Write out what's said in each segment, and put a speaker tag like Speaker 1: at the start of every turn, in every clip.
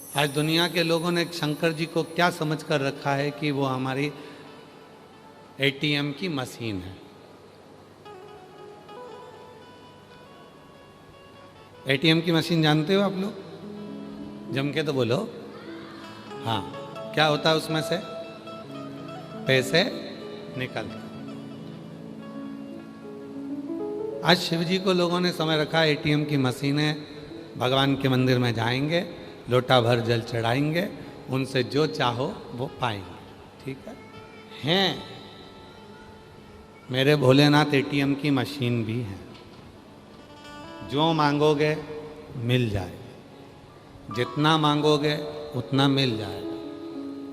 Speaker 1: आज दुनिया के लोगों ने शंकर जी को क्या समझ कर रखा है कि वो हमारी एटीएम की मशीन है। एटीएम की मशीन जानते हो आप लोग? जम के तो बोलो। हाँ, क्या होता है उसमें से? पैसे निकलते। आज शिव जी को लोगों ने समझ रखा है एटीएम की मशीन है। भगवान के मंदिर में जाएंगे, लोटा भर जल चढ़ाएंगे, उनसे जो चाहो वो पाएंगे। ठीक है, हैं मेरे भोलेनाथ एटीएम की मशीन भी है। जो मांगोगे मिल जाएगा, जितना मांगोगे उतना मिल जाएगा।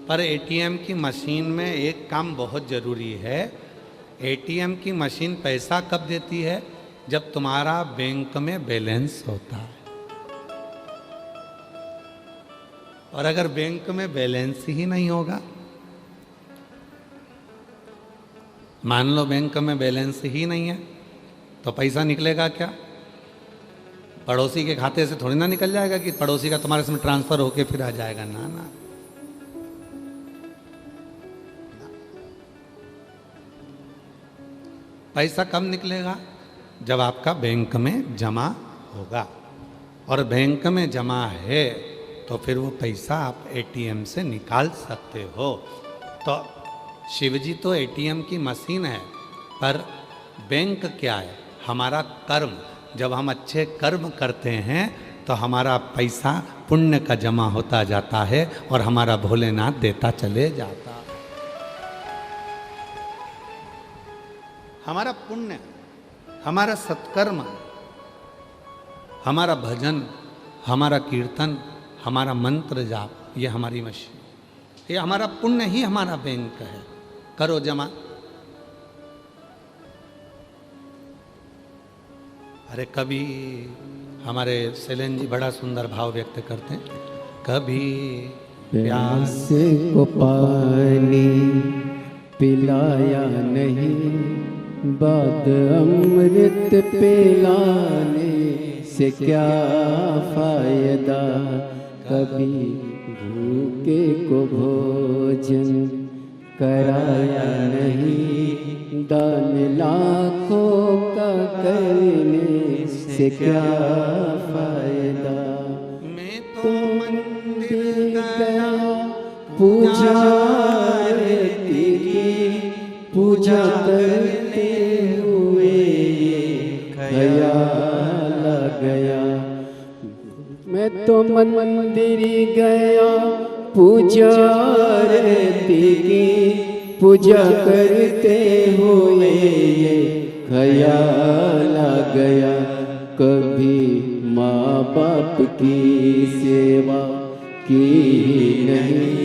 Speaker 1: पर एटीएम की मशीन में एक काम बहुत ज़रूरी है। एटीएम की मशीन पैसा कब देती है? जब तुम्हारा बैंक में बैलेंस होता है। और अगर बैंक में बैलेंस ही नहीं होगा, मान लो बैंक में बैलेंस ही नहीं है, तो पैसा निकलेगा क्या? पड़ोसी के खाते से थोड़ी ना निकल जाएगा कि पड़ोसी का तुम्हारे इसमें ट्रांसफर होके फिर आ जाएगा। ना ना, पैसा कब निकलेगा? जब आपका बैंक में जमा होगा। और बैंक में जमा है तो फिर वो पैसा आप एटीएम से निकाल सकते हो। तो शिवजी तो एटीएम की मशीन है, पर बैंक क्या है? हमारा कर्म। जब हम अच्छे कर्म करते हैं तो हमारा पैसा पुण्य का जमा होता जाता है और हमारा भोलेनाथ देता चले जाता है। हमारा पुण्य, हमारा सत्कर्म, हमारा भजन, हमारा कीर्तन, हमारा मंत्र जाप, ये हमारी मशीन, ये हमारा पुण्य ही हमारा बैंक है। करो जमा। अरे कभी हमारे शैलेंद्र जी बड़ा सुंदर भाव व्यक्त करते हैं। कभी
Speaker 2: प्यासे को पानी पिलाया नहीं, बाद अमृत पिलाने से क्या फायदा। कभी भूखे को भोजन कराया नहीं, दान लाखों का करने से क्या फायदा।
Speaker 1: मैं तो मंदिर
Speaker 2: गया पूजा की, पूजा करते हुए ख्याल आ गया। मैं तो मंदिर गया पूजा की, पूजा करते हुए ख्याल आ गया। कभी माँ बाप की सेवा की नहीं,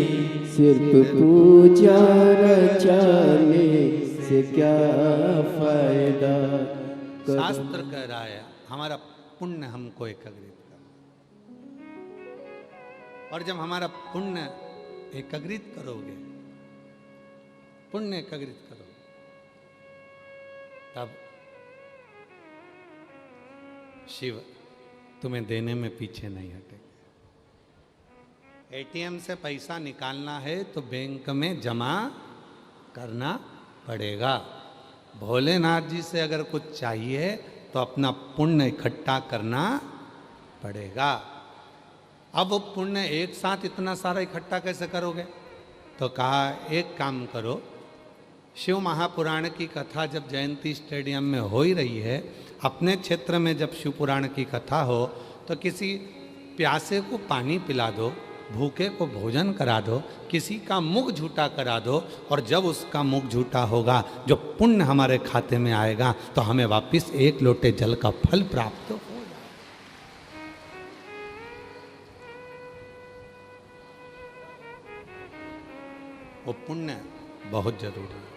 Speaker 2: सिर्फ पूजा रचाने से क्या फायदा।
Speaker 1: शास्त्र कह रहा है हमारा पुण्य हमको एकाग्रित करना। और जब हमारा पुण्य एकाग्रित करोगे, पुण्य एकाग्रित करोगे, तब शिव तुम्हें देने में पीछे नहीं हटेगा। एटीएम से पैसा निकालना है तो बैंक में जमा करना पड़ेगा। भोलेनाथ जी से अगर कुछ चाहिए तो अपना पुण्य इकट्ठा करना पड़ेगा। अब वो पुण्य एक साथ इतना सारा इकट्ठा कैसे करोगे? तो कहा एक काम करो, शिव महापुराण की कथा जब जयंती स्टेडियम में हो ही रही है, अपने क्षेत्र में जब शिव पुराण की कथा हो तो किसी प्यासे को पानी पिला दो, भूखे को भोजन करा दो, किसी का मुख झूठा करा दो। और जब उसका मुख झूठा होगा, जो पुण्य हमारे खाते में आएगा, तो हमें वापस एक लोटे जल का फल प्राप्त हो। वो पुण्य बहुत जरूरी है,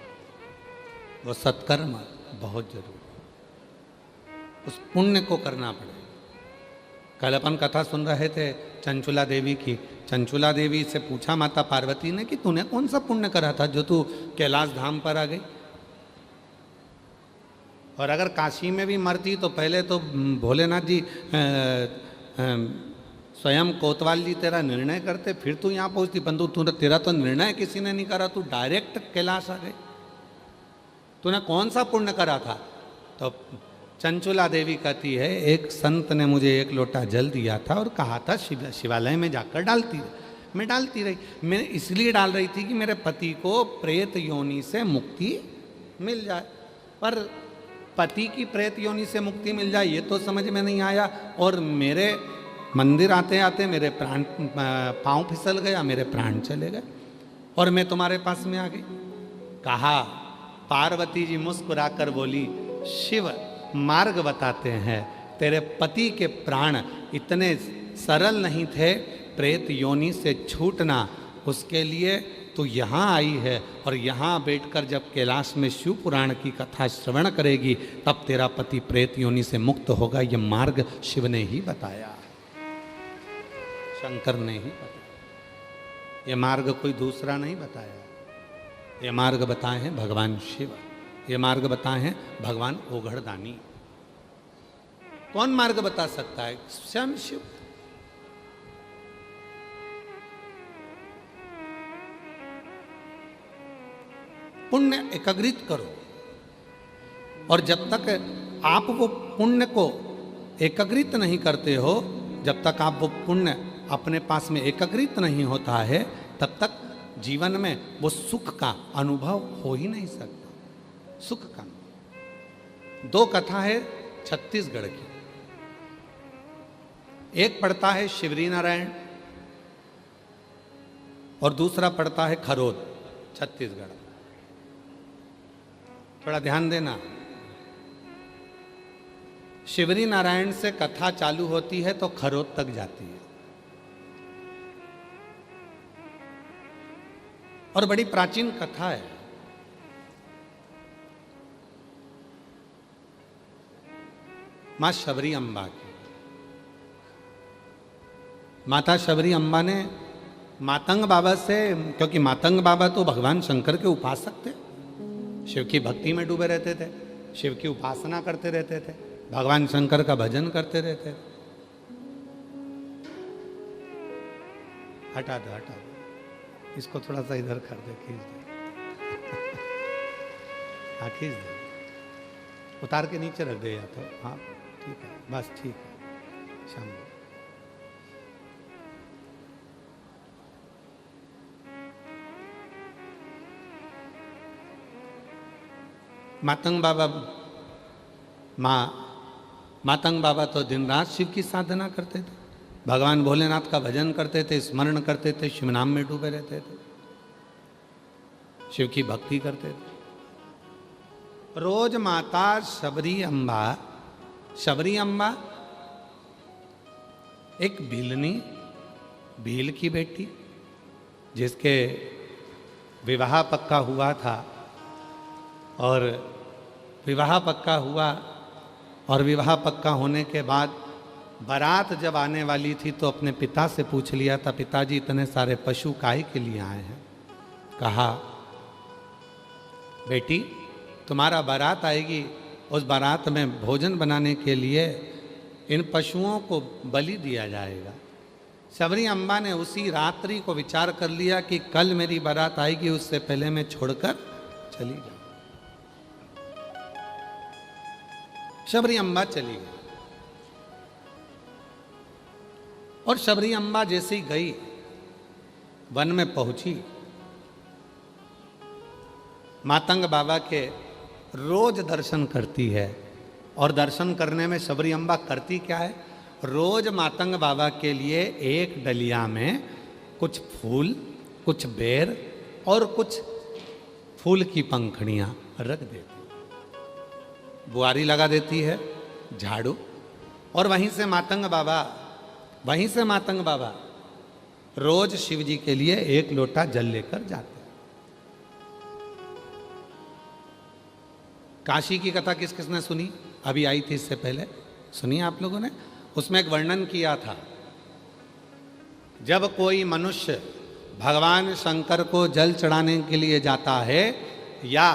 Speaker 1: वो सत्कर्म बहुत जरूरी है। उस पुण्य को करना पड़ेगा। कल अपन कथा सुन रहे थे चंचुला देवी की। चंचुला देवी से पूछा माता पार्वती ने कि तूने कौन सा पुण्य करा था जो तू कैलाश धाम पर आ गई? और अगर काशी में भी मरती तो पहले तो भोलेनाथ जी स्वयं कोतवाल जी तेरा निर्णय करते, फिर तू यहाँ पहुँचती, परंतु तू तेरा तो निर्णय किसी ने नहीं करा, तू डायरेक्ट कैलाश आ गई। तूने कौन सा पुण्य करा था? तो चंचुला देवी कहती है, एक संत ने मुझे एक लोटा जल दिया था और कहा था शिवालय में जाकर डालती रही। मैं डालती रही। मैं इसलिए डाल रही थी कि मेरे पति को प्रेत योनि से मुक्ति मिल जाए, पर पति की प्रेत योनि से मुक्ति मिल जाए ये तो समझ में नहीं आया, और मेरे मंदिर आते आते मेरे प्राण पाँव फिसल गया, मेरे प्राण चले गए और मैं तुम्हारे पास में आ गई। कहा, पार्वती जी मुस्कुराकर बोली, शिव मार्ग बताते हैं, तेरे पति के प्राण इतने सरल नहीं थे प्रेत योनि से छूटना, उसके लिए तू यहाँ आई है और यहाँ बैठकर जब कैलाश में शिव पुराण की कथा श्रवण करेगी तब तेरा पति प्रेत योनि से मुक्त होगा। ये मार्ग शिव ने ही बताया, शंकर ने ही बताया, ये मार्ग कोई दूसरा नहीं बताया। ये मार्ग बताए हैं भगवान शिव, ये मार्ग बताए हैं भगवान ओघड़दानी। कौन मार्ग बता सकता है? स्वयं शिव। पुण्य एकत्रित करो, और जब तक आप वो पुण्य को एकत्रित नहीं करते हो, जब तक आप वो पुण्य अपने पास में एकत्रित नहीं होता है, तब तक जीवन में वो सुख का अनुभव हो ही नहीं सकता। सुख का दो कथा है छत्तीसगढ़ की, एक पढ़ता है शिवरी नारायण और दूसरा पढ़ता है खरोद, छत्तीसगढ़। थोड़ा ध्यान देना, शिवरी नारायण से कथा चालू होती है तो खरोद तक जाती है, और बड़ी प्राचीन कथा है। मां शबरी अम्बा की। माता शबरी अम्बा ने मातंग बाबा से, क्योंकि मातंग बाबा तो भगवान शंकर के उपासक थे, शिव की भक्ति में डूबे रहते थे, शिव की उपासना करते रहते थे, भगवान शंकर का भजन करते रहते थे। हटा दो, हटा दो, इसको थोड़ा सा इधर कर दे, खींच दे। हाँ खींच दे, उतार के नीचे रख दे या तो, हाँ ठीक है, बस ठीक है। शाम मातंग बाबा, मातंग बाबा तो दिन रात शिव की साधना करते थे, भगवान भोलेनाथ का भजन करते थे, स्मरण करते थे, शिव नाम में डूबे रहते थे, शिव की भक्ति करते थे। रोज माता शबरी अम्बा एक भील की बेटी, जिसके विवाह पक्का हुआ था, और विवाह पक्का हुआ, और विवाह पक्का होने के बाद बारात जब आने वाली थी तो अपने पिता से पूछ लिया था, पिताजी इतने सारे पशु काहे के लिए आए हैं? कहा, बेटी तुम्हारा बारात आएगी, उस बारात में भोजन बनाने के लिए इन पशुओं को बलि दिया जाएगा। शबरी अम्बा ने उसी रात्रि को विचार कर लिया कि कल मेरी बारात आएगी, उससे पहले मैं छोड़कर चली जाऊं। शबरी अम्बा चली गई, और शबरी अम्बा जैसे ही गई, वन में पहुंची, मातंग बाबा के रोज दर्शन करती है, और दर्शन करने में शबरी अम्बा करती क्या है, रोज मातंग बाबा के लिए एक डलिया में कुछ फूल, कुछ बेर और कुछ फूल की पंखड़ियां रख देती, बुआरी लगा देती है, झाड़ू, और वहीं से मातंग बाबा रोज शिव जी के लिए एक लोटा जल लेकर जाते। काशी की कथा किस किसने सुनी? अभी आई थी इससे पहले, सुनी आप लोगों ने? उसमें एक वर्णन किया था, जब कोई मनुष्य भगवान शंकर को जल चढ़ाने के लिए जाता है, या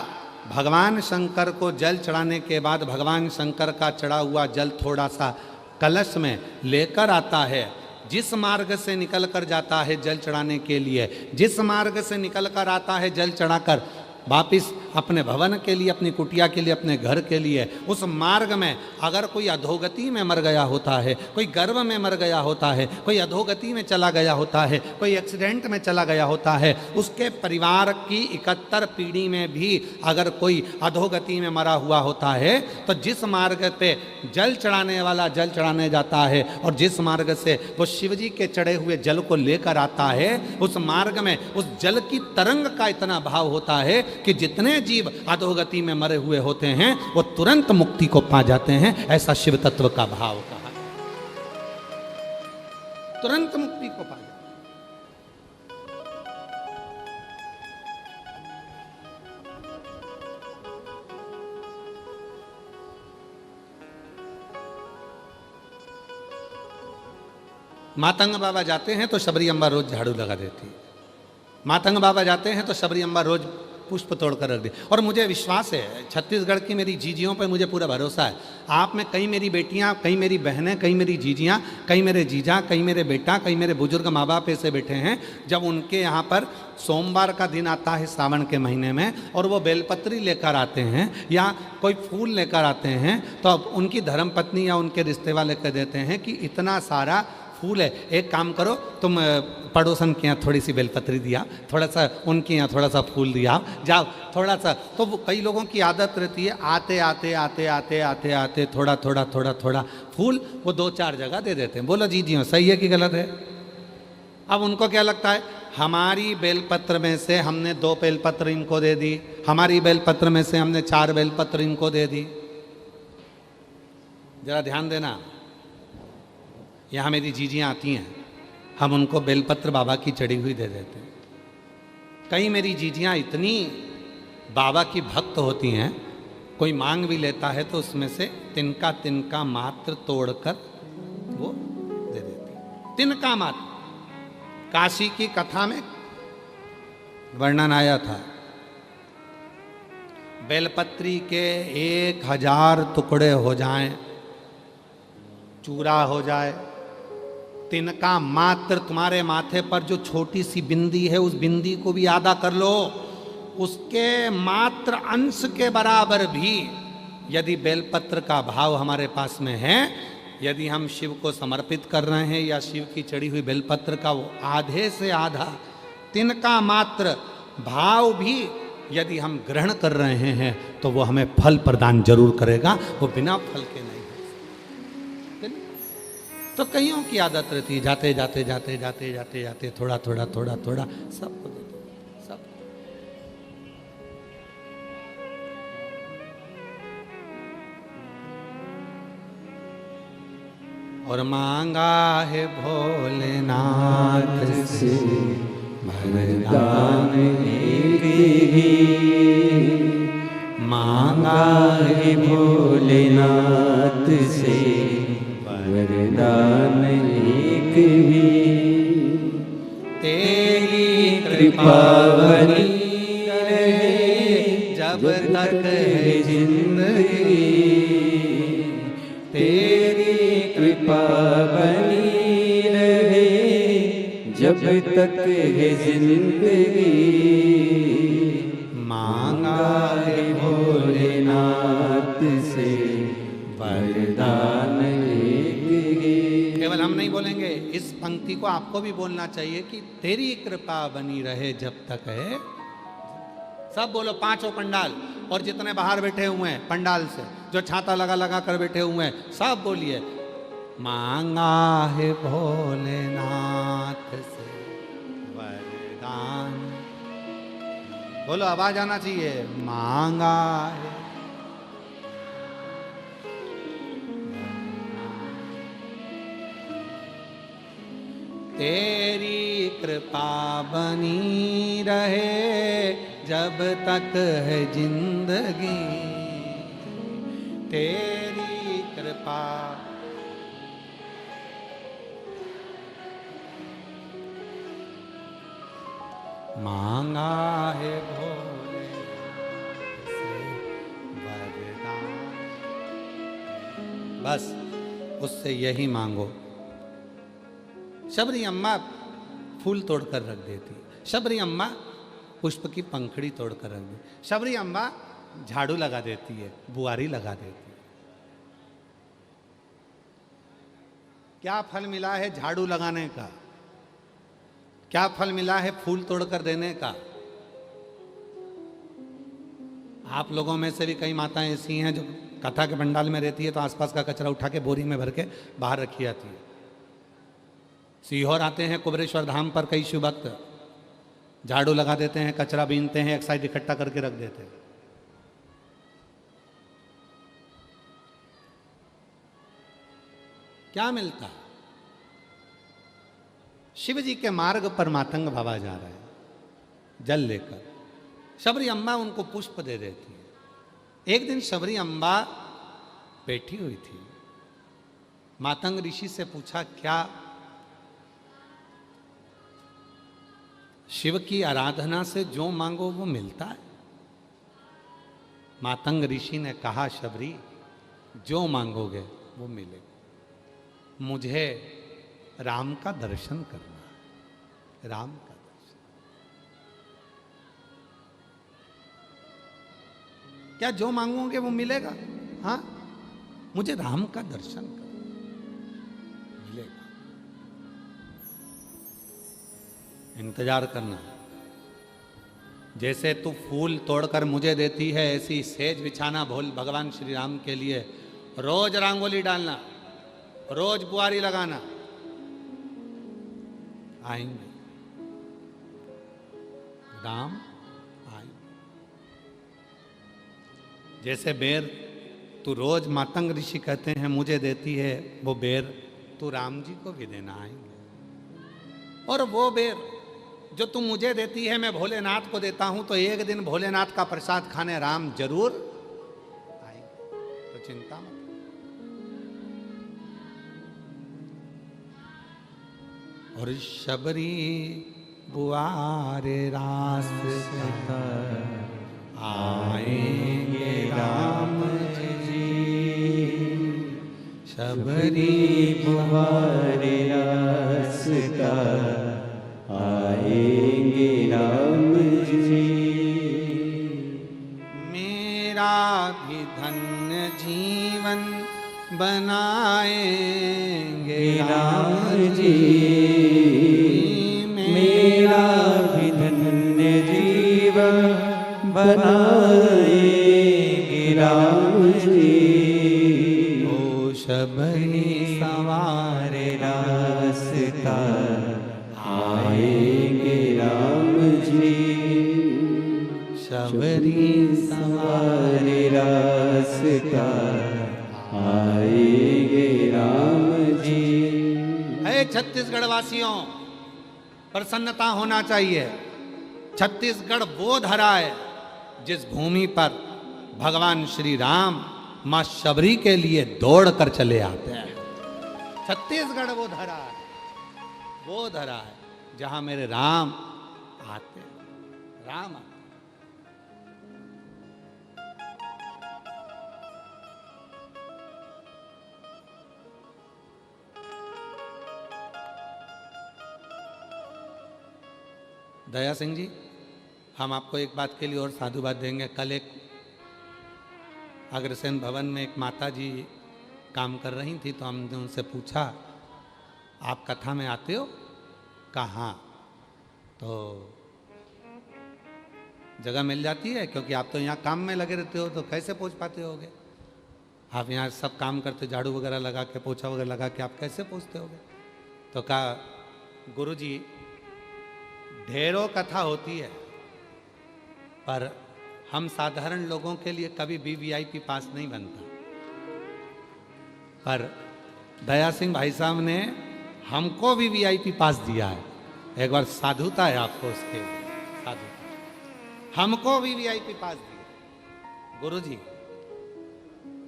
Speaker 1: भगवान शंकर को जल चढ़ाने के बाद भगवान शंकर का चढ़ा हुआ जल थोड़ा सा कलश में लेकर आता है, जिस मार्ग से निकल कर जाता है जल चढ़ाने के लिए, जिस मार्ग से निकल कर आता है जल चढ़ाकर वापिस अपने भवन के लिए, अपनी कुटिया के लिए, अपने घर के लिए, उस मार्ग में अगर कोई अधोगति में मर गया होता है, कोई गर्भ में मर गया होता है, कोई अधोगति में चला गया होता है, कोई एक्सीडेंट में चला गया होता है, उसके परिवार की 71 पीढ़ी में भी अगर कोई अधोगति में मरा हुआ होता है, तो जिस मार्ग पे जल चढ़ाने वाला जल चढ़ाने जाता है और जिस मार्ग से वो शिव जी के चढ़े हुए जल को लेकर आता है, उस मार्ग में उस जल की तरंग का इतना भाव होता है कि जितने जीव अधोगति में मरे हुए होते हैं वो तुरंत मुक्ति को पा जाते हैं। ऐसा शिव तत्व का भाव कहा, तुरंत मुक्ति को पा जाते हैं। मातंग बाबा जाते हैं तो शबरी अम्बा रोज झाड़ू लगा देती है। मातंग बाबा जाते हैं तो शबरी अम्बा रोज पुष्प तोड़ कर रख दी। और मुझे विश्वास है, छत्तीसगढ़ की मेरी जीजियों पर मुझे पूरा भरोसा है। आप में कई मेरी बेटियां, कई मेरी बहनें, कई मेरी जीजियां, कई मेरे जीजा, कई मेरे बेटा, कई मेरे बुजुर्ग माँ बाप ऐसे बैठे हैं, जब उनके यहाँ पर सोमवार का दिन आता है सावन के महीने में और वो बेलपत्री लेकर आते हैं या कोई फूल लेकर आते हैं, तो अब उनकी धर्मपत्नी या उनके रिश्ते वाले कह देते हैं कि इतना सारा फूल है, एक काम करो तुम पड़ोसन के यहाँ थोड़ी सी बेलपत्री दिया, थोड़ा सा उनके यहाँ थोड़ा सा फूल दिया, जाओ थोड़ा सा। तो वो कई लोगों की आदत रहती है, आते आते आते आते आते आते थोड़ा थोड़ा थोड़ा थोड़ा फूल वो 2-4 जगह दे देते हैं। बोलो जी जी सही है कि गलत है? अब उनको क्या लगता है, हमारी बेलपत्र में से हमने 2 बेलपत्र इनको दे दी, हमारी बेलपत्र में से हमने 4 बेलपत्र इनको दे दी। जरा ध्यान देना, यहाँ मेरी जीजियाँ आती हैं, हम उनको बेलपत्र बाबा की चढ़ी हुई दे देते हैं। कई मेरी जीजियाँ इतनी बाबा की भक्त होती हैं, कोई मांग भी लेता है तो उसमें से तिनका तिनका मात्र तोड़कर वो दे देती हैं। तिनका मात्र। काशी की कथा में वर्णन आया था, बेलपत्री के 1000 टुकड़े हो जाएं, चूरा हो जाए, तिनका मात्र तुम्हारे माथे पर जो छोटी सी बिंदी है उस बिंदी को भी आधा कर लो, उसके मात्र अंश के बराबर भी यदि बेलपत्र का भाव हमारे पास में है, यदि हम शिव को समर्पित कर रहे हैं या शिव की चढ़ी हुई बेलपत्र का वो आधे से आधा तिनका मात्र भाव भी यदि हम ग्रहण कर रहे हैं तो वो हमें फल प्रदान जरूर करेगा, वो बिना फल के नहीं। तो कईयों की आदत रहती है, जाते जाते जाते जाते जाते जाते थोड़ा थोड़ा थोड़ा थोड़ा सबको देते सब। और मांगा है भोलेनाथ
Speaker 2: से वरदान एक ही,
Speaker 1: मांगा
Speaker 2: है भोलेनाथ से वरदान एक ही।
Speaker 1: तेरी
Speaker 2: कृपा बनी रहे
Speaker 1: जब तक है जिंदगी,
Speaker 2: तेरी कृपा बनी रहे जब तक है जिंदगी।
Speaker 1: मांगा
Speaker 2: है भोलेनाथ से वरदान एक ही।
Speaker 1: केवल हम नहीं बोलेंगे, इस पंक्ति को आपको भी बोलना चाहिए कि तेरी कृपा बनी रहे जब तक है। सब बोलो, 5 पंडाल और जितने बाहर बैठे हुए हैं पंडाल से, जो छाता लगा लगा कर बैठे हुए हैं, सब बोलिए, मांगा है भोलेनाथ से वरदान। बोलो, आवाज आना चाहिए, मांगा है। तेरी कृपा बनी रहे जब तक है जिंदगी, तेरी कृपा। मांगा है भोले से वरदान। बस उससे यही मांगो शबरी अम्मा फूल तोड़कर रख देती, शबरी अम्मा पुष्प की पंखड़ी तोड़कर रख देती, शबरी अम्मा झाड़ू लगा देती है, बुआरी लगा देती है। क्या फल मिला है झाड़ू लगाने का? क्या फल मिला है फूल तोड़कर देने का? आप लोगों में से भी कई माताएं ऐसी हैं जो कथा के पंडाल में रहती है तो आसपास का कचरा उठा के बोरी में भर के बाहर रखी जाती है। सीहोर आते हैं कुबरेश्वर धाम पर कई शिव भक्त, झाड़ू लगा देते हैं, कचरा बीनते हैं, एक साइड इकट्ठा करके रख देते हैं। क्या मिलता? शिव जी के मार्ग पर मातंग बाबा जा रहे हैं जल लेकर, शबरी अम्बा उनको पुष्प दे देती है। एक दिन शबरी अम्बा बैठी हुई थी, मातंग ऋषि से पूछा, क्या शिव की आराधना से जो मांगो वो मिलता है? मातंग ऋषि ने कहा, शबरी जो मांगोगे वो मिलेगा, मुझे राम का दर्शन करना है, राम का दर्शन। क्या जो मांगोगे वो मिलेगा? हाँ, मुझे राम का दर्शन करना मिलेगा, इंतजार करना। जैसे तू फूल तोड़कर मुझे देती है, ऐसी सेज बिछाना भोल भगवान श्री राम के लिए, रोज रंगोली डालना, रोज बुआरी लगाना, आएंगे राम आएंगे। जैसे बेर तू रोज मातंग ऋषि कहते हैं मुझे देती है, वो बेर तू राम जी को भी देना आएंगे। और वो बेर जो तू मुझे देती है मैं भोलेनाथ को देता हूं, तो एक दिन भोलेनाथ का प्रसाद खाने राम जरूर आएंगे, तो चिंता मत। और शबरी बुआरे रास्ता आएंगे राम जी, शबरी
Speaker 2: बुआरे रास्ता आएंगे राम जी।
Speaker 1: मेरा भी धन्य जीवन बनाएंगे राम जी,
Speaker 2: मेरा भी धन्य जीवन बनाएंगे राम जी।
Speaker 1: ओ शबरी
Speaker 2: सवारे रास्ता आएंगे राम जी,
Speaker 1: शबरी
Speaker 2: सवारे रास्ता आएंगे राम जी।
Speaker 1: है छत्तीसगढ़ वासियों, प्रसन्नता होना चाहिए। छत्तीसगढ़ वो धरा है जिस भूमि पर भगवान श्री राम मां शबरी के लिए दौड़ कर चले आते हैं। छत्तीसगढ़ वो धरा है, वो धरा है जहां मेरे राम आते हैं, राम आते। दया सिंह जी, हम आपको एक बात के लिए और साधुवाद देंगे। कल एक अग्रसेन भवन में एक माता जी काम कर रही थी, तो हमने उनसे पूछा, आप कथा में आते हो? कहाँ? तो जगह मिल जाती है, क्योंकि आप तो यहाँ काम में लगे रहते हो, तो कैसे पहुँच पाते होगे? आप यहाँ सब काम करते, झाड़ू वगैरह लगा के, पोछा वगैरह लगा के, आप कैसे पहुँचते होगे? तो कहा, गुरुजी ढेरों कथा होती है, पर हम साधारण लोगों के लिए कभी भी वीआईपी पास नहीं बनता। पर दया सिंह भाई साहब ने हमको भी वीआईपी पास दिया है। एक बार साधुता है आपको उसके, साधुता। हमको भी वीआईपी पास दिया। गुरुजी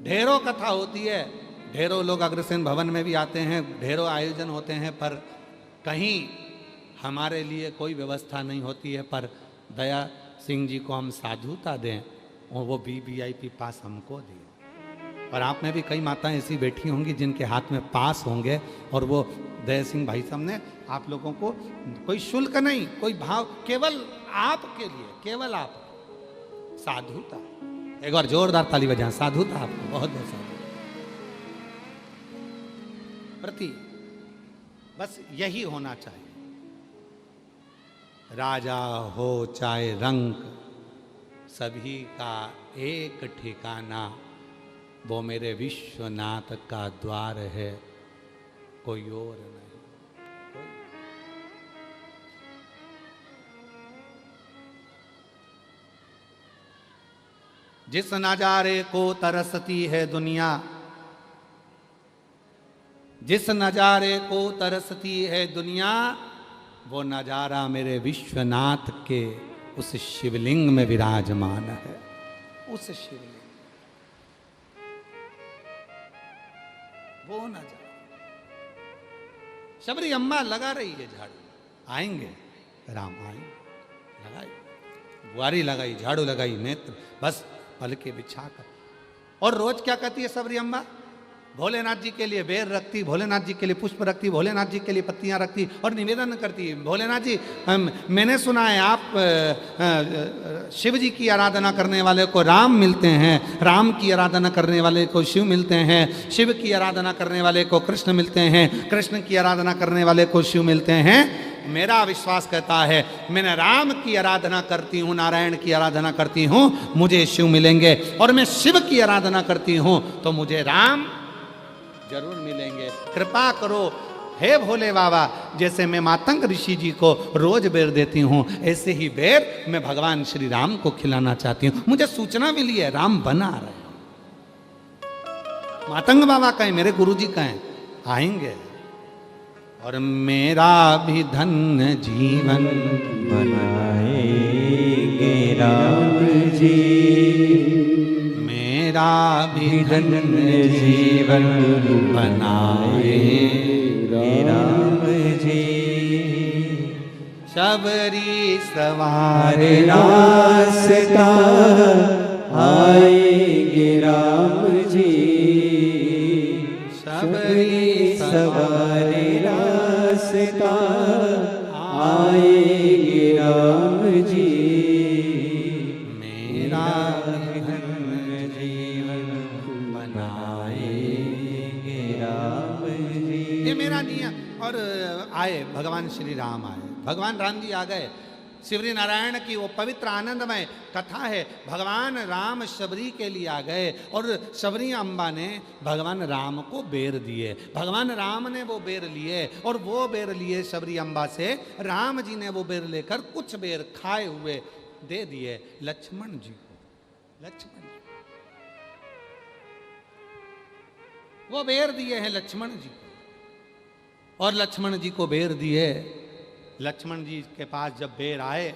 Speaker 1: ढेरों कथा होती है, ढेरों लोग अग्रसेन भवन में भी आते हैं, ढेरों आयोजन होते हैं, पर कहीं हमारे लिए कोई व्यवस्था नहीं होती है। पर दया सिंह जी को हम साधुता दें और वो भी वीआईपी पास हमको दिए। और आप में भी कई माताएं ऐसी बैठी होंगी जिनके हाथ में पास होंगे और वो दया सिंह भाई साहब ने आप लोगों को कोई शुल्क नहीं, कोई भाव, केवल आपके लिए, केवल आप साधुता। एक बार जोरदार ताली बजाएं, साधुता आपको, बहुत बहुत साधु प्रति, बस यही होना चाहिए। राजा हो चाहे रंक, सभी का एक ठिकाना, वो मेरे विश्वनाथ का द्वार है, कोई और नहीं। जिस नजारे को तरसती है दुनिया, जिस नजारे को तरसती है दुनिया, वो नजारा मेरे विश्वनाथ के उस शिवलिंग में विराजमान है। उस शिवलिंग, वो नजारा। शबरी अम्मा लगा रही है झाड़ू, आएंगे राम, आएंगे, लगाई बुआरी, लगाई झाड़ू, लगाई नेत्र, बस पलके बिछाकर। और रोज क्या कहती है सबरी अम्मा? भोलेनाथ जी के लिए बेर रखती, भोलेनाथ जी के लिए पुष्प रखती, भोलेनाथ जी के लिए पत्तियां रखती और निवेदन करती, भोलेनाथ जी मैंने सुना है आप शिव जी की आराधना करने वाले को राम मिलते हैं, राम की आराधना करने वाले को शिव मिलते हैं, शिव की आराधना करने वाले को कृष्ण मिलते हैं, कृष्ण की आराधना करने वाले को शिव मिलते हैं। मेरा विश्वास कहता है, मैंने राम की आराधना करती हूँ, नारायण की आराधना करती हूँ, मुझे शिव मिलेंगे, और मैं शिव की आराधना करती हूँ तो मुझे राम जरूर मिलेंगे। कृपा करो हे भोले बाबा, जैसे मैं मातंग ऋषि जी को रोज बेर देती हूँ, ऐसे ही बेर मैं भगवान श्री राम को खिलाना चाहती हूँ। मुझे सूचना मिली है राम बना रहे, मातंग बाबा कहें, मेरे गुरुजी कहें, आएंगे। और मेरा भी धन्य जीवन
Speaker 2: बनाएंगे राम जी,
Speaker 1: मेरा भी धन्य जीवन बनाएंगे
Speaker 2: राम जी।
Speaker 1: शबरी सवार
Speaker 2: रास्ता आएंगे राम जी, शबरी सवार रास्ता आएंगे राम जी।
Speaker 1: मेरा धन्य जीवन बनाएंगे
Speaker 2: राम जी।
Speaker 1: ये मेरा नियम। और आए भगवान श्री राम, आए भगवान राम जी आ गए। शिवरी नारायण की वो पवित्र आनंदमय कथा है। भगवान राम शबरी के लिए आ गए और शबरी अम्बा ने भगवान राम को बेर दिए। भगवान राम ने वो बेर लिए और वो बेर लिए शबरी अम्बा से। राम जी ने वो बेर लेकर कुछ बेर खाए हुए दे दिए लक्ष्मण जी को। लक्ष्मण जी वो बेर दिए हैं लक्ष्मण जी को, और लक्ष्मण जी को बेर दिए। लक्ष्मण जी के पास जब बेर आए,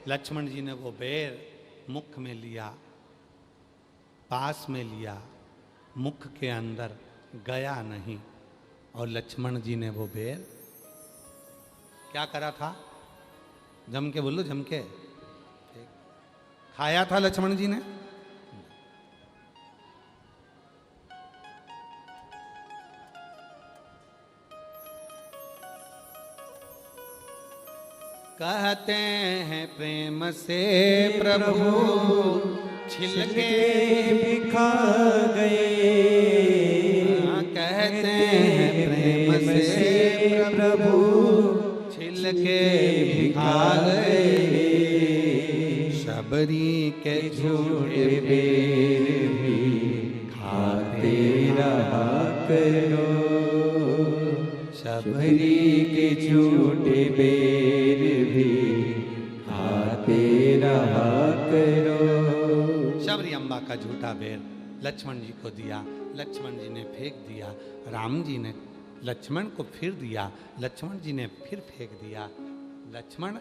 Speaker 1: लक्ष्मण जी ने वो बेर मुख में लिया, पास में लिया, मुख के अंदर गया नहीं। और लक्ष्मण जी ने वो बेर क्या करा था? जम के बोलो, जम के खाया था लक्ष्मण जी ने। कहते हैं प्रेम से प्रभु छिलके
Speaker 2: भी खा गए,
Speaker 1: कहते हैं प्रेम से प्रभु छिलके भी खा गए। शबरी के झूठे
Speaker 2: बेर भी खाते रहा करो, शबरी के झूठे बेर भी खाते रहा करो।
Speaker 1: शबरी अम्बा का झूठा बेर लक्ष्मण जी को दिया, लक्ष्मण जी ने फेंक दिया। राम जी ने लक्ष्मण को फिर दिया, लक्ष्मण जी ने फिर फेंक दिया। लक्ष्मण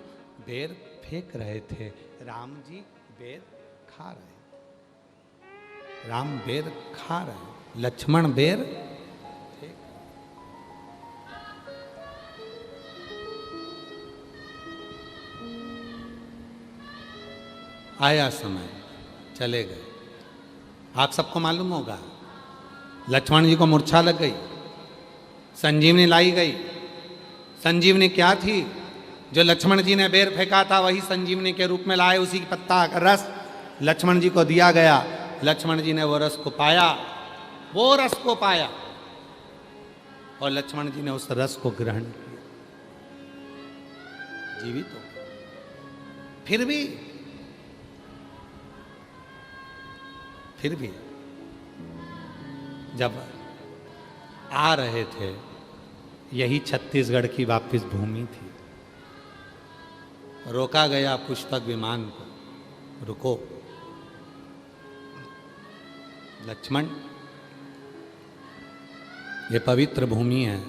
Speaker 1: बेर फेंक रहे थे, राम जी बेर खा रहे। राम बेर खा रहे, लक्ष्मण बेर फेंक। आया समय, चले गए। आप सबको मालूम होगा, लक्ष्मण जी को मूर्छा लग गई, संजीवनी लाई गई, संजीवनी क्या थी? जो लक्ष्मण जी ने बेर फेंका था वही संजीवनी के रूप में लाए, उसी की पत्ता का रस लक्ष्मण जी को दिया गया। लक्ष्मण जी ने वो रस को पाया, वो रस को पाया और लक्ष्मण जी ने उस रस को ग्रहण किया, जीवित हो। फिर भी जब आ रहे थे, यही छत्तीसगढ़ की वापिस भूमि थी, रोका गया पुष्पक विमान को, रुको लक्ष्मण, ये पवित्र भूमि है।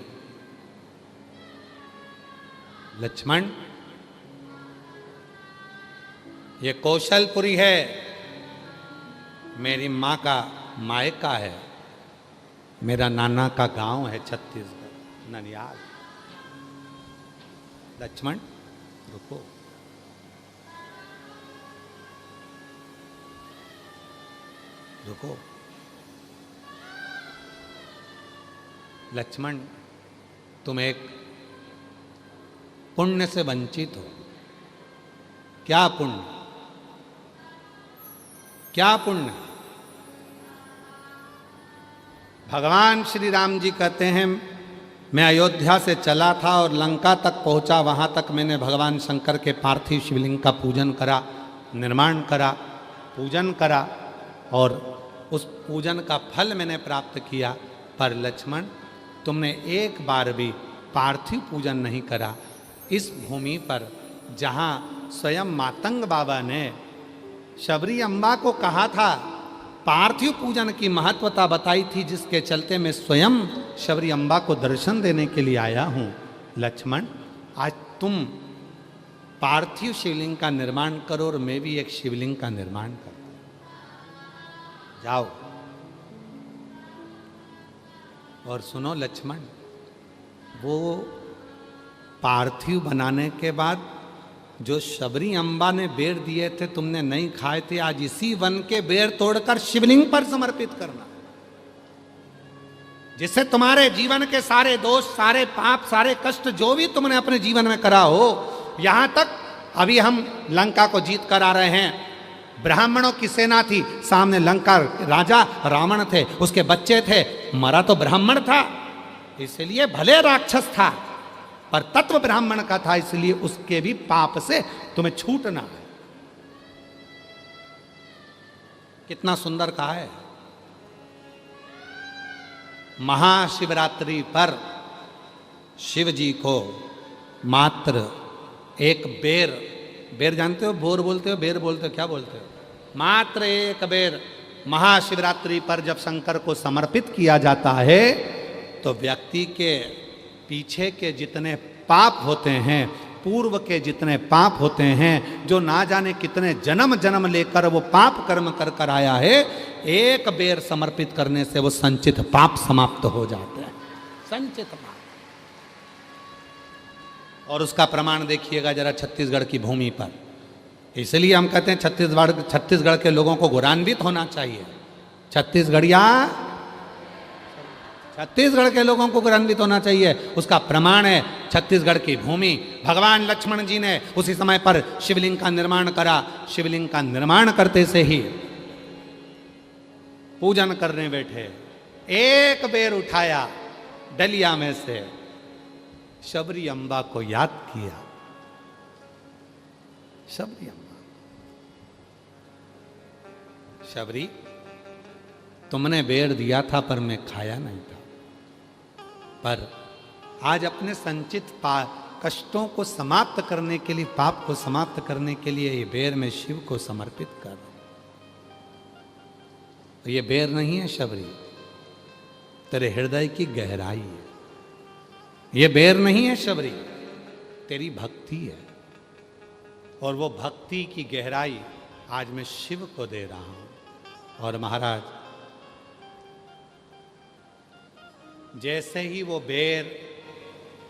Speaker 1: लक्ष्मण, ये कौशलपुरी है, मेरी माँ का मायका है, मेरा नाना का गांव है छत्तीसगढ़, ननियाल। लक्ष्मण रुको, रुको। लक्ष्मण, तुम एक पुण्य से वंचित हो। क्या पुण्य? क्या पुण्य? भगवान श्री राम जी कहते हैं, मैं अयोध्या से चला था और लंका तक पहुंचा, वहां तक मैंने भगवान शंकर के पार्थिव शिवलिंग का पूजन करा, निर्माण करा, पूजन करा और उस पूजन का फल मैंने प्राप्त किया। पर लक्ष्मण, तुमने एक बार भी पार्थिव पूजन नहीं करा। इस भूमि पर जहाँ स्वयं मातंग बाबा ने शबरी अम्बा को कहा था, पार्थिव पूजन की महत्वता बताई थी, जिसके चलते मैं स्वयं शबरी अम्बा को दर्शन देने के लिए आया हूँ। लक्ष्मण, आज तुम पार्थिव शिवलिंग का निर्माण करो और मैं भी एक शिवलिंग का निर्माण करूँ। जाओ। और सुनो लक्ष्मण, वो पार्थिव बनाने के बाद जो शबरी अम्बा ने बेर दिए थे, तुमने नहीं खाए थे, आज इसी वन के बेर तोड़कर शिवलिंग पर समर्पित करना, जिससे तुम्हारे जीवन के सारे दोष, सारे पाप, सारे कष्ट जो भी तुमने अपने जीवन में करा हो, यहां तक अभी हम लंका को जीत कर आ रहे हैं। ब्राह्मणों की सेना थी, सामने लंका राजा रावण थे, उसके बच्चे थे, मरा तो ब्राह्मण था, इसलिए भले राक्षस था पर तत्व ब्राह्मण का था, इसलिए उसके भी पाप से तुम्हें छूटना है। कितना सुंदर कहा है। महाशिवरात्रि पर शिव जी को मात्र एक बेर, बेर जानते हो, बोर बोलते हो, बेर बोलते हो, क्या बोलते हो, मात्र एक बेर महाशिवरात्रि पर जब शंकर को समर्पित किया जाता है, तो व्यक्ति के पीछे के जितने पाप होते हैं, पूर्व के जितने पाप होते हैं, जो ना जाने कितने जन्म जन्म लेकर वो पाप कर्म कर कर आया है, एक बेर समर्पित करने से वो संचित पाप समाप्त हो जाते हैं, संचित पाप। और उसका प्रमाण देखिएगा जरा छत्तीसगढ़ की भूमि पर। इसलिए हम कहते हैं छत्तीसगढ़ के लोगों को गौरवान्वित होना चाहिए। छत्तीसगढ़ के लोगों को गौरवान्वित होना चाहिए। उसका प्रमाण है छत्तीसगढ़ की भूमि। भगवान लक्ष्मण जी ने उसी समय पर शिवलिंग का निर्माण करा। शिवलिंग का निर्माण करते से ही पूजन करने बैठे, एक बेर उठाया डलिया में से, शबरी अम्बा को याद किया। शबरी अम्बा, शबरी, तुमने बेर दिया था पर मैं खाया नहीं था, पर आज अपने संचित कष्टों को समाप्त करने के लिए, पाप को समाप्त करने के लिए ये बेर मैं शिव को समर्पित कर रहा हूं। ये बेर नहीं है शबरी, तेरे हृदय की गहराई है। ये बेर नहीं है शबरी, तेरी भक्ति है। और वो भक्ति की गहराई आज मैं शिव को दे रहा हूं। और महाराज, जैसे ही वो बेर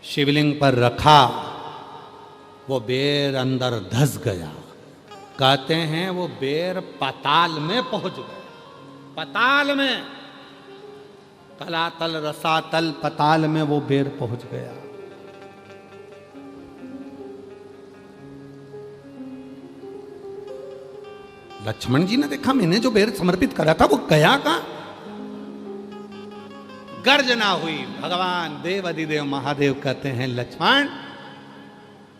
Speaker 1: शिवलिंग पर रखा, वो बेर अंदर धस गया। कहते हैं वो बेर पाताल में पहुंच गया। पाताल में, तलातल रसातल पाताल में वो बेर पहुंच गया। लक्ष्मण जी ने देखा मैंने जो बेर समर्पित करा था वो गया कहां? गर्जना हुई। भगवान देव अधिदेव महादेव कहते हैं लक्ष्मण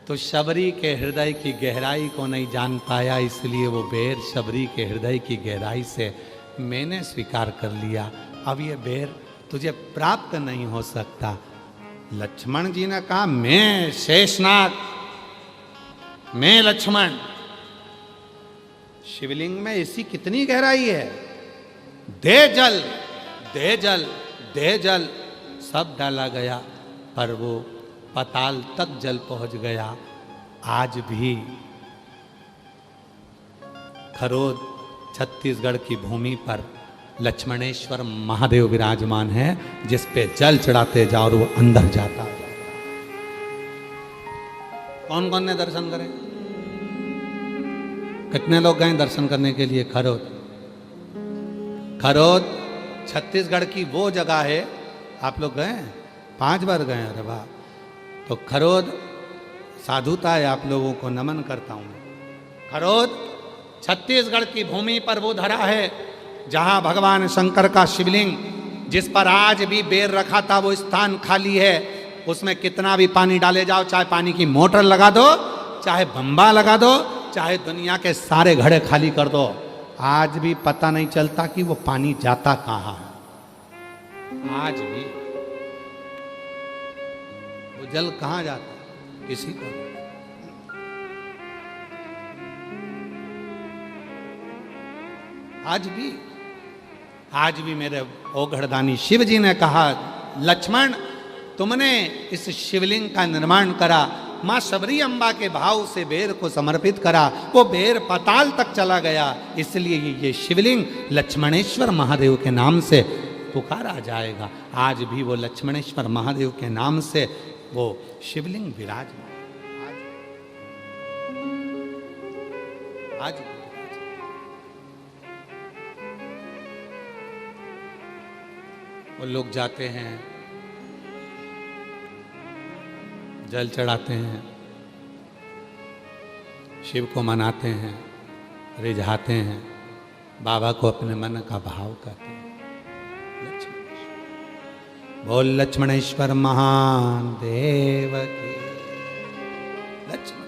Speaker 1: तो शबरी के हृदय की गहराई को नहीं जान पाया, इसलिए वो बेर शबरी के हृदय की गहराई से मैंने स्वीकार कर लिया। अब ये बेर तुझे प्राप्त नहीं हो सकता। लक्ष्मण जी ने कहा मैं शेषनाग, मैं लक्ष्मण। शिवलिंग में ऐसी कितनी गहराई है? दे जल, दे जल, दे जल, सब डाला गया पर वो पाताल तक जल पहुंच गया। आज भी खरोद छत्तीसगढ़ की भूमि पर लक्ष्मणेश्वर महादेव विराजमान है, जिस पे जल चढ़ाते जाओ और वो अंदर जाता। कौन कौन ने दर्शन करे? कितने लोग गए दर्शन करने के लिए? खरोद, खरोद छत्तीसगढ़ की वो जगह है। आप लोग गए? 5 बार गए? अरे वाह! तो खरोद साधुता है, आप लोगों को नमन करता हूं। खरोद छत्तीसगढ़ की भूमि पर वो धरा है जहां भगवान शंकर का शिवलिंग, जिस पर आज भी बेर रखा था, वो स्थान खाली है। उसमें कितना भी पानी डाले जाओ, चाहे पानी की मोटर लगा दो, चाहे बम्बा लगा दो, चाहे दुनिया के सारे घड़े खाली कर दो, आज भी पता नहीं चलता कि वो पानी जाता कहां है। आज भी वो जल कहां जाता किसी को नहीं। आज भी मेरे ओघड़दानी शिव जी ने कहा लक्ष्मण तुमने इस शिवलिंग का निर्माण करा, मां शबरी अम्बा के भाव से बेर को समर्पित करा, वो बेर पाताल तक चला गया, इसलिए ये शिवलिंग लक्ष्मणेश्वर महादेव के नाम से पुकारा जाएगा। आज भी वो लक्ष्मणेश्वर महादेव के नाम से वो शिवलिंग विराजमान। आज वो लोग जाते हैं, जल चढ़ाते हैं, शिव को मनाते हैं, रिझाते हैं, बाबा को अपने मन का भाव करते हैं। बोल लक्ष्मणेश्वर महान देव की। लक्ष्मणेश्वर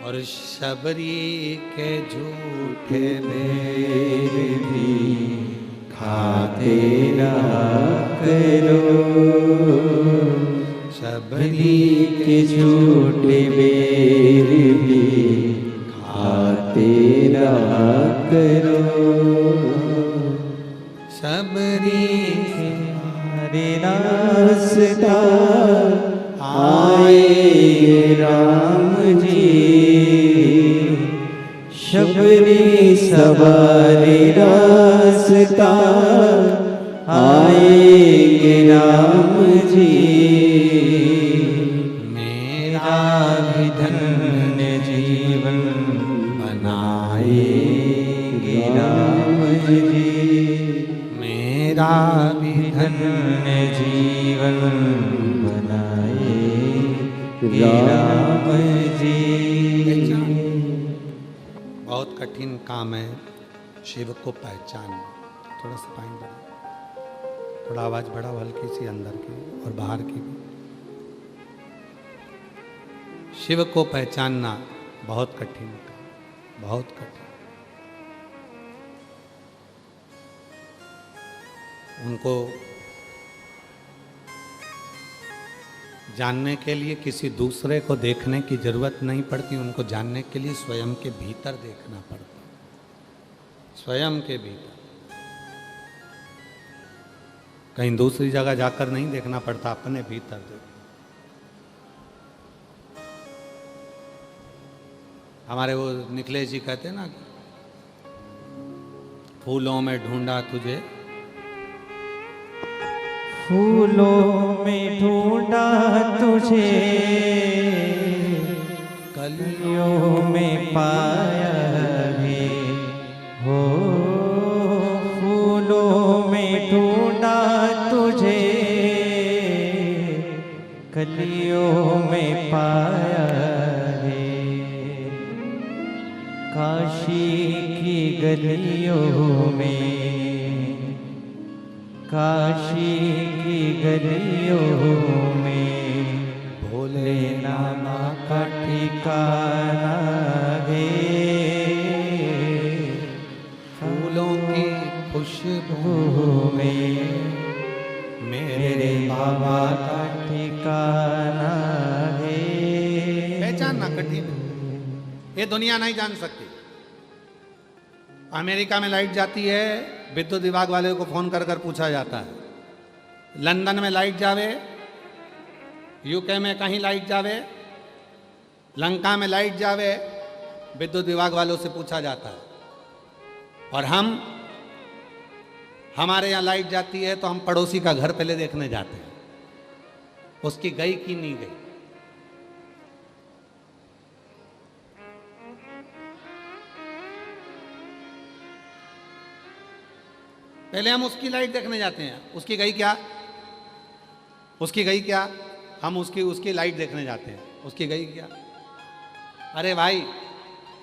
Speaker 1: और शबरी के झूठे
Speaker 2: बेर भी खाते रहा करो, शबरी के झूठे बेर भी खाते रहा करो।
Speaker 1: शबरी
Speaker 2: हरे रास्ता आए राम जी, शबरी सवारे रास्ता आएंगे राम जी, मेरा भी धन्य जीवन बनाएंगे राम जी,
Speaker 1: मेरा भी
Speaker 2: धन्य जीवन बनाए राम जी।
Speaker 1: बहुत कठिन काम है शिव को पहचानना। थोड़ा सा पानी बढ़ा, थोड़ा आवाज बढ़ाओ, हल्की सी अंदर की और बाहर की भी। शिव को पहचानना बहुत कठिन काम, बहुत कठिन। उनको जानने के लिए किसी दूसरे को देखने की जरूरत नहीं पड़ती, उनको जानने के लिए स्वयं के भीतर देखना पड़ता, स्वयं के भीतर। कहीं दूसरी जगह जाकर नहीं देखना पड़ता, अपने भीतर देखो। हमारे वो निखिलेश जी कहते हैं ना, फूलों में ढूंढा तुझे,
Speaker 2: फूलों में ढूंढा तुझे,
Speaker 1: कलियों
Speaker 2: में पाया है हो, फूलों में ढूंढा तुझे, कलियों में पाया है। काशी की गलियों में, काशी की गलियों में भोले नामा का ठिकाना है।
Speaker 1: फूलों की खुशबू
Speaker 2: में मेरे बाबा का ठिकाना है।
Speaker 1: पहचानना कठिन है, ये दुनिया नहीं जान सकती। अमेरिका में लाइट जाती है, विद्युत विभाग वाले को फोन कर कर पूछा जाता है। लंदन में लाइट जावे, यूके में कहीं लाइट जावे, लंका में लाइट जावे, विद्युत विभाग वालों से पूछा जाता है। और हमारे यहाँ लाइट जाती है तो हम पड़ोसी का घर पहले देखने जाते हैं, उसकी गई कि नहीं गई। पहले हम उसकी लाइट देखने जाते हैं, उसकी गई क्या, उसकी गई क्या, हम उसकी लाइट देखने जाते हैं, उसकी गई क्या। अरे भाई,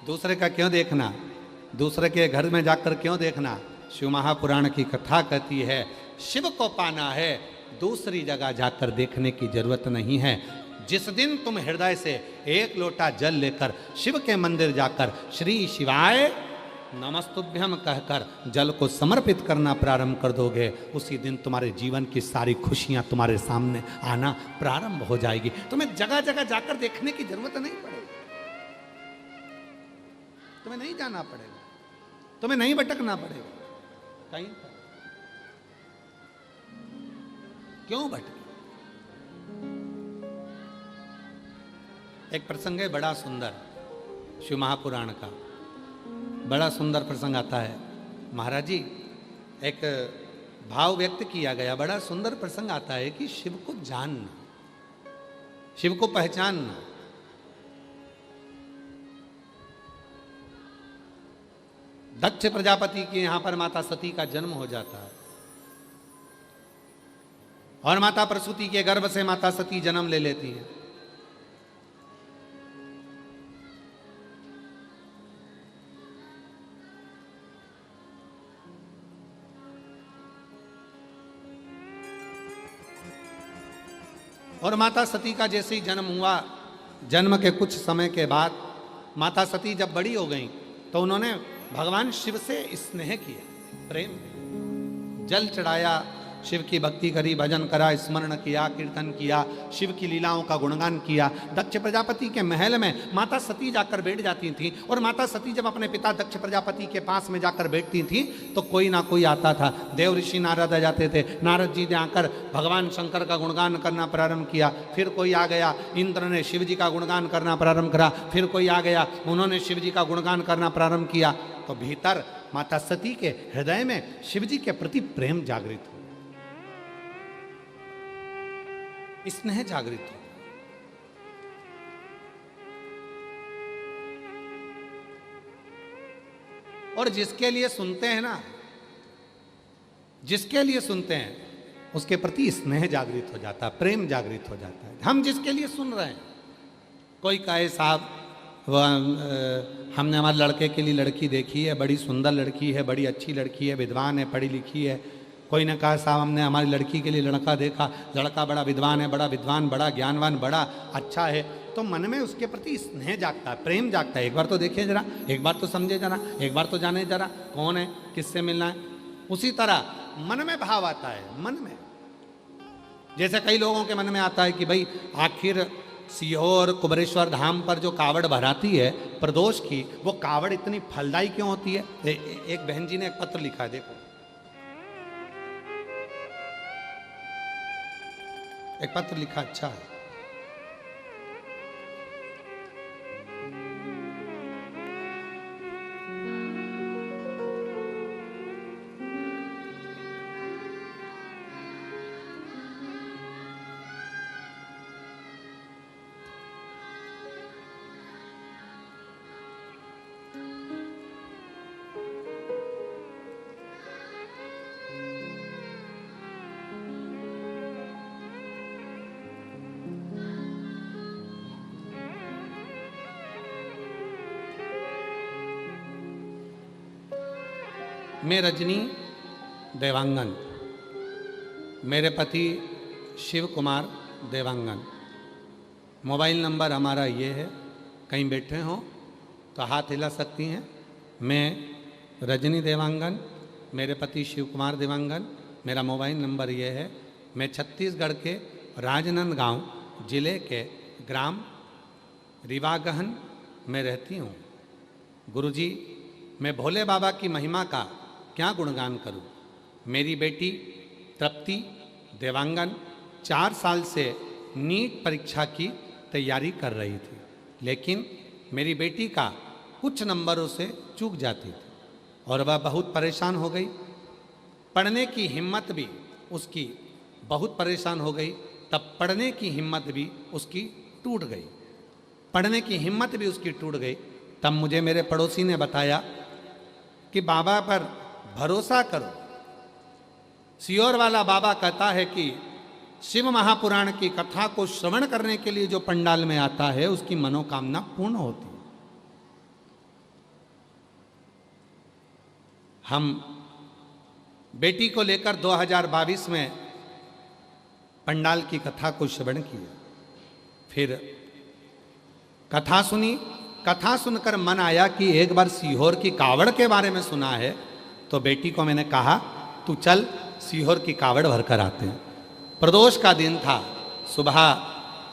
Speaker 1: दूसरे का क्यों देखना, दूसरे के घर में जाकर क्यों देखना। शिव महापुराण की कथा कहती है, शिव को पाना है दूसरी जगह जाकर देखने की जरूरत नहीं है। जिस दिन तुम हृदय से एक लोटा जल लेकर शिव के मंदिर जाकर श्री शिवाय नमस्तुभ्यम कहकर जल को समर्पित करना प्रारंभ कर दोगे, उसी दिन तुम्हारे जीवन की सारी खुशियां तुम्हारे सामने आना प्रारंभ हो जाएगी। तुम्हें जगह जगह जाकर देखने की जरूरत नहीं पड़ेगी, तुम्हें नहीं जाना पड़ेगा, तुम्हें नहीं भटकना पड़ेगा कहीं पर। क्यों भटके। एक प्रसंग है बड़ा सुंदर, शिव महापुराण का बड़ा सुंदर प्रसंग आता है। महाराज जी, एक भाव व्यक्त किया गया, बड़ा सुंदर प्रसंग आता है कि शिव को जानना, शिव को पहचानना। दक्ष प्रजापति के यहां पर माता सती का जन्म हो जाता है और माता प्रसूति के गर्भ से माता सती जन्म ले लेती हैं। और माता सती का जैसे ही जन्म हुआ, जन्म के कुछ समय के बाद माता सती जब बड़ी हो गई तो उन्होंने भगवान शिव से स्नेह किया, प्रेम किया, जल चढ़ाया, शिव की भक्ति करी, भजन करा, स्मरण किया, कीर्तन किया, शिव की लीलाओं का गुणगान किया। दक्ष प्रजापति के महल में माता सती जाकर बैठ जाती थी और माता सती जब अपने पिता दक्ष प्रजापति के पास में जाकर बैठती थी तो कोई ना कोई आता था। देव ऋषि नारद आ जाते थे, नारद जी ने आकर भगवान शंकर का गुणगान करना प्रारंभ किया। फिर कोई आ गया, इंद्र ने शिव जी का गुणगान करना प्रारंभ करा। फिर कोई आ गया, उन्होंने शिव जी का गुणगान करना प्रारंभ किया। तो भीतर माता सती के हृदय में शिव जी के प्रति प्रेम जागृत हुआ, स्नेह जागृत हो। और जिसके लिए सुनते हैं ना, जिसके लिए सुनते हैं उसके प्रति स्नेह जागृत हो जाता है, प्रेम जागृत हो जाता है। हम जिसके लिए सुन रहे हैं, कोई कहे साहब हमने हमारे लड़के के लिए लड़की देखी है, बड़ी सुंदर लड़की है, बड़ी अच्छी लड़की है, विद्वान है, पढ़ी लिखी है। कोई ने कहा साहब हमने हमारी लड़की के लिए लड़का देखा, लड़का बड़ा विद्वान है, बड़ा विद्वान, बड़ा ज्ञानवान, बड़ा अच्छा है। तो मन में उसके प्रति स्नेह जागता है, प्रेम जागता है। एक बार तो देखिए जरा, एक बार तो समझे जरा, एक बार तो जाने जरा कौन है, किससे मिलना है। उसी तरह मन में भाव आता है, मन में। जैसे कई लोगों के मन में आता है कि भाई आखिर सीहोर कुबरेश्वर धाम पर जो कावड़ भराती है प्रदोष की, वो कावड़ इतनी फलदायी क्यों होती है। एक बहन जी ने एक पत्र लिखा है, देखो एक पत्र लिखा, अच्छा है। मैं रजनी देवांगन, मेरे पति शिव कुमार देवांगन। मोबाइल नंबर हमारा ये है, कहीं बैठे हों तो हाथ हिला सकती हैं। मैं रजनी देवांगन, मेरे पति शिव कुमार देवांगन, मेरा मोबाइल नंबर ये है। मैं छत्तीसगढ़ के राजनांदगांव जिले के ग्राम रिवागहन में रहती हूँ। गुरुजी, मैं भोले बाबा की महिमा का क्या गुणगान करूँ। मेरी बेटी तृप्ति देवांगन 4 साल से नीट परीक्षा की तैयारी कर रही थी, लेकिन मेरी बेटी का कुछ नंबरों से चूक जाती थी और वह बहुत परेशान हो गई। पढ़ने की हिम्मत भी उसकी बहुत परेशान हो गई। तब पढ़ने की हिम्मत भी उसकी टूट गई। पढ़ने की हिम्मत भी उसकी टूट गई। तब मुझे मेरे पड़ोसी ने बताया कि बाबा पर भरोसा करो। सियोर वाला बाबा कहता है कि शिव महापुराण की कथा को श्रवण करने के लिए जो पंडाल में आता है उसकी मनोकामना पूर्ण होती है। हम बेटी को लेकर 2022 में पंडाल की कथा को श्रवण किया। फिर कथा सुनी। कथा सुनकर मन आया कि एक बार सीहोर की कावड़ के बारे में सुना है। तो बेटी को मैंने कहा, तू चल सीहोर की कावड़ भर कर आते हैं। प्रदोष का दिन था। सुबह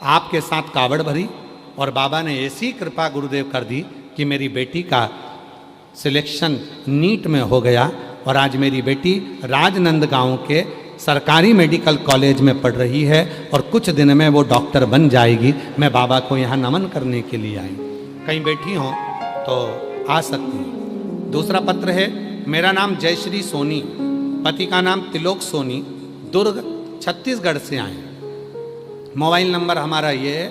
Speaker 1: आपके साथ कावड़ भरी और बाबा ने ऐसी कृपा गुरुदेव कर दी कि मेरी बेटी का सिलेक्शन नीट में हो गया और आज मेरी बेटी राजनांदगांव के सरकारी मेडिकल कॉलेज में पढ़ रही है और कुछ दिन में वो डॉक्टर बन जाएगी। मैं बाबा को यहाँ नमन करने के लिए आई। कहीं बैठी हों तो आ सकती हैं। दूसरा पत्र है। मेरा नाम जयश्री सोनी, पति का नाम तिलोक सोनी, दुर्ग छत्तीसगढ़ से आए। मोबाइल नंबर हमारा ये है।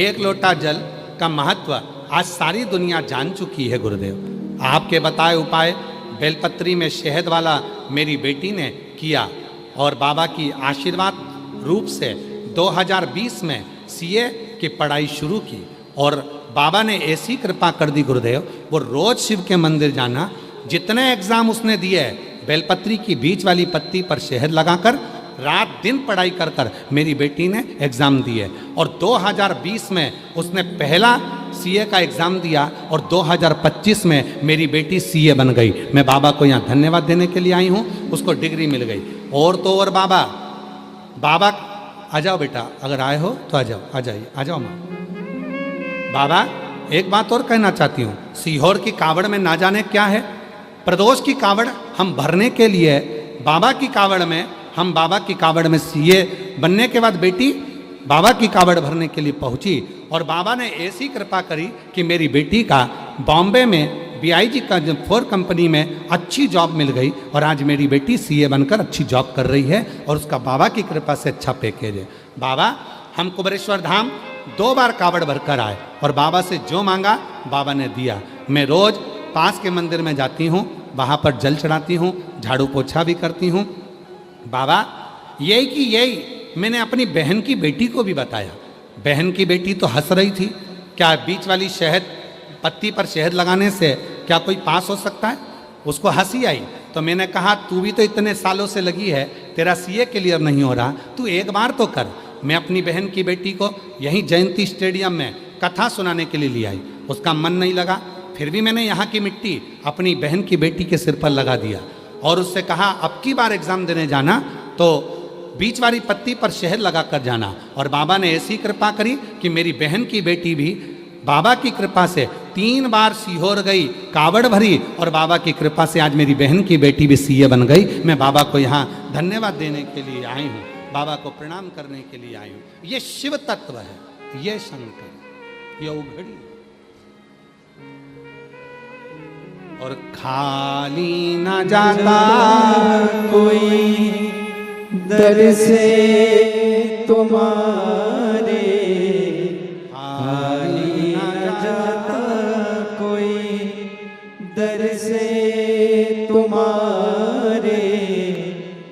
Speaker 1: 1 लोटा जल का महत्व आज सारी दुनिया जान चुकी है गुरुदेव। आपके बताए उपाय बेलपत्री में शहद वाला मेरी बेटी ने किया और बाबा की आशीर्वाद रूप से 2020 में सीए की पढ़ाई शुरू की और बाबा ने ऐसी कृपा कर दी गुरुदेव, वो रोज शिव के मंदिर जाना। जितने एग्जाम उसने दिए बेलपत्री की बीच वाली पत्ती पर शहद लगाकर रात दिन पढ़ाई कर कर मेरी बेटी ने एग्ज़ाम दिए और 2020 में उसने पहला सीए का एग्ज़ाम दिया और 2025 में मेरी बेटी सीए बन गई। मैं बाबा को यहाँ धन्यवाद देने के लिए आई हूँ। उसको डिग्री मिल गई। और तो और बाबा आ जाओ बेटा, अगर आए हो तो आ जाओ, आ जाइए, आ जाओ माँ। बाबा एक बात और कहना चाहती हूँ। सीहोर की कावड़ में ना जाने क्या है। प्रदोष की कावड़ हम भरने के लिए बाबा की कावड़ में, हम बाबा की कावड़ में सीए बनने के बाद बेटी बाबा की कावड़ भरने के लिए पहुंची और बाबा ने ऐसी कृपा करी कि मेरी बेटी का बॉम्बे में BIG का 4 कंपनी में अच्छी जॉब मिल गई और आज मेरी बेटी सीए बनकर अच्छी जॉब कर रही है और उसका बाबा की कृपा से अच्छा पैकेज है। बाबा हम कुबेरेश्वर धाम 2 बार कावड़ भरकर आए और बाबा से जो मांगा बाबा ने दिया। मैं रोज पास के मंदिर में जाती हूँ, वहाँ पर जल चढ़ाती हूँ, झाड़ू पोछा भी करती हूँ। बाबा यही मैंने अपनी बहन की बेटी को भी बताया। बहन की बेटी तो हंस रही थी, क्या बीच वाली शहद पत्ती पर शहद लगाने से क्या कोई पास हो सकता है? उसको हंसी आई। तो मैंने कहा तू भी तो इतने सालों से लगी है, तेरा सीए क्लियर नहीं हो रहा, तू एक बार तो कर। मैं अपनी बहन की बेटी को यहीं जयंती स्टेडियम में कथा सुनाने के लिए ले आई। उसका मन नहीं लगा, फिर भी मैंने यहाँ की मिट्टी अपनी बहन की बेटी के सिर पर लगा दिया और उससे कहा अब की बार एग्ज़ाम देने जाना तो बीच वाली पत्ती पर शहद लगा कर जाना। और बाबा ने ऐसी कृपा करी कि मेरी बहन की बेटी भी बाबा की कृपा से 3 बार सीहोर गई, कावड़ भरी और बाबा की कृपा से आज मेरी बहन की बेटी भी सीए बन गई। मैं बाबा को यहाँ धन्यवाद देने के लिए आई हूँ, बाबा को प्रणाम करने के लिए आई हूँ। ये शिव तत्व है, ये शंकर, ये उघड़ी और खाली न जाता
Speaker 2: कोई दर से तुम्हारे, खाली न जाता कोई दर से तुम्हारे।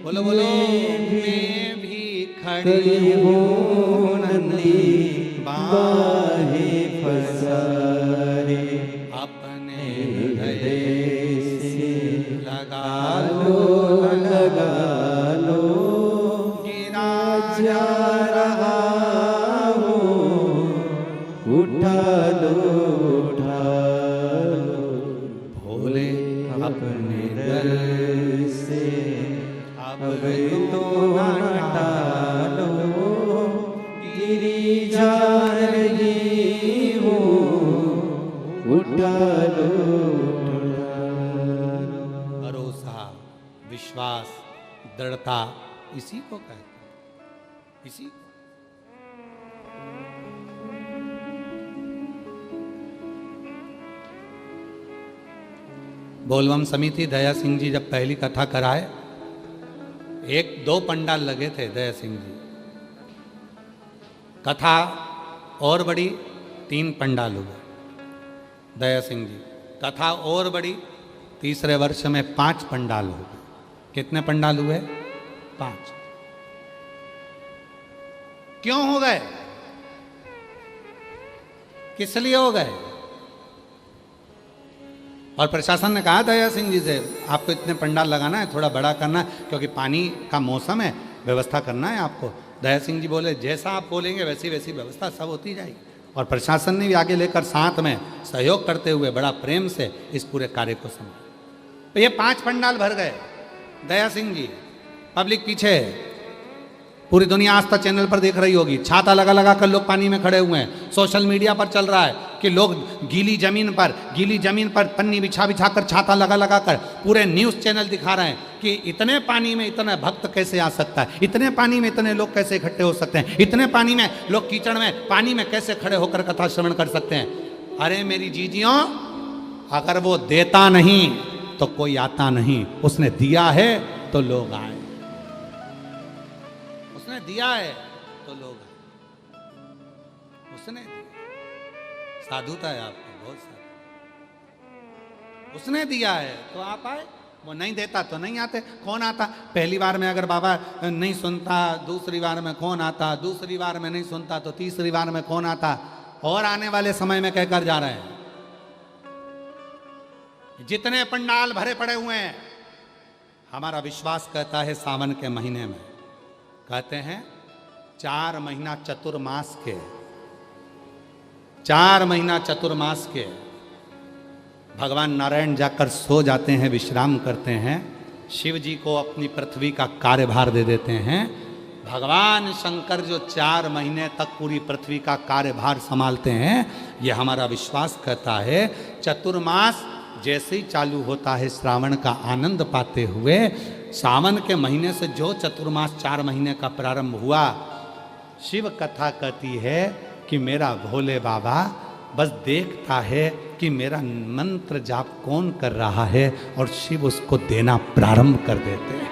Speaker 1: बोलो बोलो मैं भी खड़ी
Speaker 2: हूँ नंदी बाहे पसारे,
Speaker 1: अपने हृदय से लगा
Speaker 2: गिरी जा रही हो, उठा लो,
Speaker 1: भरोसा, विश्वास, दृढ़ता, इसी को कहते हैं। इसी बोलबम समिति दया सिंह जी जब पहली कथा कराए, 1-2 पंडाल लगे थे दया सिंह जी। कथा और बड़ी, 3 पंडाल हुए दया सिंह जी। कथा और बड़ी, तीसरे वर्ष में 5 पंडाल हो गए। कितने पंडाल हुए? 5। क्यों हो गए? किस लिए हो गए? और प्रशासन ने कहा दया सिंह जी से, आपको इतने पंडाल लगाना है, थोड़ा बड़ा करना है, क्योंकि पानी का मौसम है, व्यवस्था करना है आपको। दया सिंह जी बोले जैसा आप बोलेंगे वैसी वैसी व्यवस्था सब होती जाएगी। और प्रशासन ने भी आगे लेकर साथ में सहयोग करते हुए बड़ा प्रेम से इस पूरे कार्य को संभाला। तो ये 5 पंडाल भर गए। दया सिंह जी, पब्लिक पीछे है, पूरी दुनिया आस्था चैनल पर देख रही होगी, छाता लगा लगा कर लोग पानी में खड़े हुए हैं। सोशल मीडिया पर चल रहा है कि लोग गीली जमीन पर पन्नी बिछा बिछा कर, छाता लगा लगा कर, पूरे न्यूज़ चैनल दिखा रहे हैं कि इतने पानी में इतना भक्त कैसे आ सकता है, इतने पानी में इतने लोग कैसे इकट्ठे हो सकते हैं, इतने पानी में लोग कीचड़ में पानी में कैसे खड़े होकर कथा श्रवण कर सकते हैं। अरे मेरी जीजियों, अगर वो देता नहीं तो कोई आता नहीं, उसने दिया है तो लोग आए, उसने दिया है तो लोग आए, उसने दिया। साधुता है आपको, बहुत साधु। उसने दिया है तो आप आए, वो नहीं देता तो नहीं आते। कौन आता? पहली बार में अगर बाबा नहीं सुनता, दूसरी बार में कौन आता, दूसरी बार में नहीं सुनता तो तीसरी बार में कौन आता, और आने वाले समय में कहकर जा रहे हैं। जितने पंडाल भरे पड़े हुए हैं, हमारा विश्वास कहता है सावन के महीने में, कहते हैं 4 महीना चतुर्मास के, 4 महीना चतुर्मास के भगवान नारायण जाकर सो जाते हैं, विश्राम करते हैं। शिव जी को अपनी पृथ्वी का कार्यभार दे देते हैं। भगवान शंकर जो 4 महीने तक पूरी पृथ्वी का कार्यभार संभालते हैं, ये हमारा विश्वास कहता है। चतुर्मास जैसे ही चालू होता है, श्रावण का आनंद पाते हुए, सावन के महीने से जो चतुर्मास 4 महीने का प्रारंभ हुआ, शिव कथा कहती है कि मेरा भोले बाबा बस देखता है कि मेरा मंत्र जाप कौन कर रहा है, और शिव उसको देना प्रारंभ कर देते हैं।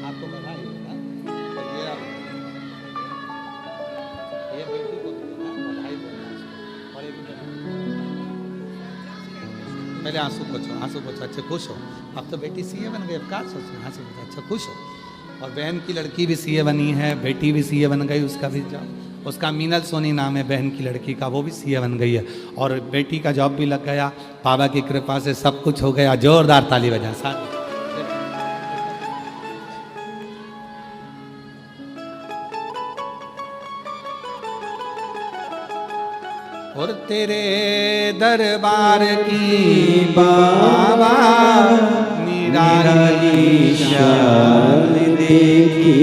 Speaker 1: आपको बधाई। ये बेटी को बधाई बोलना, और पहले आंसू पोछो, अच्छे खुश हो। अब तो बेटी सीए बन गई, अब क्या सोच रहे? आंसू पोछो, अच्छा खुश हो। और बहन की लड़की भी सीए बनी है, बेटी भी सीए बन गई, उसका भी जॉब, उसका मीनल सोनी नाम है बहन की लड़की का, वो भी सीए बन गई है, और बेटी का जॉब भी लग गया। बाबा की कृपा से सब कुछ हो गया। जोरदार ताली बजा साथ। और तेरे दरबार की बाबा निराली
Speaker 2: शान देखी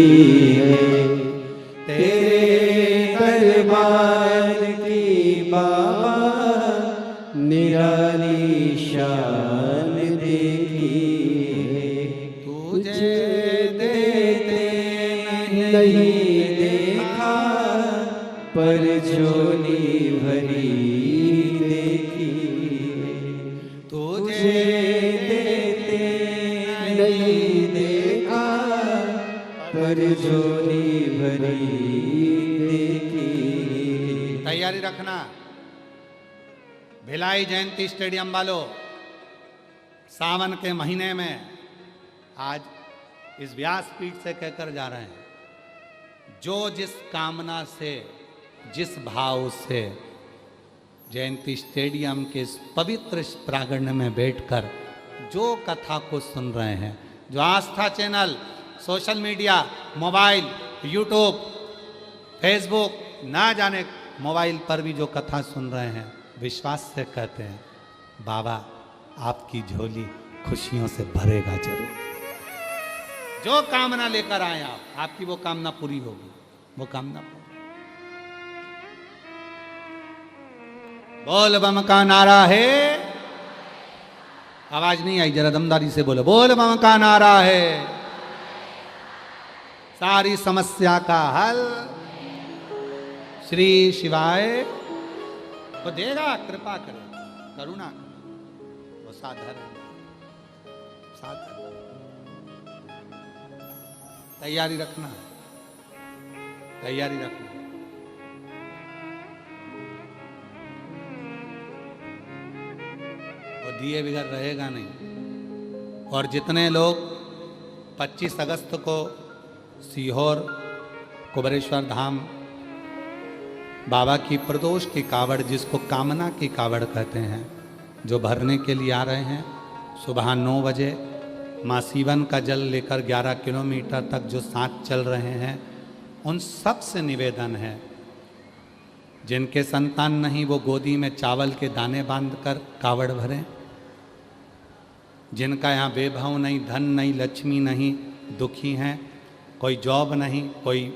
Speaker 2: है, तेरे दरबार की बाबा निराली शान देखी है। तुझे देते नहीं देखा, पर झोली भरी देखी है। तुझे देते नहीं देखा, पर झोली भरी देखी।
Speaker 1: तैयारी रखना। भिलाई जयंती स्टेडियम वालों, सावन के महीने में आज इस व्यासपीठ से कहकर जा रहे हैं, जो जिस कामना से, जिस भाव से जयंती स्टेडियम के इस पवित्र प्रांगण में बैठकर जो कथा को सुन रहे हैं, जो Aastha channel, social media, mobile, YouTube, Facebook, ना जाने मोबाइल पर भी जो कथा सुन रहे हैं, विश्वास से कहते हैं बाबा आपकी झोली खुशियों से भरेगा जरूर। जो कामना लेकर आए आप, आपकी वो कामना पूरी होगी, वो कामना पूरी। बोल बम का नारा है, आवाज नहीं आई, जरा दमदारी से बोलो, बोल बम का नारा है, सारी समस्या का हल श्री शिवाय वो देगा, कृपा करेगा, करुणा करेगा, वो साधर है, साधर। तैयारी रखना, तैयारी रखना। वो दिए बगैर रहेगा नहीं। और जितने लोग 25 अगस्त को सीहोर कुबेरेश्वर धाम बाबा की प्रदोष की कावड़, जिसको कामना की कावड़ कहते हैं, जो भरने के लिए आ रहे हैं, सुबह 9 बजे माँ सीवन का जल लेकर 11 किलोमीटर तक जो साथ चल रहे हैं, उन सब से निवेदन है, जिनके संतान नहीं वो गोदी में चावल के दाने बांधकर कावड़ भरें। जिनका यहाँ वैभव नहीं, धन नहीं, लक्ष्मी नहीं, दुखी हैं, कोई जॉब नहीं, कोई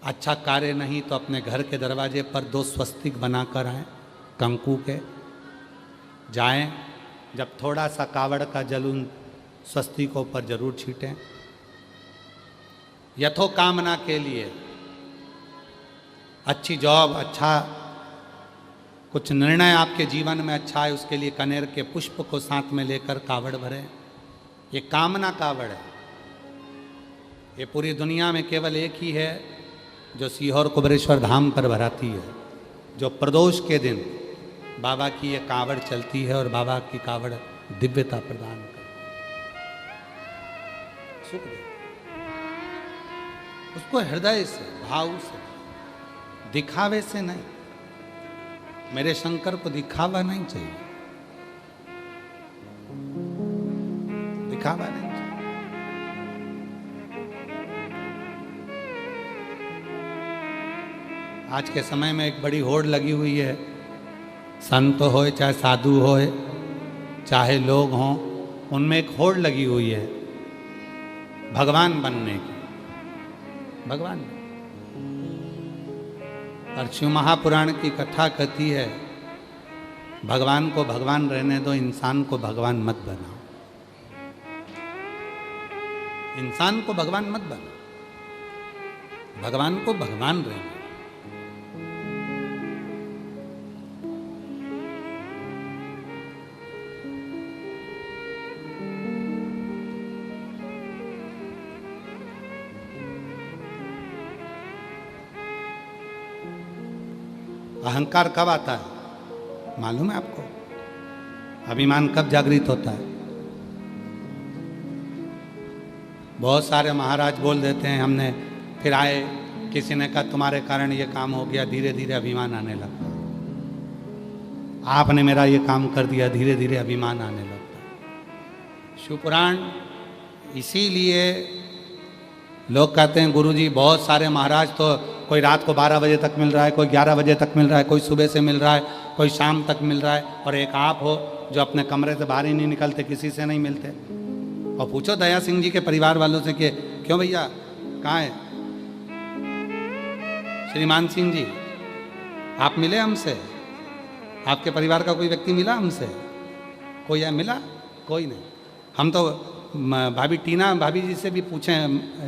Speaker 1: अच्छा कार्य नहीं, तो अपने घर के दरवाजे पर 2 स्वस्तिक बनाकर आएँ कंकु के, जाएं, जब थोड़ा सा कावड़ का जल उन स्वस्तिकों पर जरूर छीटें, यथो कामना के लिए। अच्छी जॉब, अच्छा कुछ निर्णय आपके जीवन में अच्छा है, उसके लिए कनेर के पुष्प को साथ में लेकर कावड़ भरें। ये कामना कावड़ है। ये पूरी दुनिया में केवल एक ही है जो सीहोर कुबेरेश्वर धाम पर भराती है, जो प्रदोष के दिन बाबा की ये कावड़ चलती है और बाबा की कावड़ दिव्यता प्रदान कर सुख दे। उसको हृदय से, भाव से, दिखावे से नहीं। मेरे शंकर को दिखावा नहीं चाहिए, दिखावा नहीं चाहिए। आज के समय में एक बड़ी होड़ लगी हुई है, संत होए चाहे साधु होए चाहे लोग हों, उनमें एक होड़ लगी हुई है भगवान बनने की, भगवान। और शिव महापुराण की कथा कहती है, भगवान को भगवान रहने दो, इंसान को भगवान मत बनाओ। इंसान को भगवान मत बनाओ, भगवान को भगवान रहने दो। अहंकार कब आता है मालूम है आपको? अभिमान कब जागृत होता है? बहुत सारे महाराज बोल देते हैं हमने, फिर आए, किसी ने कहा तुम्हारे कारण ये काम हो गया, धीरे धीरे अभिमान आने लगता। आपने मेरा ये काम कर दिया, धीरे धीरे अभिमान आने लगता। शिवपुराण इसीलिए लोग कहते हैं गुरुजी बहुत सारे महाराज तो कोई रात को 12 बजे तक मिल रहा है, कोई 11 बजे तक मिल रहा है, कोई सुबह से मिल रहा है, कोई शाम तक मिल रहा है, और एक आप हो जो अपने कमरे से बाहर ही नहीं निकलते, किसी से नहीं मिलते। और पूछो दया सिंह जी के परिवार वालों से कि क्यों भैया कहाँ है श्रीमान सिंह जी, आप मिले हमसे? आपके परिवार का कोई व्यक्ति मिला हमसे? कोई है मिला? कोई नहीं। हम तो भाभी टीना भाभी जी से भी पूछे,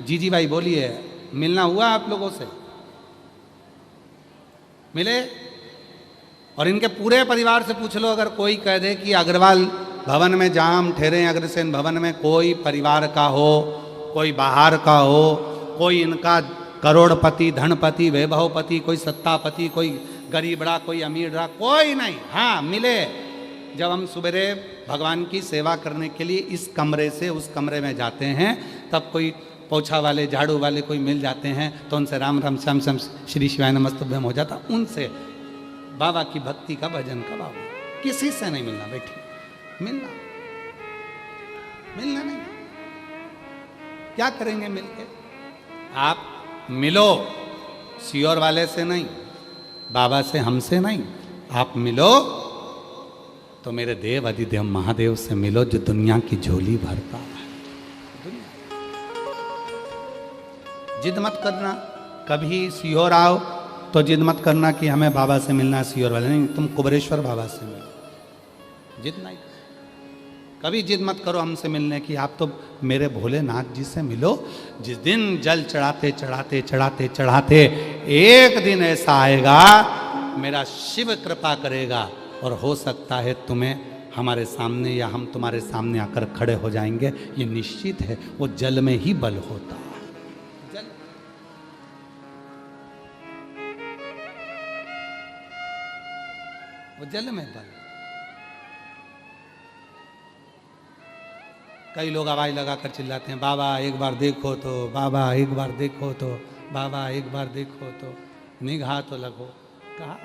Speaker 1: जी भाई बोलिए, मिलना हुआ आप लोगों से? मिले? और इनके पूरे परिवार से पूछ लो, अगर कोई कह दे कि अग्रवाल भवन में जहाँ हम ठहरे, अग्रसेन भवन में कोई परिवार का हो, कोई बाहर का हो, कोई इनका करोड़पति, धनपति, वैभवपति, कोई सत्तापति, कोई गरीब रहा, कोई अमीर रहा, कोई नहीं। हाँ मिले, जब हम सुबेरे भगवान की सेवा करने के लिए इस कमरे से उस कमरे में जाते हैं, तब कोई पोछा वाले, झाड़ू वाले कोई मिल जाते हैं, तो उनसे राम राम श्याम श्याम श्री शिवाय नमस्तुभ्यम हो जाता। उनसे बाबा की भक्ति का, भजन का भाव। किसी से नहीं मिलना, बैठिए, मिलना मिलना नहीं। क्या करेंगे मिलके? आप मिलो, सीहोर वाले से नहीं, बाबा से, हमसे नहीं, आप मिलो तो मेरे देव अधिदेव महादेव से मिलो जो दुनिया की झोली भरता है। जिद मत करना, कभी सीहोर आओ तो जिद मत करना कि हमें बाबा से मिलना है सीहोर वाले, नहीं, तुम कुबरेश्वर बाबा से मिलो। जिद नहीं, कभी जिद मत करो हमसे मिलने की, आप तो मेरे भोलेनाथ जी से मिलो। जिस दिन जल चढ़ाते चढ़ाते चढ़ाते चढ़ाते एक दिन ऐसा आएगा, मेरा शिव कृपा करेगा और हो सकता है तुम्हें हमारे सामने या हम तुम्हारे सामने आकर खड़े हो जाएंगे। ये निश्चित है, वो जल में ही बल होता है। जल, वो जल में बल। कई लोग आवाज लगाकर चिल्लाते हैं, बाबा एक बार देखो तो, बाबा एक बार देखो तो, बाबा एक बार देखो तो, निगाह तो लगो। कहा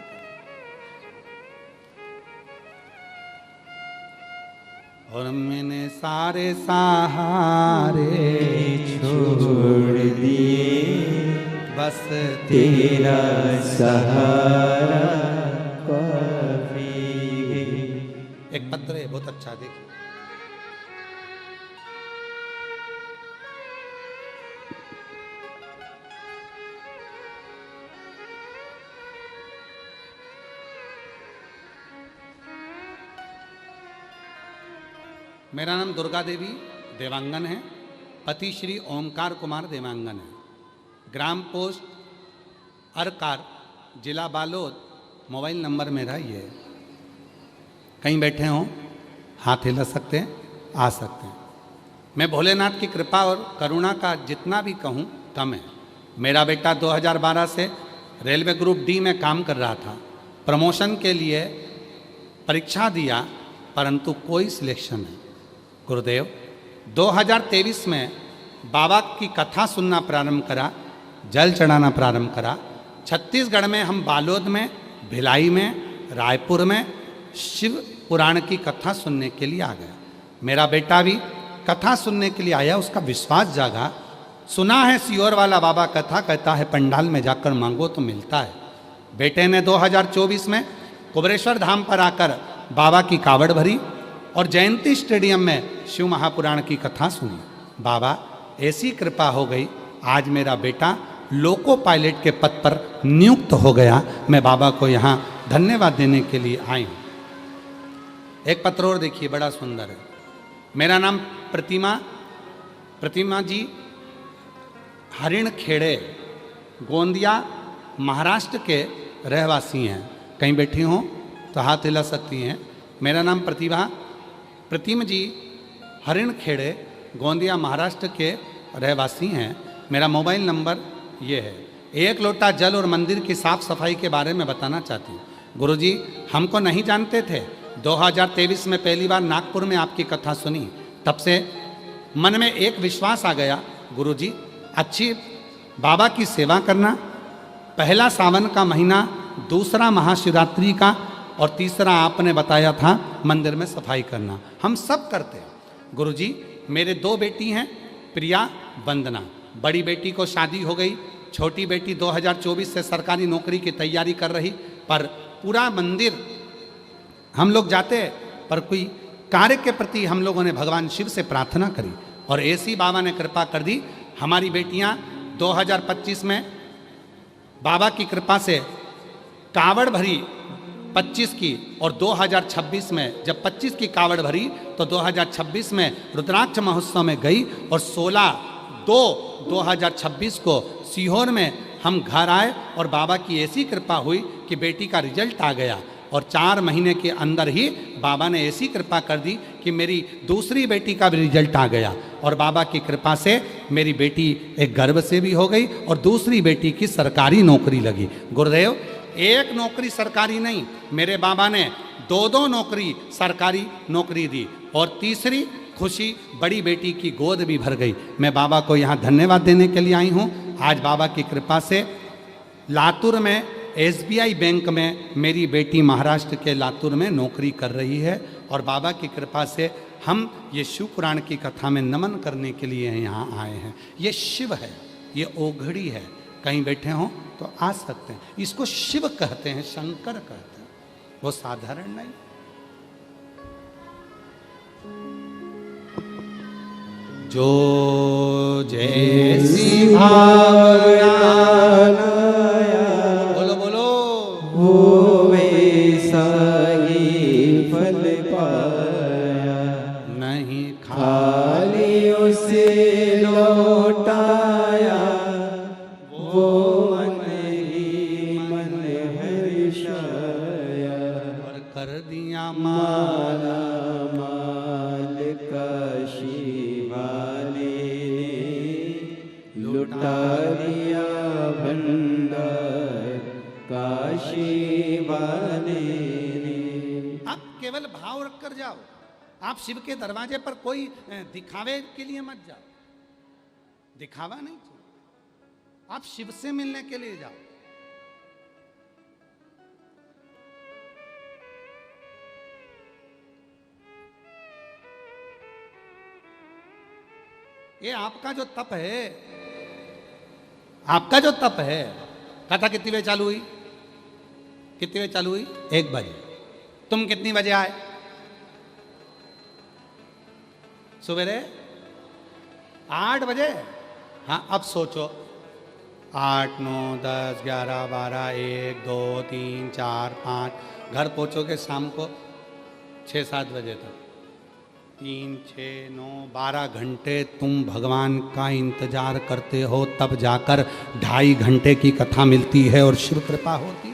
Speaker 1: और मैंने सारे सहारे
Speaker 2: छोड़ दिए,
Speaker 1: बस
Speaker 2: तेरा सहारा काफी है।
Speaker 1: एक पत्र है बहुत अच्छा, देखिए। मेरा नाम दुर्गा देवी देवांगन है, पति श्री ओमकार कुमार देवांगन है, ग्राम पोस्ट अरकार, जिला बालोद। मोबाइल नंबर मेरा ये है। कहीं बैठे हों, हाथ हिला सकते हैं, आ सकते हैं। मैं भोलेनाथ की कृपा और करुणा का जितना भी कहूँ कम है। मेरा बेटा 2012 से रेलवे ग्रुप डी में काम कर रहा था, प्रमोशन के लिए परीक्षा दिया, परंतु कोई सिलेक्शन नहीं। गुरुदेव 2023 में बाबा की कथा सुनना प्रारंभ करा, जल चढ़ाना प्रारंभ करा। छत्तीसगढ़ में हम बालोद में, भिलाई में, रायपुर में शिव पुराण की कथा सुनने के लिए आ गया। मेरा बेटा भी कथा सुनने के लिए आया, उसका विश्वास जागा। सुना है सीहोर वाला बाबा कथा कहता है पंडाल में जाकर मांगो तो मिलता है। बेटे ने 2024 में कुबरेश्वर धाम पर आकर बाबा की कावड़ भरी और जयंती स्टेडियम में शिव महापुराण की कथा सुनी। बाबा ऐसी कृपा हो गई, आज मेरा बेटा लोको पायलट के पद पर नियुक्त हो गया। मैं बाबा को यहाँ धन्यवाद देने के लिए आई हूँ। एक पत्र और देखिए, बड़ा सुंदर है। मेरा नाम प्रतिमा जी हरिण खेड़े गोंदिया महाराष्ट्र के रहवासी हैं। कहीं बैठी हों तो हाथ हिला सकती हैं। मेरा नाम प्रतिमा जी हरिण खेड़े गोंदिया महाराष्ट्र के रहवासी हैं। मेरा मोबाइल नंबर ये है। एक लोटा जल और मंदिर की साफ सफाई के बारे में बताना चाहती हूँ। गुरुजी हमको नहीं जानते थे, 2023 में पहली बार नागपुर में आपकी कथा सुनी, तब से मन में एक विश्वास आ गया, गुरुजी अच्छी बाबा की सेवा करना, पहला सावन का महीना, दूसरा महाशिवरात्रि का और तीसरा आपने बताया था मंदिर में सफाई करना, हम सब करते हैं। गुरुजी मेरे 2 बेटी हैं, प्रिया वंदना। बड़ी बेटी को शादी हो गई, छोटी बेटी 2024 से सरकारी नौकरी की तैयारी कर रही। पर पूरा मंदिर हम लोग जाते, पर कोई कार्य के प्रति हम लोगों ने भगवान शिव से प्रार्थना करी और ऐसी बाबा ने कृपा कर दी। हमारी बेटियां 2025 में बाबा की कृपा से कावड़ भरी 25 की, और 2026 में जब 25 की कावड़ भरी तो 2026 में रुद्राक्ष महोत्सव में गई और 16/2/2026 को सीहोर में हम घर आए और बाबा की ऐसी कृपा हुई कि बेटी का रिजल्ट आ गया और 4 महीने के अंदर ही बाबा ने ऐसी कृपा कर दी कि मेरी दूसरी बेटी का भी रिजल्ट आ गया और बाबा की कृपा से मेरी बेटी एक गर्भ से भी हो गई और दूसरी बेटी की सरकारी नौकरी लगी। गुरुदेव एक नौकरी सरकारी नहीं, मेरे बाबा ने 2 नौकरी सरकारी नौकरी दी और तीसरी खुशी बड़ी बेटी की गोद भी भर गई। मैं बाबा को यहाँ धन्यवाद देने के लिए आई हूँ। आज बाबा की कृपा से लातूर में SBI बैंक में मेरी बेटी महाराष्ट्र के लातूर में नौकरी कर रही है और बाबा की कृपा से हम ये शिव पुराण की कथा में नमन करने के लिए यहाँ आए हैं। ये शिव है, ये ओघड़ी है, कहीं बैठे हों तो आ सकते हैं। इसको शिव कहते हैं, शंकर कहते हैं, वो साधारण नहीं। जो जैसी भावना, बोलो बोलो,
Speaker 2: वो वैसा ही फल पाया।
Speaker 1: नहीं
Speaker 2: खाली उसे लौटाया, वो मन ही मन हर्षाया।
Speaker 1: और कर दिया
Speaker 2: माला माल काशी वाले ने, लुटा दिया भंडार काशी वाले ने।
Speaker 1: आप केवल भाव रख कर जाओ। आप शिव के दरवाजे पर कोई दिखावे के लिए मत जाओ, दिखावा नहीं चाहिए। आप शिव से मिलने के लिए जाओ। ये आपका जो तप है, आपका जो तप है, कथा कितनी बजे चालू हुई? कितनी बजे चालू हुई? 1 बजे। तुम कितनी बजे आए? सवेरे 8 बजे। हाँ, अब सोचो, 8, 9, 10, 11, 12, 1, 2, 3, 4, 5, घर पहुंचोगे शाम को 6-7 बजे तक। 3, 6, 9, 12 घंटे तुम भगवान का इंतजार करते हो, तब जाकर 2.5 घंटे की कथा मिलती है और शिव कृपा होती है।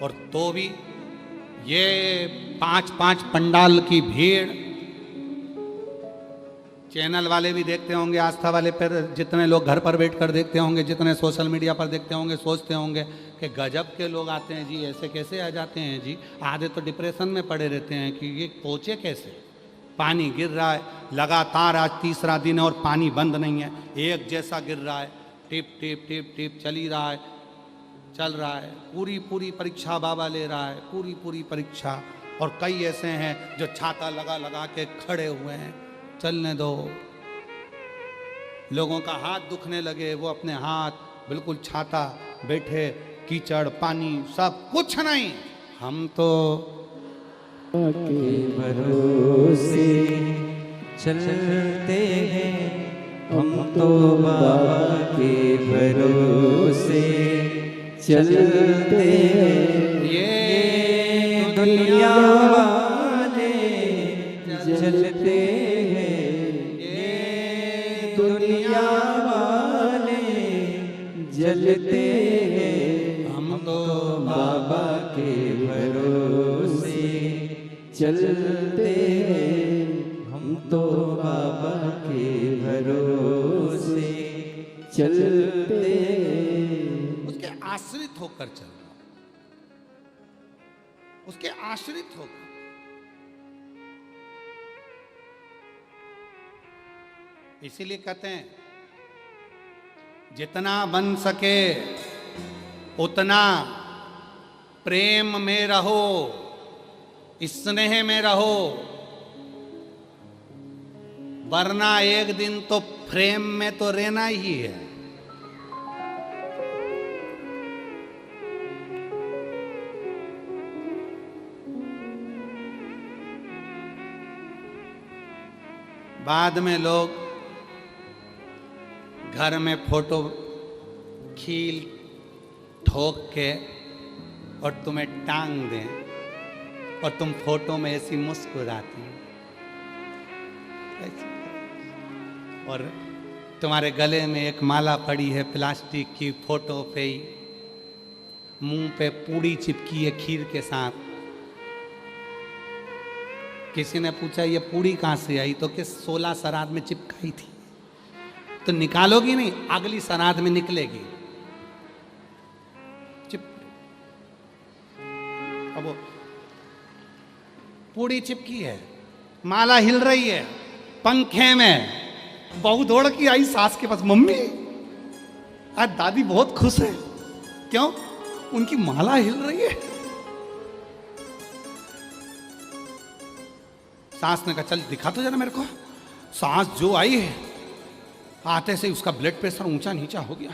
Speaker 1: और तो भी ये 5-5 पंडाल की भीड़, चैनल वाले भी देखते होंगे, आस्था वाले पर जितने लोग घर पर बैठकर देखते होंगे, जितने सोशल मीडिया पर देखते होंगे, सोचते होंगे कि गजब के लोग आते हैं जी, ऐसे कैसे आ जाते हैं जी। आधे तो डिप्रेशन में पड़े रहते हैं कि ये पहुँचे कैसे। पानी गिर रहा है लगातार, आज 3रा दिन है और पानी बंद नहीं है, एक जैसा गिर रहा है, टिप टिप टिप टिप चल ही रहा है, चल रहा है। पूरी पूरी परीक्षा बाबा ले रहा है, पूरी पूरी परीक्षा। और कई ऐसे हैं जो छाता लगा लगा के खड़े हुए हैं, चलने दो। लोगों का हाथ दुखने लगे, वो अपने हाथ बिल्कुल छाता बैठे, कीचड़ पानी सब कुछ नहीं। हम तो
Speaker 2: के भरोसे चलते हैं, हम तो बाबा के भरोसे चलते हैं।
Speaker 1: ये
Speaker 2: दुनिया वाले जलते हैं, ये दुनिया वाले जलते हैं। हम तो बाबा के भरोसे चलते हैं, हम तो बाबा के भरोसे चलते हैं।
Speaker 1: उसके आश्रित होकर चलना, उसके आश्रित होकर। इसीलिए कहते हैं जितना बन सके उतना प्रेम में रहो, स्नेह में रहो, वरना एक दिन तो फ्रेम में तो रहना ही है। बाद में लोग घर में फोटो खील ठोक के और तुम्हें टांग दें और तुम फोटो में ऐसी मुस्कुराती और तुम्हारे गले में एक माला पड़ी है प्लास्टिक की, फोटो पे ही मुंह पे पूड़ी चिपकी है खीर के साथ। किसी ने पूछा ये पूड़ी कहाँ से आई, तो कि 16 श्राद्ध में चिपकाई थी। तो निकालोगी नहीं, अगली श्राद्ध में निकलेगी। अब वो पूड़ी चिपकी है, माला हिल रही है पंखे में। बहू दौड़ की आई सास के पास, मम्मी आज दादी बहुत खुश है। क्यों? उनकी माला हिल रही है। सास ने कहा चल दिखा तो जरा मेरे को। सास जो आई है, आते से उसका ब्लड प्रेशर ऊंचा नीचा हो गया।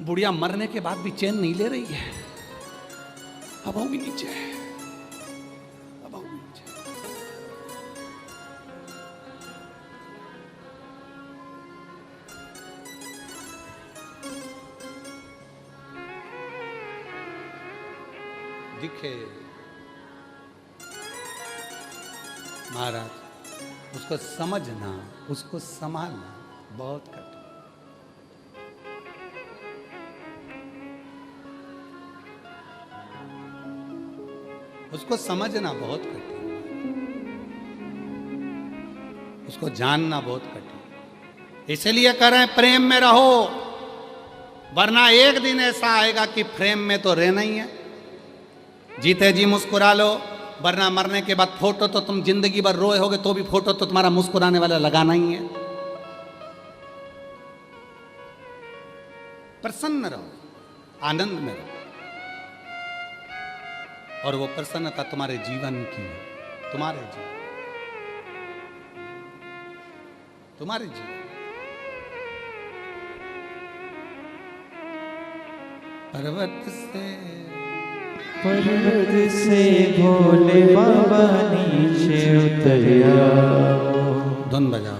Speaker 1: बुढ़िया मरने के बाद भी चैन नहीं ले रही है। अब होगी नीचे, अब होगी नीचे। दिखे महाराज, उसको समझना, उसको संभालना बहुत कठिन। उसको समझना बहुत कठिन, उसको जानना बहुत कठिन। इसलिए कह रहे हैं प्रेम में रहो, वरना एक दिन ऐसा आएगा कि प्रेम में तो रहना ही है। जीते जी मुस्कुरा लो, वरना मरने के बाद फोटो तो तुम जिंदगी भर रोए होगे तो भी फोटो तो तुम्हारा मुस्कुराने वाला लगाना ही है। प्रसन्न रहो, आनंद में रहो, और वो प्रसन्नता तुम्हारे जीवन की है, तुम्हारे जीवन, तुम्हारे जीवन। पर्वत से
Speaker 2: भोले बाबा नीचे उतरिया।
Speaker 1: धुन बजाओ।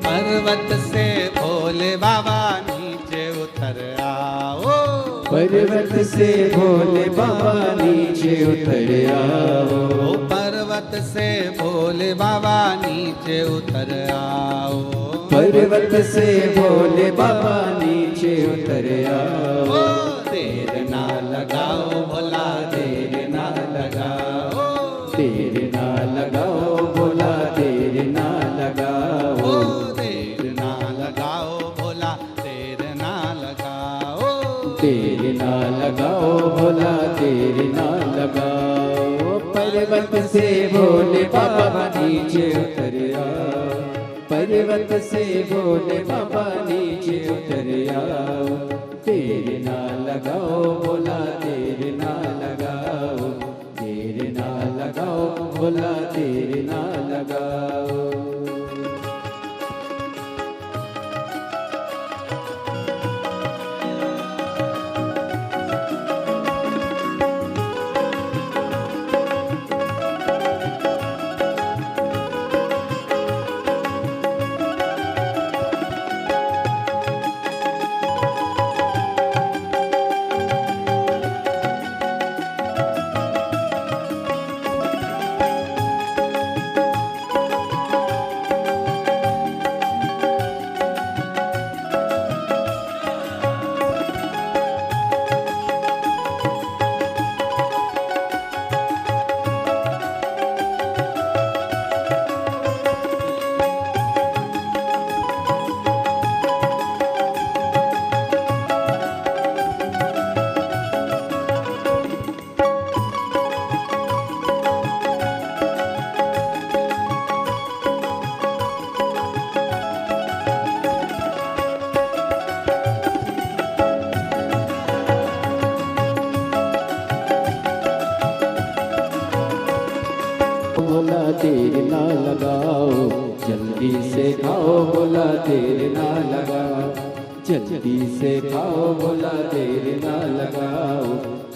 Speaker 1: पर्वत से भोले बाबा नीचे उतर आओ,
Speaker 2: पर्वत से भोले बाबा नीचे उतर आओ,
Speaker 1: पर्वत से भोले बाबा नीचे उतर आओ,
Speaker 2: पर्वत से भोले बाबा नीचे उतर आओ।
Speaker 1: देर ना लगाओ भोला, देर ना लगाओ,
Speaker 2: देर ना लगाओ भोला, देर ना लगाओ,
Speaker 1: देर ना लगाओ भोला, देर ना लगाओ,
Speaker 2: देर ना लगाओ भोला, देर ना लगाओ। पर्वत से भोले बाबा नीचे उतर आओ, पर्वत से भोले बाबा नीचे उतर आओ। देर ना लगाओ भोला, देर ना लगाओ, देर ना लगाओ भोला, देर ना लगाओ। भोला देर ना लगाओ, जल्दी से खाओ भोला, देर ना लगाओ, जल्दी से खाओ भोला, देर ना लगाओ,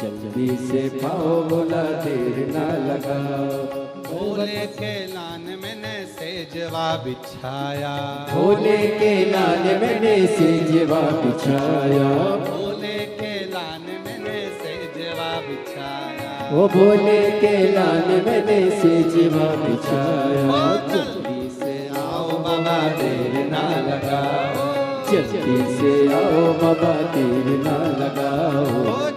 Speaker 2: जल्दी से खाओ भोला, देर ना लगाओ।
Speaker 1: भोले के लान मैंने सेजवा बिछाया,
Speaker 2: भोले के लान मैंने सेजवा बिछाया,
Speaker 1: भोले के लान मैंने सेजवा बिछाया,
Speaker 2: ओ भोले के लान मैंने सेजवा बिछाया।
Speaker 1: जल्दी से आओ बाबा, देर ना लगाओ,
Speaker 2: जल्दी से आओ बाबा, देर ना लगाओ,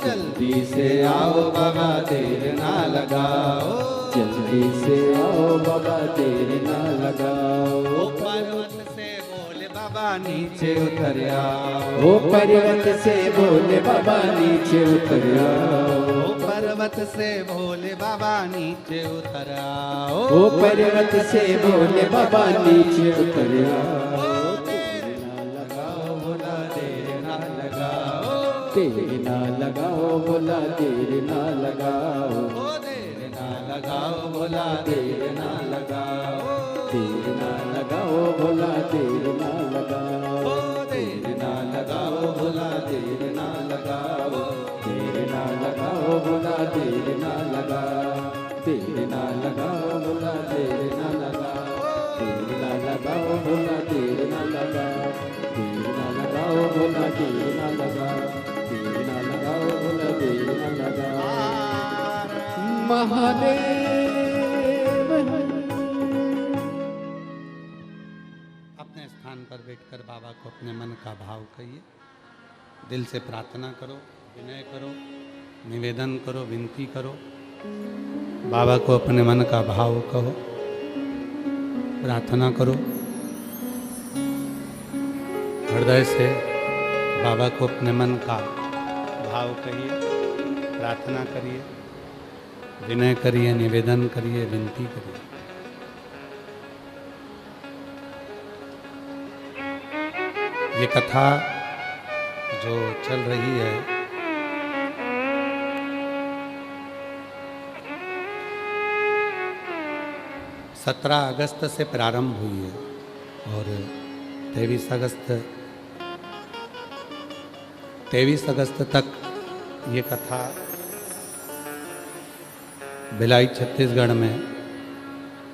Speaker 1: जल्दी से आओ बाबा, देर ना लगाओ,
Speaker 2: जल्दी से आओ बाबा, देर ना लगाओ।
Speaker 1: पर्वत से भोले बाबा नीचे उतर आओ,
Speaker 2: ओ पर्वत से भोले बाबा नीचे उतर आओ,
Speaker 1: पर्वत से भोले बाबा नीचे उतर आओ,
Speaker 2: ओ पर्वत से भोले बाबा नीचे उतर आओ।
Speaker 1: देर ना लगाओ भोला, देर ना लगाओ,
Speaker 2: देर ना लगाओ बोला देर ना लगाओ,
Speaker 1: ओ देर ना लगाओ बोला देर ना लगाओ,
Speaker 2: देर ना लगाओ बोला देर ना लगाओ,
Speaker 1: ओ देर ना लगाओ बोला देर ना लगाओ,
Speaker 2: देर ना लगाओ बोला देर ना लगाओ, देर ना लगाओ बोला देर ना लगाओ, देर ना लगाओ बोला देर ना लगाओ, देर ना लगाओ बोला देर ना लगाओ, देर ना लगाओ बोला देर ना लगाओ। महादेव
Speaker 1: अपने स्थान पर बैठकर बाबा को अपने मन का भाव कहिए, दिल से प्रार्थना करो, विनय करो, निवेदन करो, विनती करो, बाबा को अपने मन का भाव कहो, प्रार्थना करो, हृदय से बाबा को अपने मन का भाव कहिए, प्रार्थना करिए, विनय करिए, निवेदन करिए, विनती करिए। ये कथा जो चल रही है सत्रह अगस्त से प्रारंभ हुई है और 23 अगस्त तक ये कथा भिलाई छत्तीसगढ़ में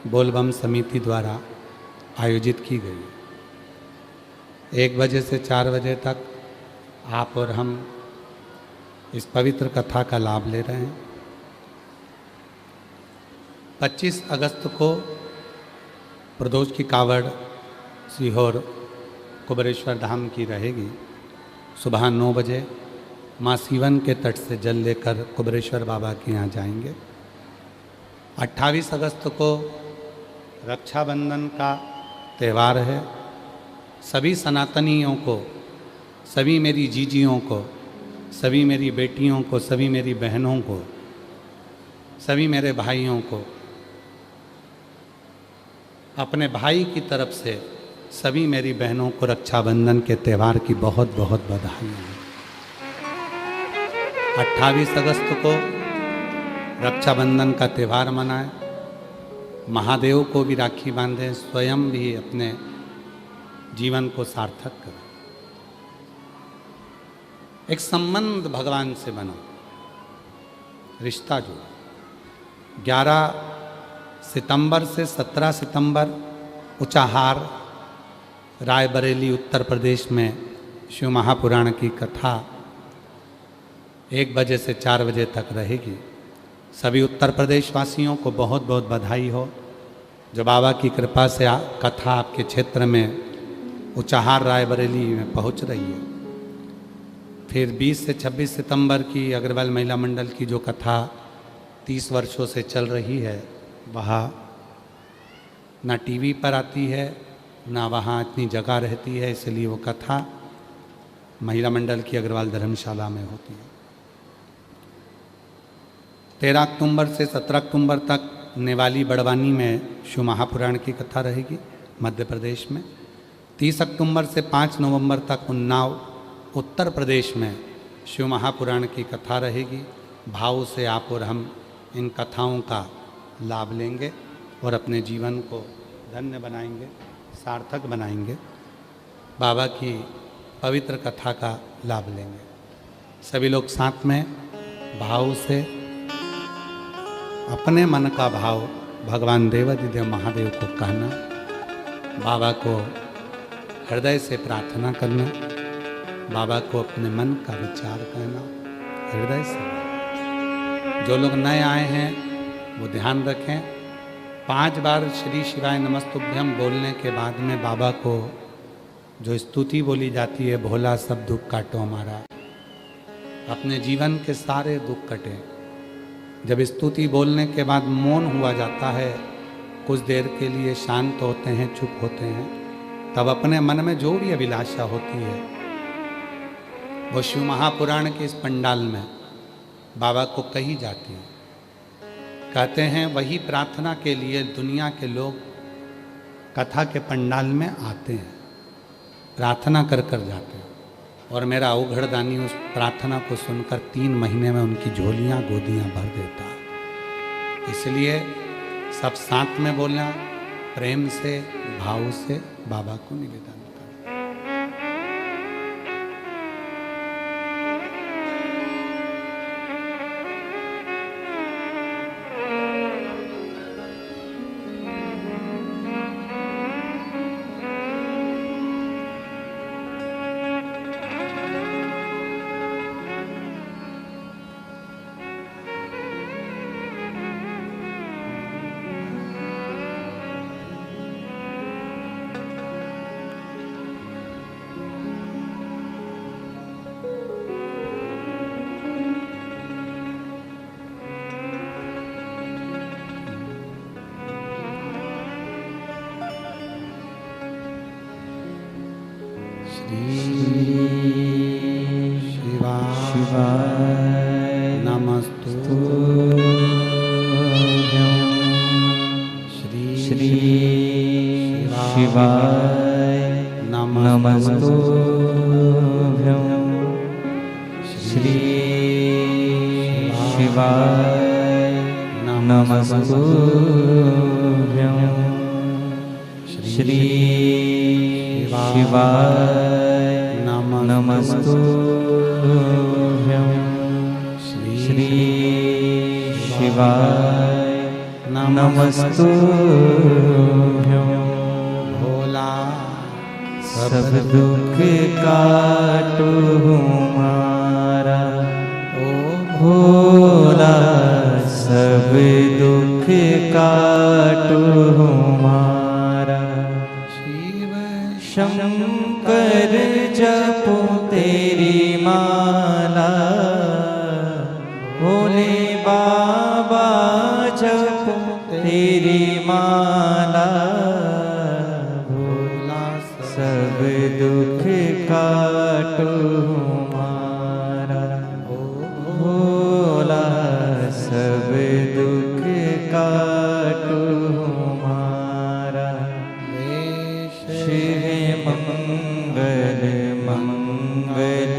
Speaker 1: बोलबम समिति द्वारा आयोजित की गई। 1 बजे से 4 बजे तक आप और हम इस पवित्र कथा का लाभ ले रहे हैं। 25 अगस्त को प्रदोष की कावड़ सीहोर कुबरेश्वर धाम की रहेगी। सुबह 9 बजे माँ सीवन के तट से जल लेकर कुबरेश्वर बाबा के यहाँ जाएंगे। 28 अगस्त को रक्षाबंधन का त्यौहार है। सभी सनातनियों को, सभी मेरी जीजियों को, सभी मेरी बेटियों को, सभी मेरी बहनों को, सभी मेरे भाइयों को, अपने भाई की तरफ से सभी मेरी बहनों को रक्षाबंधन के त्यौहार की बहुत बहुत बधाई है। 28 अगस्त को रक्षाबंधन का त्यौहार मनाएं, महादेव को भी राखी बांधें, स्वयं भी अपने जीवन को सार्थक करें। एक संबंध भगवान से बनो, रिश्ता जोड़ो। 11 सितंबर से 17 सितंबर ऊंचाहार रायबरेली उत्तर प्रदेश में शिव महापुराण की कथा 1 बजे से 4 बजे तक रहेगी। सभी उत्तर प्रदेश वासियों को बहुत बहुत बधाई हो जो बाबा की कृपा से कथा आपके क्षेत्र में ऊंचाहार रायबरेली में पहुंच रही है। फिर 20 से 26 सितंबर की अग्रवाल महिला मंडल की जो कथा 30 वर्षों से चल रही है, वहाँ ना टीवी पर आती है, ना वहाँ इतनी जगह रहती है, इसलिए वो कथा महिला मंडल की अग्रवाल धर्मशाला में होती है। 13 अक्टूबर से 17 अक्टूबर तक नेवाली बड़वानी में शिव महापुराण की कथा रहेगी मध्य प्रदेश में। 30 अक्टूबर से 5 नवंबर तक उन्नाव उत्तर प्रदेश में शिव महापुराण की कथा रहेगी। भाव से आप और हम इन कथाओं का लाभ लेंगे और अपने जीवन को धन्य बनाएंगे, सार्थक बनाएंगे, बाबा की पवित्र कथा का लाभ लेंगे। सभी लोग साथ में भाव से अपने मन का भाव भगवान देवाधिदेव महादेव को कहना, बाबा को हृदय से प्रार्थना करना, बाबा को अपने मन का विचार कहना हृदय से। जो लोग नए आए हैं वो ध्यान रखें, 5 बार श्री शिवाय नमस्तुभ्यम बोलने के बाद में बाबा को जो स्तुति बोली जाती है, भोला सब दुख काटो हमारा, अपने जीवन के सारे दुख कटे। जब स्तुति बोलने के बाद मौन हुआ जाता है, कुछ देर के लिए शांत होते हैं, चुप होते हैं, तब अपने मन में जो भी अभिलाषा होती है वो शिव महापुराण के इस पंडाल में बाबा को कही जाती है। कहते हैं वही प्रार्थना के लिए दुनिया के लोग कथा के पंडाल में आते हैं, प्रार्थना कर कर जाते हैं। और मेरा अवघड़दानी उस प्रार्थना को सुनकर 3 महीने में उनकी झोलियां गोदियां भर देता। इसलिए सब साथ में बोलना, प्रेम से भाव से बाबा को निवेदन कर। भोला सब दुख काटो हमारा, ओ भोला सब दुख काटो हमारा। शिव शंकर जपो तेरी माला, भोले बाबा जपो तेरी माला। भोला सब दुख काटो हमारा, भोला सब दुख काटो हमारा। शिव मंगल मंगलकारी,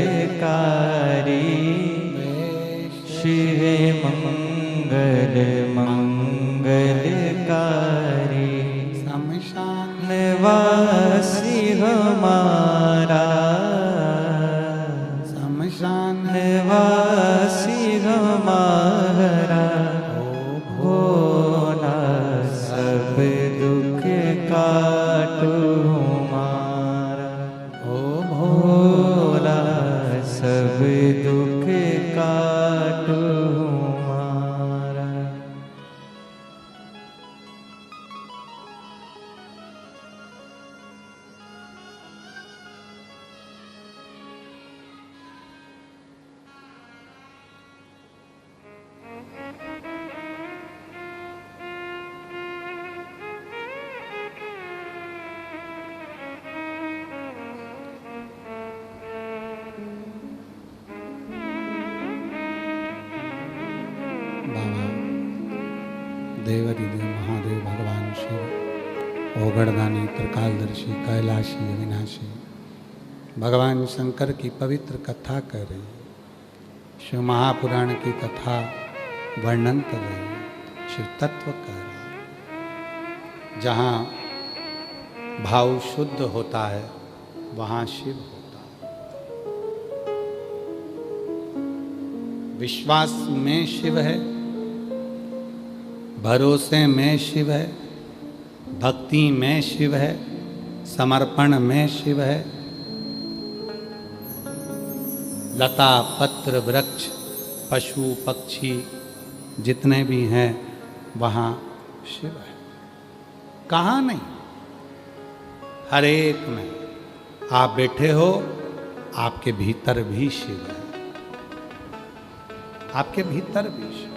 Speaker 1: शिव मंगल मंगलकारी। शमशान वासी हमारा, शमशान वासी हमारा। भोला सब दुख काटो हमारा, ओ भोला सब दुख काटो हमारा। बाबा देवादिदेव महादेव भगवान शिव, ओगड़दानी, त्रिकालदर्शी, कैलाशी, अविनाशी भगवान शंकर की पवित्र कथा कर रही, शिव महापुराण की कथा वर्णन कर रही, शिव तत्व कर रही। जहाँ भाव शुद्ध होता है वहाँ शिव होता है। विश्वास में शिव है, भरोसे में शिव है, भक्ति में शिव है, समर्पण में शिव है। लता पत्र वृक्ष पशु पक्षी जितने भी हैं वहाँ शिव है। कहाँ नहीं, हर एक में। आप बैठे हो, आपके भीतर भी शिव है, आपके भीतर भी शिव।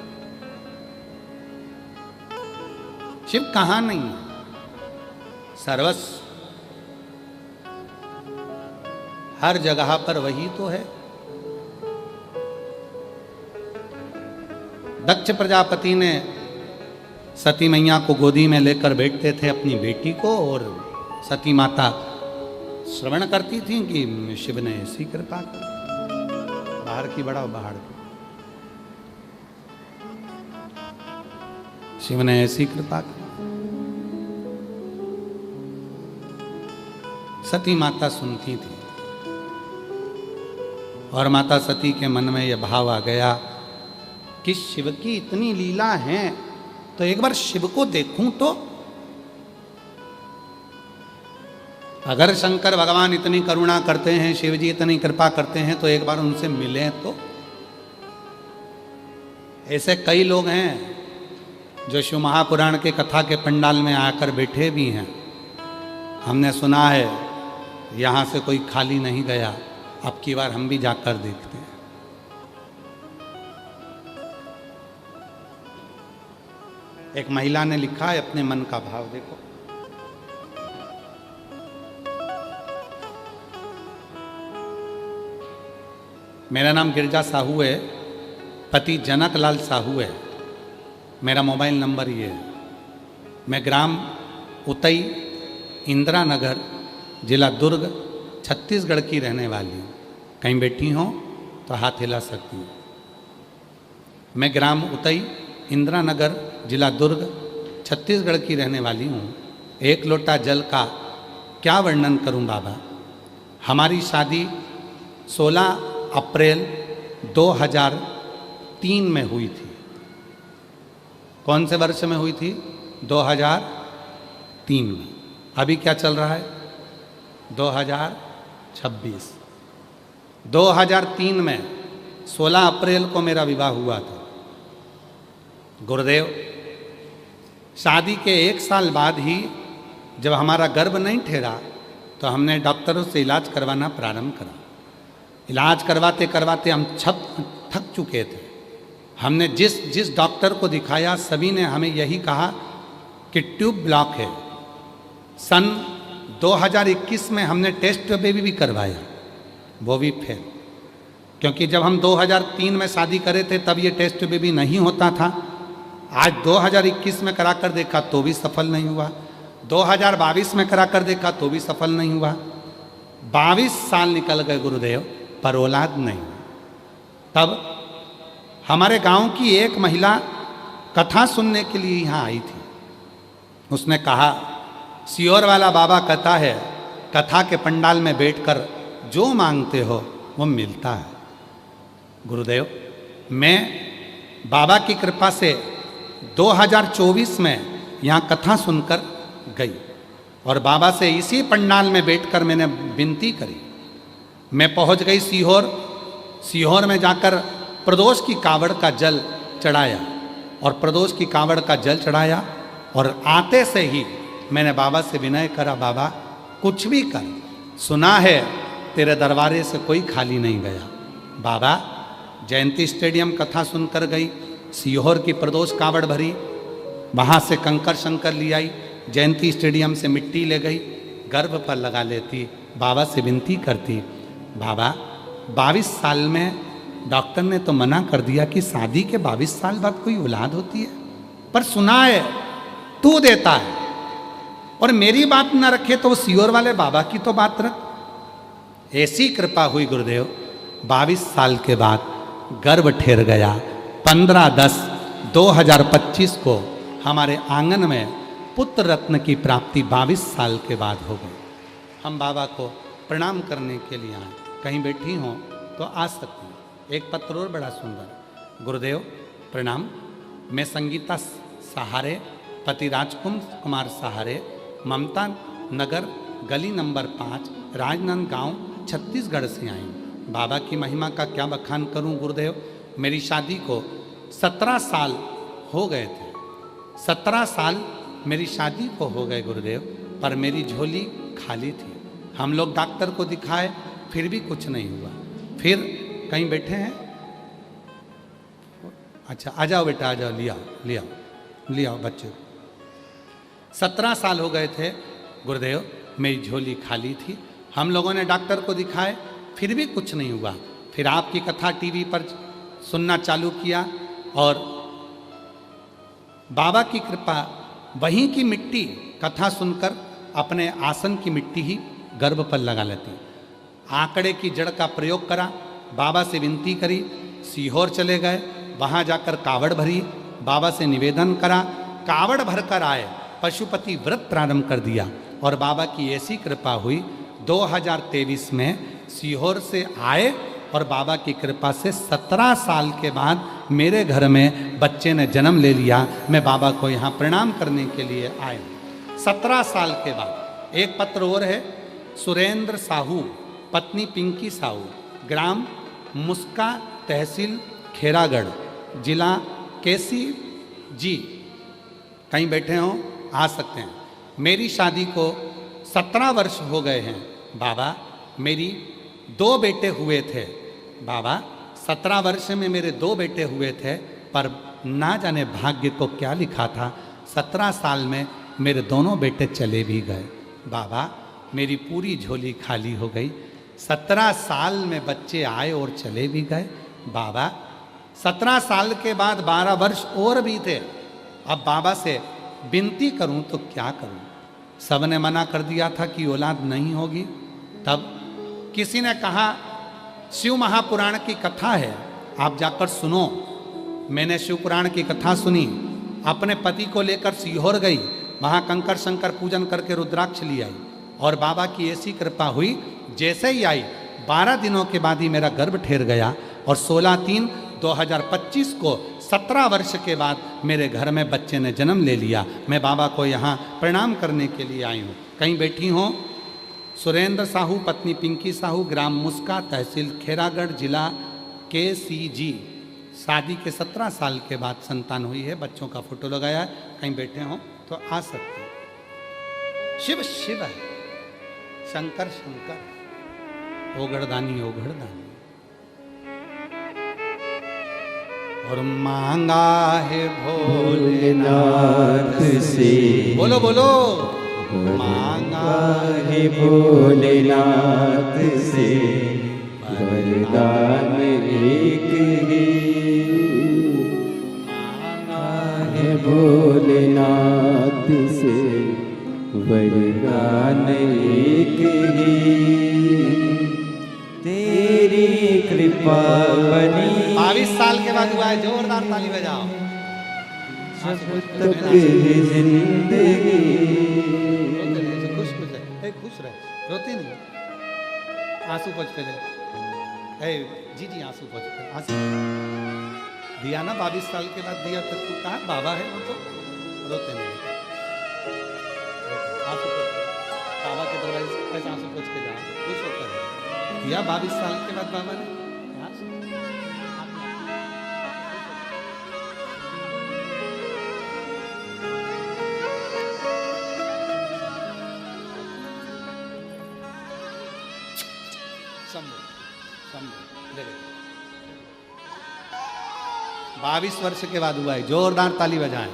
Speaker 1: शिव कहाँ नहीं है, सर्वस्व हर जगह पर वही तो है। दक्ष प्रजापति ने सती मैया को गोदी में लेकर बैठते थे अपनी बेटी को, और सती माता श्रवण करती थी कि शिव ने ऐसी कृपा की। बाहर की बढ़ाओ, बाहर की। शिव ने ऐसी कृपा की। सती माता सुनती थी और माता सती के मन में यह भाव आ गया कि शिव की इतनी लीला है तो एक बार शिव को देखूं तो। अगर शंकर भगवान इतनी करुणा करते हैं, शिव जी इतनी कृपा करते हैं, तो एक बार उनसे मिलें तो। ऐसे कई लोग हैं जो शिव महापुराण के कथा के पंडाल में आकर बैठे भी हैं। हमने सुना है यहाँ से कोई खाली नहीं गया, अब की बार हम भी जाकर देखते हैं। एक महिला ने लिखा है अपने मन का भाव, देखो। मेरा नाम गिरजा साहू है, पति जनक लाल साहू है, मेरा मोबाइल नंबर ये है। मैं ग्राम उतई, इंदिरा नगर, जिला दुर्ग, छत्तीसगढ़ की रहने वाली हूँ। कहीं बैठी हो तो हाथ हिला सकती हूँ। मैं ग्राम उतई, इंदिरा नगर, जिला दुर्ग, छत्तीसगढ़ की रहने वाली हूँ। एक लोटा जल का क्या वर्णन करूँ बाबा। हमारी शादी 16 अप्रैल 2003 में हुई थी। कौन से वर्ष में हुई थी? 2003 में। अभी क्या चल रहा है? 2026। 2003 में 16 अप्रैल को मेरा विवाह हुआ था। गुरुदेव, शादी के 1 साल बाद ही जब हमारा गर्भ नहीं ठहरा तो हमने डॉक्टरों से इलाज करवाना प्रारंभ करा। इलाज करवाते करवाते हम थक चुके थे। हमने जिस डॉक्टर को दिखाया सभी ने हमें यही कहा कि ट्यूब ब्लॉक है। सन 2021 में हमने टेस्ट बेबी भी करवाया, वो भी फेल। क्योंकि जब हम 2003 में शादी करे थे तब ये टेस्ट बेबी नहीं होता था। आज 2021 में कराकर देखा तो भी सफल नहीं हुआ, 2022 में कराकर देखा तो भी सफल नहीं हुआ। 22 साल निकल गए गुरुदेव, पर औलाद नहीं। तब हमारे गांव की एक महिला कथा सुनने के लिए यहाँ आई थी। उसने कहा, सियोर वाला बाबा कहता है कथा के पंडाल में बैठकर जो मांगते हो वो मिलता है। गुरुदेव, मैं बाबा की कृपा से 2024 में यहाँ कथा सुनकर गई और बाबा से इसी पंडाल में बैठकर मैंने विनती करी। मैं पहुँच गई सीहोर। सीहोर में जाकर प्रदोष की कावड़ का जल चढ़ाया और प्रदोष की कावड़ का जल चढ़ाया और आते से ही मैंने बाबा से विनय करा, बाबा कुछ भी कर, सुना है तेरे दरबारे से कोई खाली नहीं गया। बाबा जयंती स्टेडियम कथा सुनकर गई, सीहोर की प्रदोष कावड़ भरी, वहाँ से कंकर शंकर ले आई, जयंती स्टेडियम से मिट्टी ले गई, गर्भ पर लगा लेती, बाबा से विनती करती, बाबा 22 साल में डॉक्टर ने तो मना कर दिया कि शादी के 22 साल बाद कोई औलाद होती है, पर सुना है तू देता है और मेरी बात न रखे तो वो सीहोर वाले बाबा की तो बात रख। ऐसी कृपा हुई गुरुदेव, 22 साल के बाद गर्भ ठहर गया। 15/10/2025 को हमारे आंगन में पुत्र रत्न की प्राप्ति 22 साल के बाद हो गई। हम बाबा को प्रणाम करने के लिए आए। कहीं बैठी हों तो आ सकती हैं। एक पत्र और बड़ा सुंदर। गुरुदेव प्रणाम, मैं संगीता सहारे, पति राजकुमार सहारे, ममता नगर, गली नंबर 5, राजनांदगांव, छत्तीसगढ़ से आई। बाबा की महिमा का क्या बखान करूं गुरुदेव। मेरी शादी को 17 साल हो गए थे। 17 साल मेरी शादी को हो गए गुरुदेव, पर मेरी झोली खाली थी। हम लोग डॉक्टर को दिखाए फिर भी कुछ नहीं हुआ। फिर कहीं बैठे हैं, अच्छा आ जाओ बेटा, आ जाओ, ले आओ बच्चे। 17 साल हो गए थे गुरुदेव, मेरी झोली खाली थी। हम लोगों ने डॉक्टर को दिखाए फिर भी कुछ नहीं हुआ। फिर आपकी कथा टीवी पर सुनना चालू किया और बाबा की कृपा, वहीं की मिट्टी कथा सुनकर अपने आसन की मिट्टी ही गर्भ पर लगा लेती। आंकड़े की जड़ का प्रयोग करा, बाबा से विनती करी, सीहोर चले गए, वहाँ जाकर कावड़ भरी, बाबा से निवेदन करा, कावड़ भरकर आए, पशुपति व्रत प्रारंभ कर दिया और बाबा की ऐसी कृपा हुई 2023 में सीहोर से आए और बाबा की कृपा से 17 साल के बाद मेरे घर में बच्चे ने जन्म ले लिया। मैं बाबा को यहाँ प्रणाम करने के लिए आए 17 साल के बाद। एक पत्र और है, सुरेंद्र साहू, पत्नी पिंकी साहू, ग्राम मुस्का, तहसील खेरागढ़, जिला केसी जी। कहीं बैठे हों आ सकते हैं। मेरी शादी को 17 वर्ष हो गए हैं बाबा, मेरी 2 बेटे हुए थे बाबा, 17 वर्ष में मेरे 2 बेटे हुए थे, पर ना जाने भाग्य को क्या लिखा था, 17 साल में मेरे दोनों बेटे चले भी गए बाबा, मेरी पूरी झोली खाली हो गई। 17 साल में बच्चे आए और चले भी गए बाबा। 17 साल के बाद 12 वर्ष और बीते। अब बाबा से विनती करूं तो क्या करूं? सबने मना कर दिया था कि औलाद नहीं होगी। तब किसी ने कहा शिव महापुराण की कथा है, आप जाकर सुनो। मैंने शिव पुराण की कथा सुनी, अपने पति को लेकर सीहोर गई, वहाँ कंकर शंकर पूजन करके रुद्राक्ष ली आई और बाबा की ऐसी कृपा हुई, जैसे ही आई 12 दिनों के बाद ही मेरा गर्भ ठहर गया और 16/3/2025 को 17 वर्ष के बाद मेरे घर में बच्चे ने जन्म ले लिया। मैं बाबा को यहाँ प्रणाम करने के लिए आई हूँ। कहीं बैठी हो? सुरेंद्र साहू, पत्नी पिंकी साहू, ग्राम मुस्का, तहसील खेरागढ़, जिला KCG। शादी के 17 साल के बाद संतान हुई है, बच्चों का फोटो लगाया है। कहीं बैठे हो तो आ सकते हैं। शिव शिव है, शंकर शंकर, ओगड़दानी ओगड़दानी। और मांगा है भोलेनाथ
Speaker 2: से,
Speaker 1: बोलो बोलो, मांगा
Speaker 2: है भोलेनाथ से वरदान एक ही, मांगा है भोलेनाथ से वरदान एक ही, तेरी कृपा बनी।
Speaker 1: 22 साल के बाद हुआ है, जोरदार ताली बजाओ।
Speaker 2: जब तक है जिंदगी,
Speaker 1: खुश रहे, रोते नहीं, आंसू पोंछ पे ले। जी जी आंसू पोंछ पे, आंसू दिया ना 22 साल के बाद दिया, तक तू कहा बाबा है वो तो रोते नहीं। आंसू पोंछ पे, बाबा के दरवाजे से ऐसे आंसू पोंछ के जा, खुश होकर है। दिया 22 साल के बाद बाबा ने। शंभू शंभू ले ले। 22 वर्ष के बाद हुआ है, जोरदार ताली बजाएं।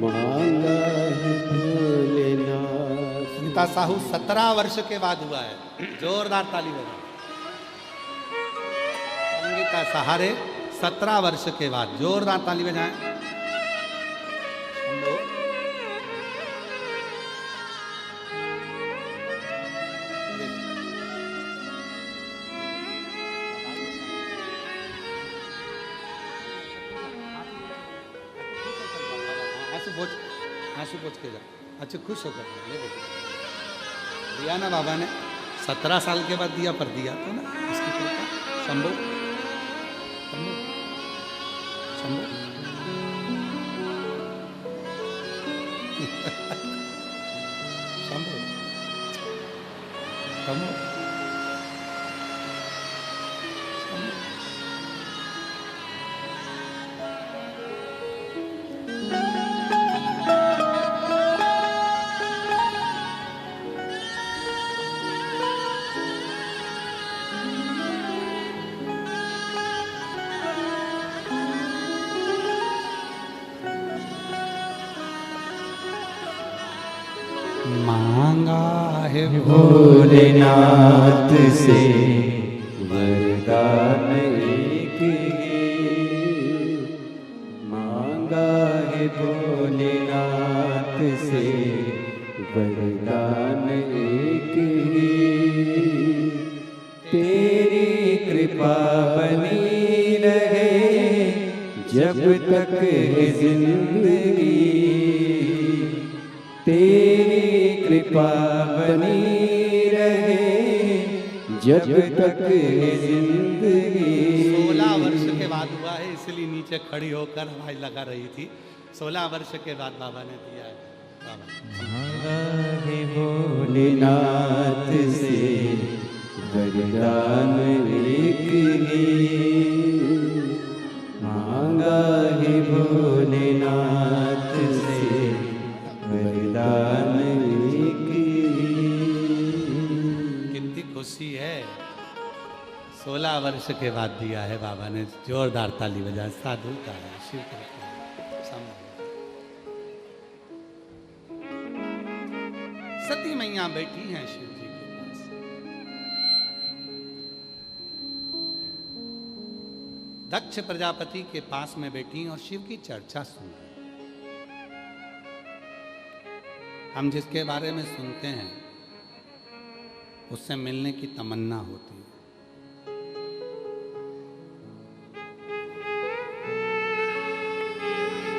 Speaker 2: मांगा है भोलेनाथ।
Speaker 1: सुनीता साहू 17 वर्ष के बाद हुआ है, जोरदार ताली बजाओ। संगीता सहारे 17 वर्ष के बाद, जोरदार ताली बजाएं। आंसू पोंछ के जा, अच्छा खुश होकर दिया ना बाबा ने। 17 साल के बाद दिया, पर दिया तो ना इसकी कृपा। शंभू शंभू शंभू शंभू शंभू मांगा है
Speaker 2: भोलेनाथ से वरदान एक ही, मांगा है भोलेनाथ से वरदान एक ही। तेरी कृपा बनी रहे जब तक है जिंदगी, तेरी कृपा बनी रहे जब तक है जिंदगी।
Speaker 1: 16 वर्ष के बाद हुआ है, इसलिए नीचे खड़ी होकर हवाई लगा रही थी। 16 वर्ष के बाद बाबा ने दिया है।
Speaker 2: मांगा है भोलेनाथ से वरदान एक ही, मांगा है भोलेनाथ से वरदान एक ही।
Speaker 1: कितनी खुशी है, 16 वर्ष के बाद दिया है बाबा ने। जोरदार ताली बजा, साधु का है, शिव कृपा है, समझ। सती मैया बैठी हैं शिव जी के पास। दक्ष प्रजापति के पास में बैठी और शिव की चर्चा सुन रही। हम जिसके बारे में सुनते हैं उससे मिलने की तमन्ना होती है।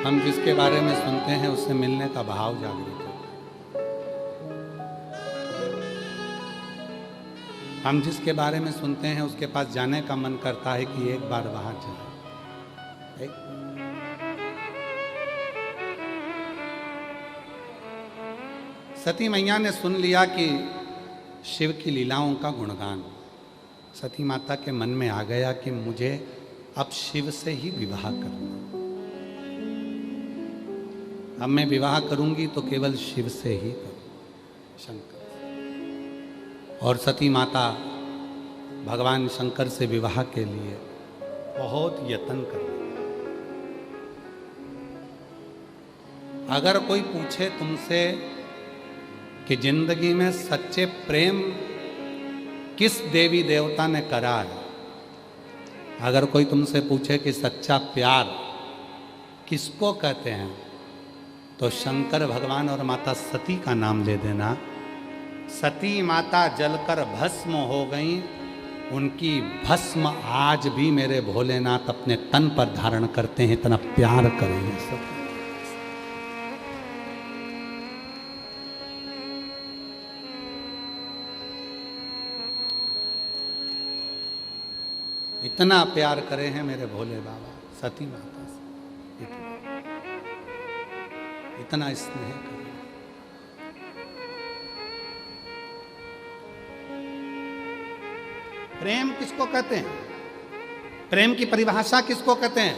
Speaker 1: हम जिसके बारे में सुनते हैं उससे मिलने का भाव जागृत होता है। हम जिसके बारे में सुनते हैं उसके पास जाने का मन करता है कि एक बार वहां जाए। सती मैया ने सुन लिया कि शिव की लीलाओं का गुणगान। सती माता के मन में आ गया कि मुझे अब शिव से ही विवाह करना। अब मैं विवाह करूंगी तो केवल शिव से ही करूं, शंकर। और सती माता भगवान शंकर से विवाह के लिए बहुत यत्न कर रही है। अगर कोई पूछे तुमसे कि जिंदगी में सच्चे प्रेम किस देवी देवता ने करा है, अगर कोई तुमसे पूछे कि सच्चा प्यार किसको कहते हैं, तो शंकर भगवान और माता सती का नाम ले देना। सती माता जलकर भस्म हो गई, उनकी भस्म आज भी मेरे भोलेनाथ अपने तन पर धारण करते हैं, इतना प्यार करेंगे सब। इतना प्यार करे हैं मेरे भोले बाबा सती माता से, इतना स्नेह करे। प्रेम किसको कहते हैं? प्रेम की परिभाषा किसको कहते हैं?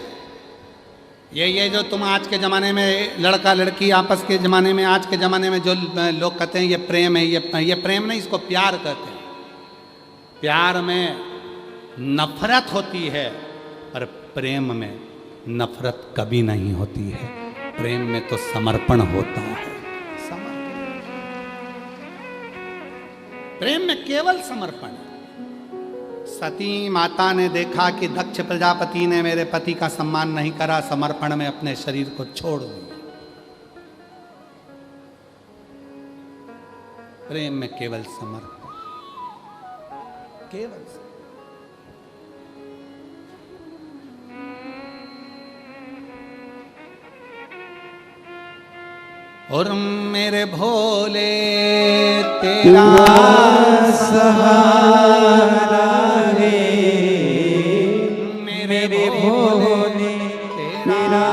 Speaker 1: ये जो तुम आज के ज़माने में लड़का लड़की आपस के ज़माने में, आज के ज़माने में जो लोग कहते हैं ये प्रेम है, ये प्रेम नहीं, इसको प्यार कहते हैं। प्यार में नफरत होती है, पर प्रेम में नफरत कभी नहीं होती है। प्रेम में तो समर्पण होता है। प्रेम में केवल समर्पण। सती माता ने देखा कि दक्ष प्रजापति ने मेरे पति का सम्मान नहीं करा, समर्पण में अपने शरीर को छोड़ दिया। प्रेम में केवल समर्पण, केवल समर्पण। और मेरे भोले तेरा सहारा है, मेरे भोले तेरा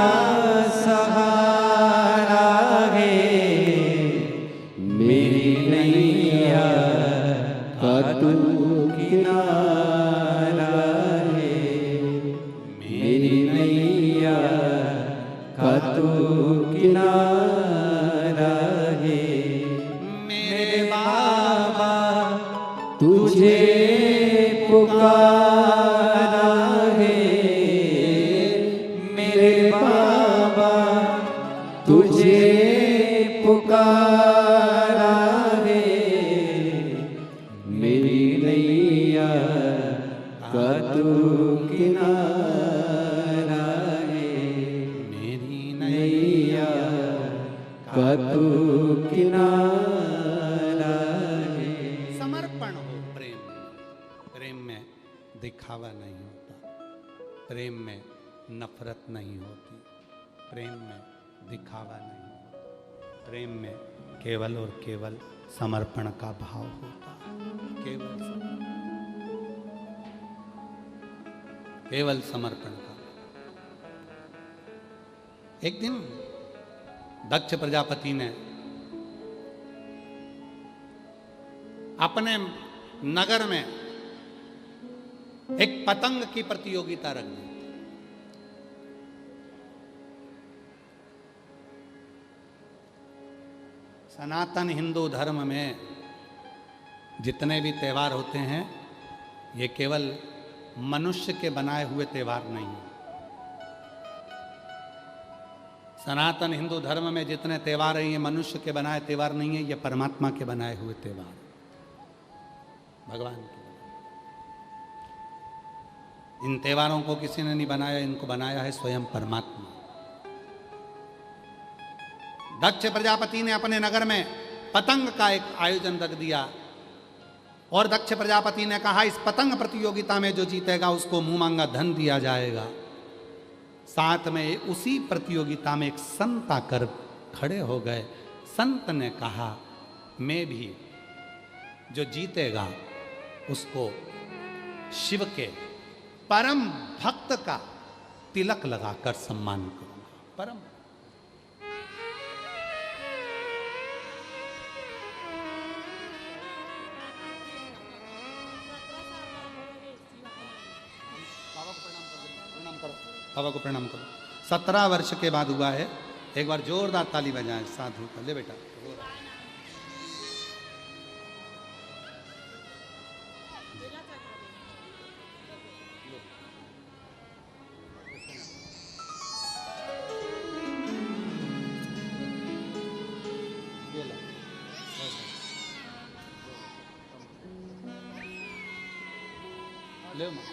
Speaker 1: सहारा है,
Speaker 2: मेरी नैया का तू किनारा है, मेरी नैया का तू किनारा है।
Speaker 1: मेरे बाबा
Speaker 2: तुझे पुकारा है, मेरे बाबा तुझे पुकारा
Speaker 1: दिखावा नहीं होता, प्रेम में नफरत नहीं होती, प्रेम में दिखावा नहीं होता, प्रेम में केवल और केवल समर्पण का भाव होता है। केवल समर्पण का। एक दिन दक्ष प्रजापति ने अपने नगर में एक पतंग की प्रतियोगिता रख दी। सनातन हिंदू धर्म में जितने भी त्यौहार होते हैं ये केवल मनुष्य के बनाए हुए त्यौहार नहीं है। सनातन हिंदू धर्म में जितने त्यौहार हैं ये मनुष्य के बनाए त्यौहार नहीं है, ये परमात्मा के बनाए हुए त्यौहार, भगवान के। इन त्यौहारों को किसी ने नहीं बनाया, इनको बनाया है स्वयं परमात्मा। दक्ष प्रजापति ने अपने नगर में पतंग का एक आयोजन रख दिया और दक्ष प्रजापति ने कहा इस पतंग प्रतियोगिता में जो जीतेगा उसको मुंह मांगा धन दिया जाएगा। साथ में उसी प्रतियोगिता में एक संत आकर खड़े हो गए। संत ने कहा मैं भी जो जीतेगा उसको शिव के परम भक्त का तिलक लगाकर सम्मान करूंगा। परम बाबा को प्रणाम करो। 17 वर्ष के बाद हुआ है। एक बार जोरदार ताली बजाएं साधु को। ले बेटा ले मां।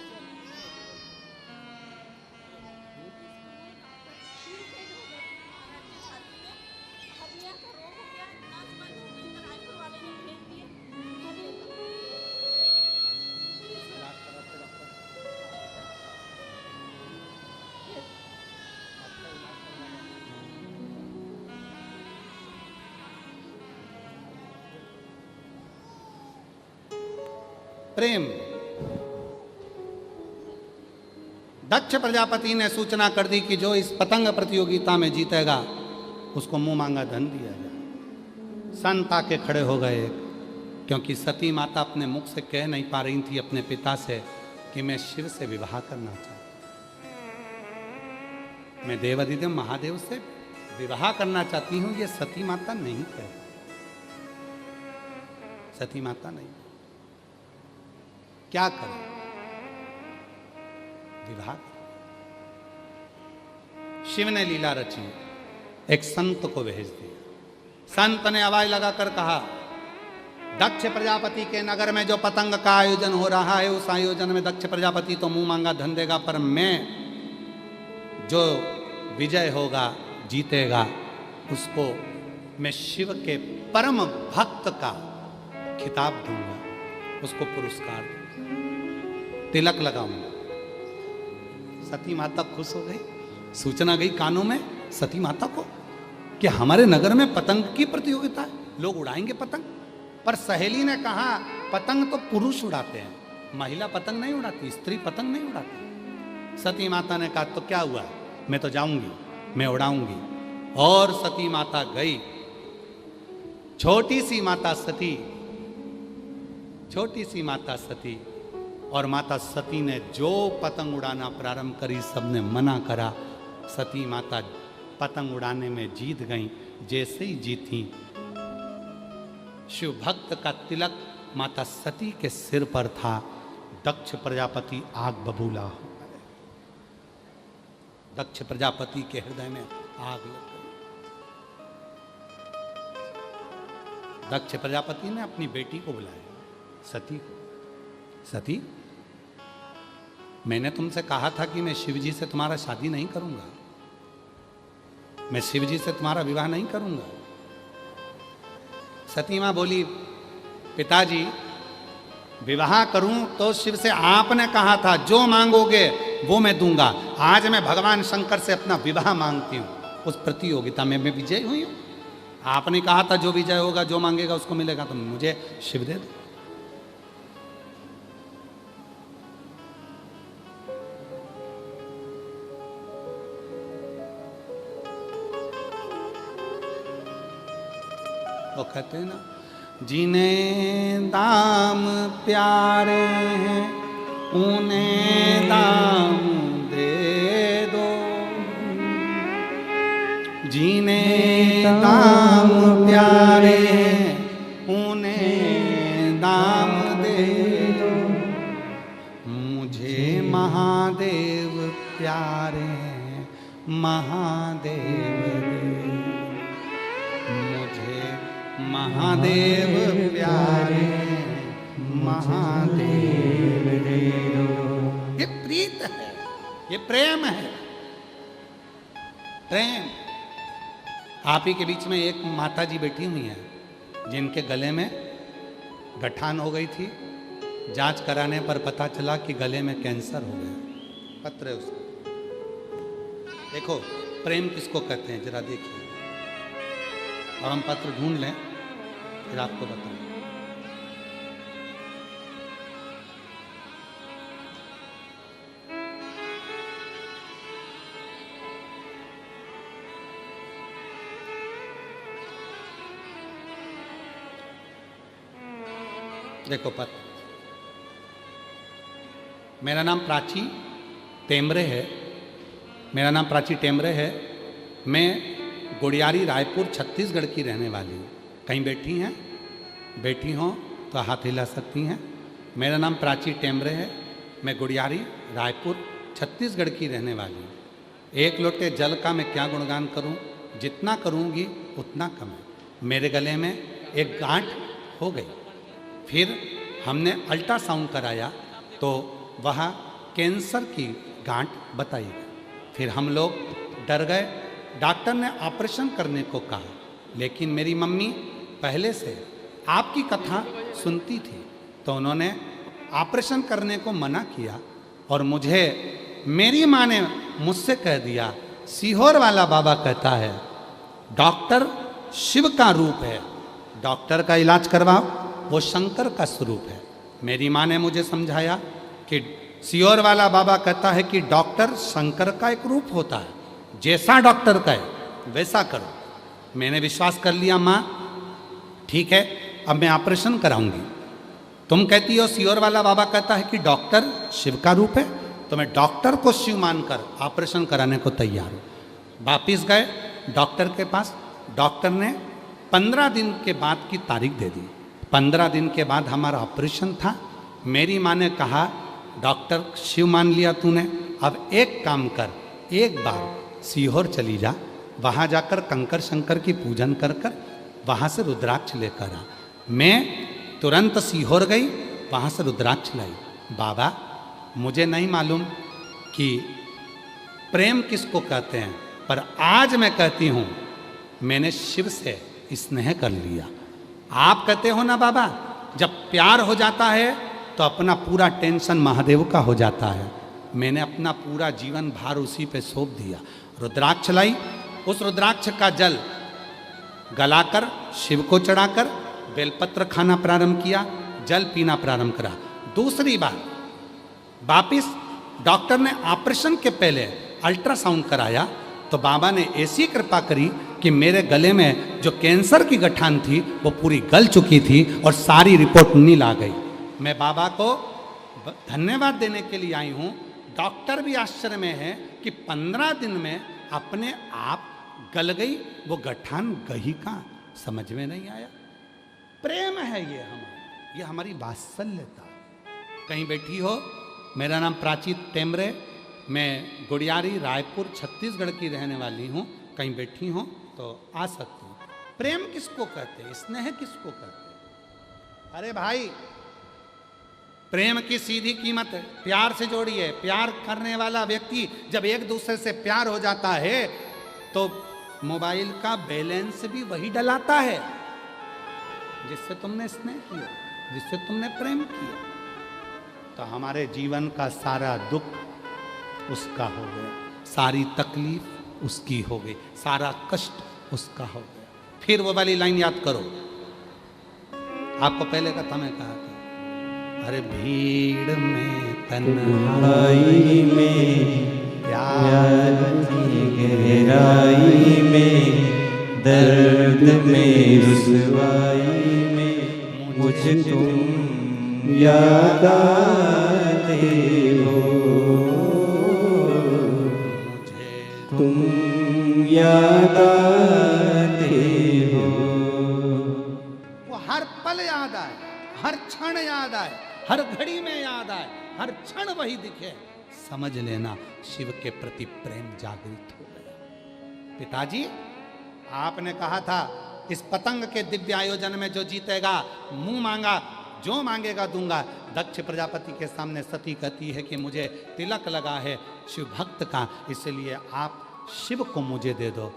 Speaker 1: प्रेम। दक्ष प्रजापति ने सूचना कर दी कि जो इस पतंग प्रतियोगिता में जीतेगा उसको मुंह मांगा धन दिया जाए। संत आके खड़े हो गए क्योंकि सती माता अपने मुख से कह नहीं पा रही थी अपने पिता से कि मैं शिव से विवाह करना चाहती, मैं देवाधिदेव महादेव से विवाह करना चाहती हूं। ये सती माता नहीं कह, सती माता नहीं। क्या करें? विवाह। शिव ने लीला रची, एक संत को भेज दिया। संत ने आवाज लगाकर कहा दक्ष प्रजापति के नगर में जो पतंग का आयोजन हो रहा है उस आयोजन में दक्ष प्रजापति तो मुंह मांगा धन देगा, पर मैं जो विजय होगा जीतेगा उसको मैं शिव के परम भक्त का खिताब दूंगा, उसको पुरस्कार दूंगा, तिलक लगाऊंगा। सती माता खुश हो गई। सूचना गई कानों में सती माता को कि हमारे नगर में पतंग की प्रतियोगिता है, लोग उड़ाएंगे पतंग। पर सहेली ने कहा पतंग तो पुरुष उड़ाते हैं, महिला पतंग नहीं उड़ाती, स्त्री पतंग नहीं उड़ाती। सती माता ने कहा तो क्या हुआ, मैं तो जाऊंगी, मैं उड़ाऊंगी। और सती माता गई। छोटी सी माता सती, छोटी सी माता सती। और माता सती ने जो पतंग उड़ाना प्रारंभ करी सबने मना करा। सती माता पतंग उड़ाने में जीत गई। जैसे ही जीती शिव भक्त का तिलक माता सती के सिर पर था। दक्ष प्रजापति आग बबूला हो गए। दक्ष प्रजापति के हृदय में आग लग गई। दक्ष प्रजापति ने अपनी बेटी को बुलाया, सती को। सती, मैंने तुमसे कहा था कि मैं शिवजी से तुम्हारा शादी नहीं करूंगा, मैं शिवजी से तुम्हारा विवाह नहीं करूंगा। सती मां बोली पिताजी विवाह करूं तो शिव से आपने कहा था जो मांगोगे वो मैं दूंगा। आज मैं भगवान शंकर से अपना विवाह मांगती हूं। उस प्रतियोगिता में मैं विजयी हुई हूं। आपने कहा था जो विजय होगा जो मांगेगा उसको मिलेगा, तो मुझे शिव दे दो। वो कहते हैं ना, जिन्हें दाम प्यारे हैं उन्हें दाम दे दो, जिन्हें दाम प्यारे हैं उन्हें दाम दे दो, मुझे महादेव प्यारे हैं महादेव दे, मुझे महादेव प्यारे महादेव दे दो। ये प्रीत है, ये प्रेम है, प्रेम। आप ही के बीच में एक माता जी बैठी हुई हैं जिनके गले में गठान हो गई थी। जांच कराने पर पता चला कि गले में कैंसर हो गया। पत्र है उसका। देखो प्रेम किसको कहते हैं जरा देखिए, और हम पत्र ढूंढ लें फिर आपको बताएं। देखो पत्र, मेरा नाम प्राची टेमरे है। मेरा नाम प्राची टेमरे है। मैं गुड़ियारी रायपुर छत्तीसगढ़ की रहने वाली हूँ। कहीं बैठी हैं? बैठी हों तो हाथ हिला सकती हैं। मेरा नाम प्राची टेमरे है। मैं गुड़ियारी रायपुर छत्तीसगढ़ की रहने वाली हूँ। एक लोटे जल का मैं क्या गुणगान करूँ, जितना करूँगी उतना कम है। मेरे गले में एक गांठ हो गई। फिर हमने अल्ट्रासाउंड कराया तो वह कैंसर की गांठ बताई गई। फिर हम लोग डर गए। डॉक्टर ने ऑपरेशन करने को कहा, लेकिन मेरी मम्मी पहले से आपकी कथा सुनती थी तो उन्होंने ऑपरेशन करने को मना किया। और मुझे मेरी माँ ने मुझसे कह दिया, सीहोर वाला बाबा कहता है डॉक्टर शिव का रूप है, डॉक्टर का इलाज करवाओ, वो शंकर का स्वरूप है। मेरी माँ ने मुझे समझाया कि सीहोर वाला बाबा कहता है कि डॉक्टर शंकर का एक रूप होता है, जैसा डॉक्टर कहे वैसा करो। मैंने विश्वास कर लिया, माँ ठीक है अब मैं ऑपरेशन कराऊंगी। तुम कहती हो सीहोर वाला बाबा कहता है कि डॉक्टर शिव का रूप है, तो मैं डॉक्टर को शिव मानकर ऑपरेशन कराने को तैयार हूँ। वापिस गए डॉक्टर के पास। डॉक्टर ने 15 दिन के बाद की तारीख दे दी। 15 दिन के बाद हमारा ऑपरेशन था। मेरी माँ ने कहा डॉक्टर शिव मान लिया तूने, अब एक काम कर, एक बार सीहोर चली जा, वहाँ जाकर कंकर शंकर की पूजन कर कर वहाँ से रुद्राक्ष लेकर आ। मैं तुरंत सीहोर गई, वहाँ से रुद्राक्ष लाई। बाबा मुझे नहीं मालूम कि प्रेम किसको कहते हैं, पर आज मैं कहती हूँ मैंने शिव से स्नेह कर लिया। आप कहते हो ना बाबा, जब प्यार हो जाता है तो अपना पूरा टेंशन महादेव का हो जाता है। मैंने अपना पूरा जीवन भार उसी पे सौंप दिया। रुद्राक्ष लाई, उस रुद्राक्ष का जल गलाकर शिव को चढ़ाकर बेलपत्र खाना प्रारंभ किया, जल पीना प्रारंभ करा। दूसरी बार वापिस डॉक्टर ने ऑपरेशन के पहले अल्ट्रासाउंड कराया तो बाबा ने ऐसी कृपा करी कि मेरे गले में जो कैंसर की गठान थी वो पूरी गल चुकी थी और सारी रिपोर्ट नील आ गई। मैं बाबा को धन्यवाद देने के लिए आई हूँ। डॉक्टर भी आश्चर्य में है कि 15 दिन में अपने आप गल गई वो गठान, गही कहाँ, समझ में नहीं आया। प्रेम है ये हमारी वात्सल्यता। कहीं बैठी हो, मेरा नाम प्राची टेमरे, मैं गुड़ियारी रायपुर छत्तीसगढ़ की रहने वाली हूँ। कहीं बैठी हो तो आ सकती हूँ। प्रेम किसको कहते हैं, स्नेह किसको कहते हैं? अरे भाई प्रेम की सीधी कीमत है, प्यार से जोड़िए। प्यार करने वाला व्यक्ति जब एक दूसरे से प्यार हो जाता है तो मोबाइल का बैलेंस भी वही डलाता है जिससे तुमने स्नेह किया, जिससे तुमने प्रेम किया। तो हमारे जीवन का सारा दुख उसका हो गया, सारी तकलीफ उसकी हो गई, सारा कष्ट उसका हो गया। फिर वो वाली लाइन याद करो, आपको पहले कथा में कहा था, अरे भीड़ में तन्हाई में प्यार की
Speaker 2: गहराई में, दर्द में रुसवाई में, मुझे तुम याद आते हो,
Speaker 1: मुझे
Speaker 2: तुम याद आते हो।
Speaker 1: वो हर पल याद आए, हर क्षण याद आए, हर घड़ी में याद आए, हर क्षण वही दिखे, समझ लेना शिव के प्रति प्रेम जागृत हो गया। पिताजी, आपने कहा था इस पतंग के दिव्य आयोजन में जो जीतेगा, मुंह मांगा जो मांगेगा दूंगा। दक्ष प्रजापति के सामने सती कहती है कि मुझे तिलक लगा है शिव भक्त का, इसलिए आप शिव को मुझे दे दो।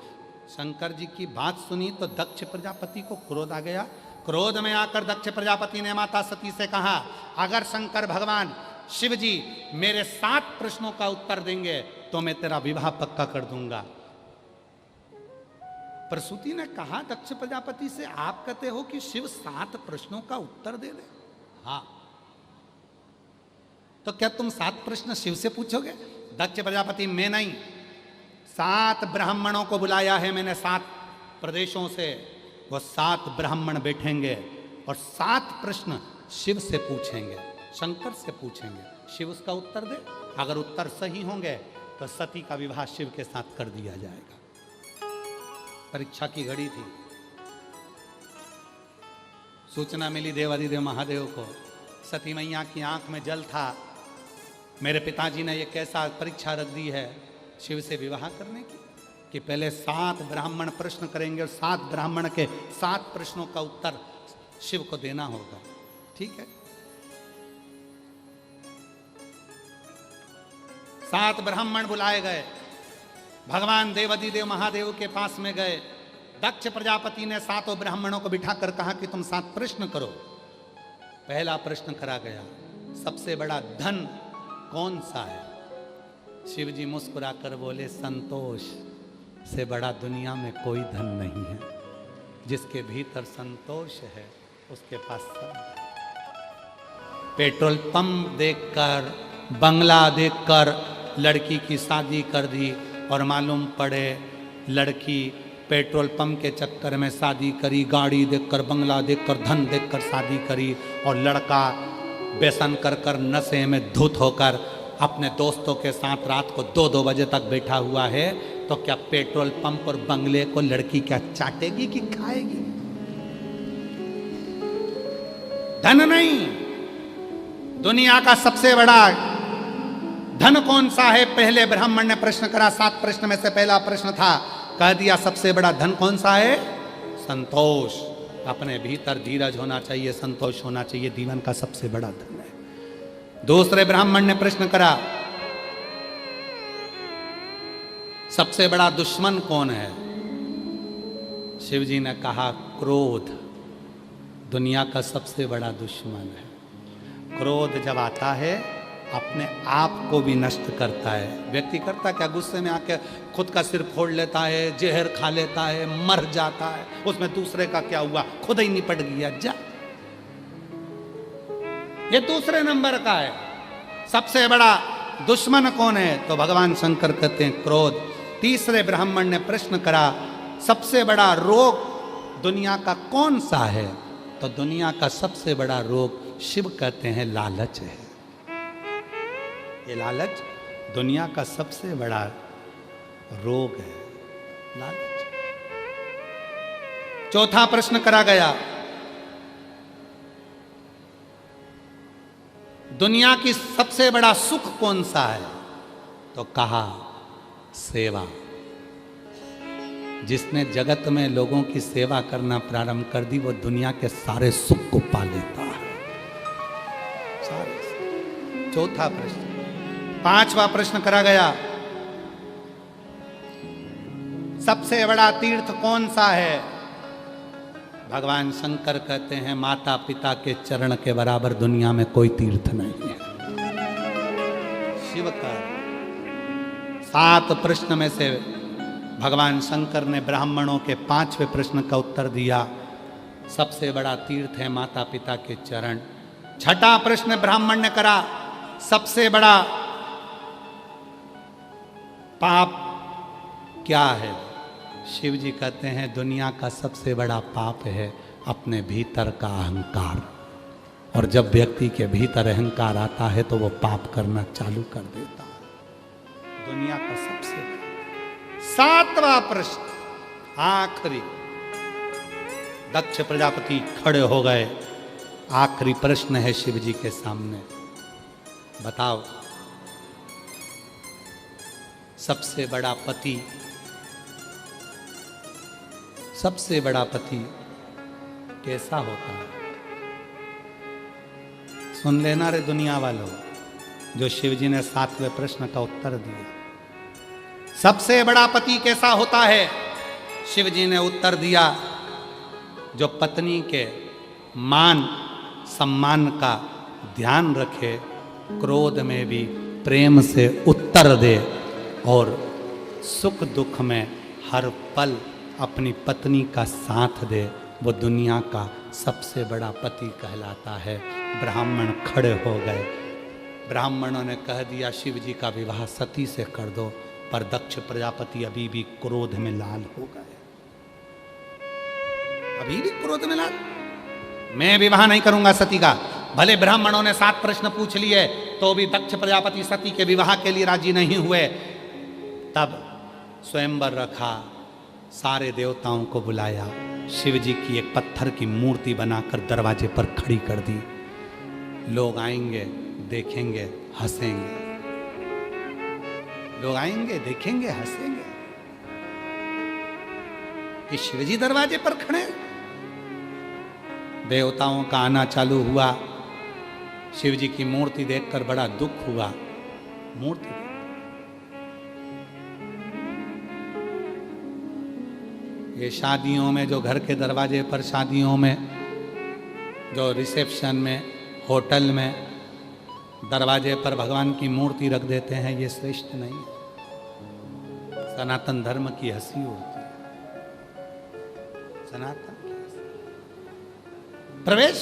Speaker 1: शंकर जी की बात सुनी तो दक्ष प्रजापति को क्रोध आ गया। क्रोध में आकर दक्ष प्रजापति ने माता सती से कहा, अगर शंकर भगवान शिव जी मेरे 7 प्रश्नों का उत्तर देंगे तो मैं तेरा विवाह पक्का कर दूंगा। प्रसूति ने कहा दक्ष प्रजापति से, आप कहते हो कि शिव 7 प्रश्नों का उत्तर दे दे? हाँ, तो क्या तुम 7 प्रश्न शिव से पूछोगे? दक्ष प्रजापति, मैं नहीं, 7 ब्राह्मणों को बुलाया है मैंने 7 प्रदेशों से। वो 7 ब्राह्मण बैठेंगे और 7 प्रश्न शिव से पूछेंगे, शंकर से पूछेंगे। शिव उसका उत्तर दे, अगर उत्तर सही होंगे तो सती का विवाह शिव के साथ कर दिया जाएगा। परीक्षा की घड़ी थी, सूचना मिली देवाधिदेव महादेव को, सती मैया की आंख में जल था, मेरे पिताजी ने ये कैसा परीक्षा रख दी है शिव से विवाह करने की, कि पहले 7 ब्राह्मण प्रश्न करेंगे और 7 ब्राह्मण के 7 प्रश्नों का उत्तर शिव को देना होगा। ठीक है, 7 ब्राह्मण बुलाए गए, भगवान देवाधिदेव महादेव के पास में गए। दक्ष प्रजापति ने 7 ब्राह्मणों को बिठाकर कहा कि तुम 7 प्रश्न करो। पहला प्रश्न करा गया, सबसे बड़ा धन कौन सा है? शिव जी मुस्कुराकर बोले, संतोष से बड़ा दुनिया में कोई धन नहीं है। जिसके भीतर संतोष है उसके पास सब है। पेट्रोल पंप देखकर, बंगला देखकर लड़की की शादी कर दी और मालूम पड़े लड़की पेट्रोल पंप के चक्कर में शादी करी, गाड़ी देखकर, बंगला देखकर, धन देखकर शादी करी, और लड़का व्यसन कर कर नशे में धुत होकर अपने दोस्तों के साथ रात को 2-2 बजे तक बैठा हुआ है। तो क्या पेट्रोल पंप और बंगले को लड़की क्या चाटेगी कि खाएगी? धन नहीं, दुनिया का सबसे बड़ा धन कौन सा है? पहले ब्राह्मण ने प्रश्न करा, 7 प्रश्न में से पहला प्रश्न था, कह दिया सबसे बड़ा धन कौन सा है? संतोष। अपने भीतर धीरज होना चाहिए, संतोष होना चाहिए, जीवन का सबसे बड़ा धन है। दूसरे ब्राह्मण ने प्रश्न करा, सबसे बड़ा दुश्मन कौन है? शिव जी ने कहा, क्रोध दुनिया का सबसे बड़ा दुश्मन है। क्रोध जब आता है अपने आप को भी नष्ट करता है। व्यक्ति करता क्या? गुस्से में आके खुद का सिर फोड़ लेता है, जहर खा लेता है, मर जाता है। उसमें दूसरे का क्या हुआ, खुद ही निपट गया। जा, ये दूसरे नंबर का है। सबसे बड़ा दुश्मन कौन है? तो भगवान शंकर कहते हैं क्रोध। तीसरे ब्राह्मण ने प्रश्न करा, सबसे बड़ा रोग दुनिया का कौन सा है? तो दुनिया का सबसे बड़ा रोग शिव कहते हैं लालच है। ये लालच दुनिया का सबसे बड़ा रोग है, लालच। चौथा प्रश्न करा गया, दुनिया की सबसे बड़ा सुख कौन सा है? तो कहा सेवा। जिसने जगत में लोगों की सेवा करना प्रारंभ कर दी वो दुनिया के सारे सुख को पा लेता है। सारे। चौथा प्रश्न। पांचवा प्रश्न करा गया, सबसे बड़ा तीर्थ कौन सा है? भगवान शंकर कहते हैं माता पिता के चरण के बराबर दुनिया में कोई तीर्थ नहीं है। शिव कर। 7 प्रश्न में से भगवान शंकर ने ब्राह्मणों के 5वें प्रश्न का उत्तर दिया। सबसे बड़ा तीर्थ है माता पिता के चरण। 6ठा प्रश्न ब्राह्मण ने करा, सबसे बड़ा पाप क्या है? शिव जी कहते हैं दुनिया का सबसे बड़ा पाप है अपने भीतर का अहंकार। और जब व्यक्ति के भीतर अहंकार आता है तो वो पाप करना चालू कर देता है। दुनिया का सबसे बड़ा। 7वां प्रश्न आखिरी। दक्ष प्रजापति खड़े हो गए। आखिरी प्रश्न है शिव जी के सामने, बताओ सबसे बड़ा पति, सबसे बड़ा पति कैसा होता है? सुन लेना रे दुनिया वालों, जो शिव जी ने 7वें प्रश्न का उत्तर दिया। सबसे बड़ा पति कैसा होता है? शिव जी ने उत्तर दिया, जो पत्नी के मान सम्मान का ध्यान रखे, क्रोध में भी प्रेम से उत्तर दे और सुख दुख में हर पल अपनी पत्नी का साथ दे, वो दुनिया का सबसे बड़ा पति कहलाता है। ब्राह्मण खड़े हो गए। ब्राह्मणों ने कह दिया शिव जी का विवाह सती से कर दो, पर दक्ष प्रजापति अभी भी क्रोध में लाल हो गए। अभी भी क्रोध में लाल, मैं विवाह नहीं करूंगा सती का। भले ब्राह्मणों ने 7 प्रश्न पूछ लिए तो भी दक्ष प्रजापति सती के विवाह के लिए राजी नहीं हुए। तब स्वयंवर रखा, सारे देवताओं को बुलाया, शिव जी की एक पत्थर की मूर्ति बनाकर दरवाजे पर खड़ी कर दी। लोग आएंगे, देखेंगे, हंसेंगे। लोग आएंगे, देखेंगे, हंसेंगे कि शिव जी दरवाजे पर खड़े। देवताओं का आना चालू हुआ। शिव जी की मूर्ति देखकर बड़ा दुख हुआ। मूर्ति ये शादियों में, जो घर के दरवाजे पर शादियों में, जो रिसेप्शन में, होटल में दरवाजे पर भगवान की मूर्ति रख देते हैं, ये श्रेष्ठ नहीं है। सनातन धर्म की हंसी होती है। सनातन की हंसी। प्रवेश।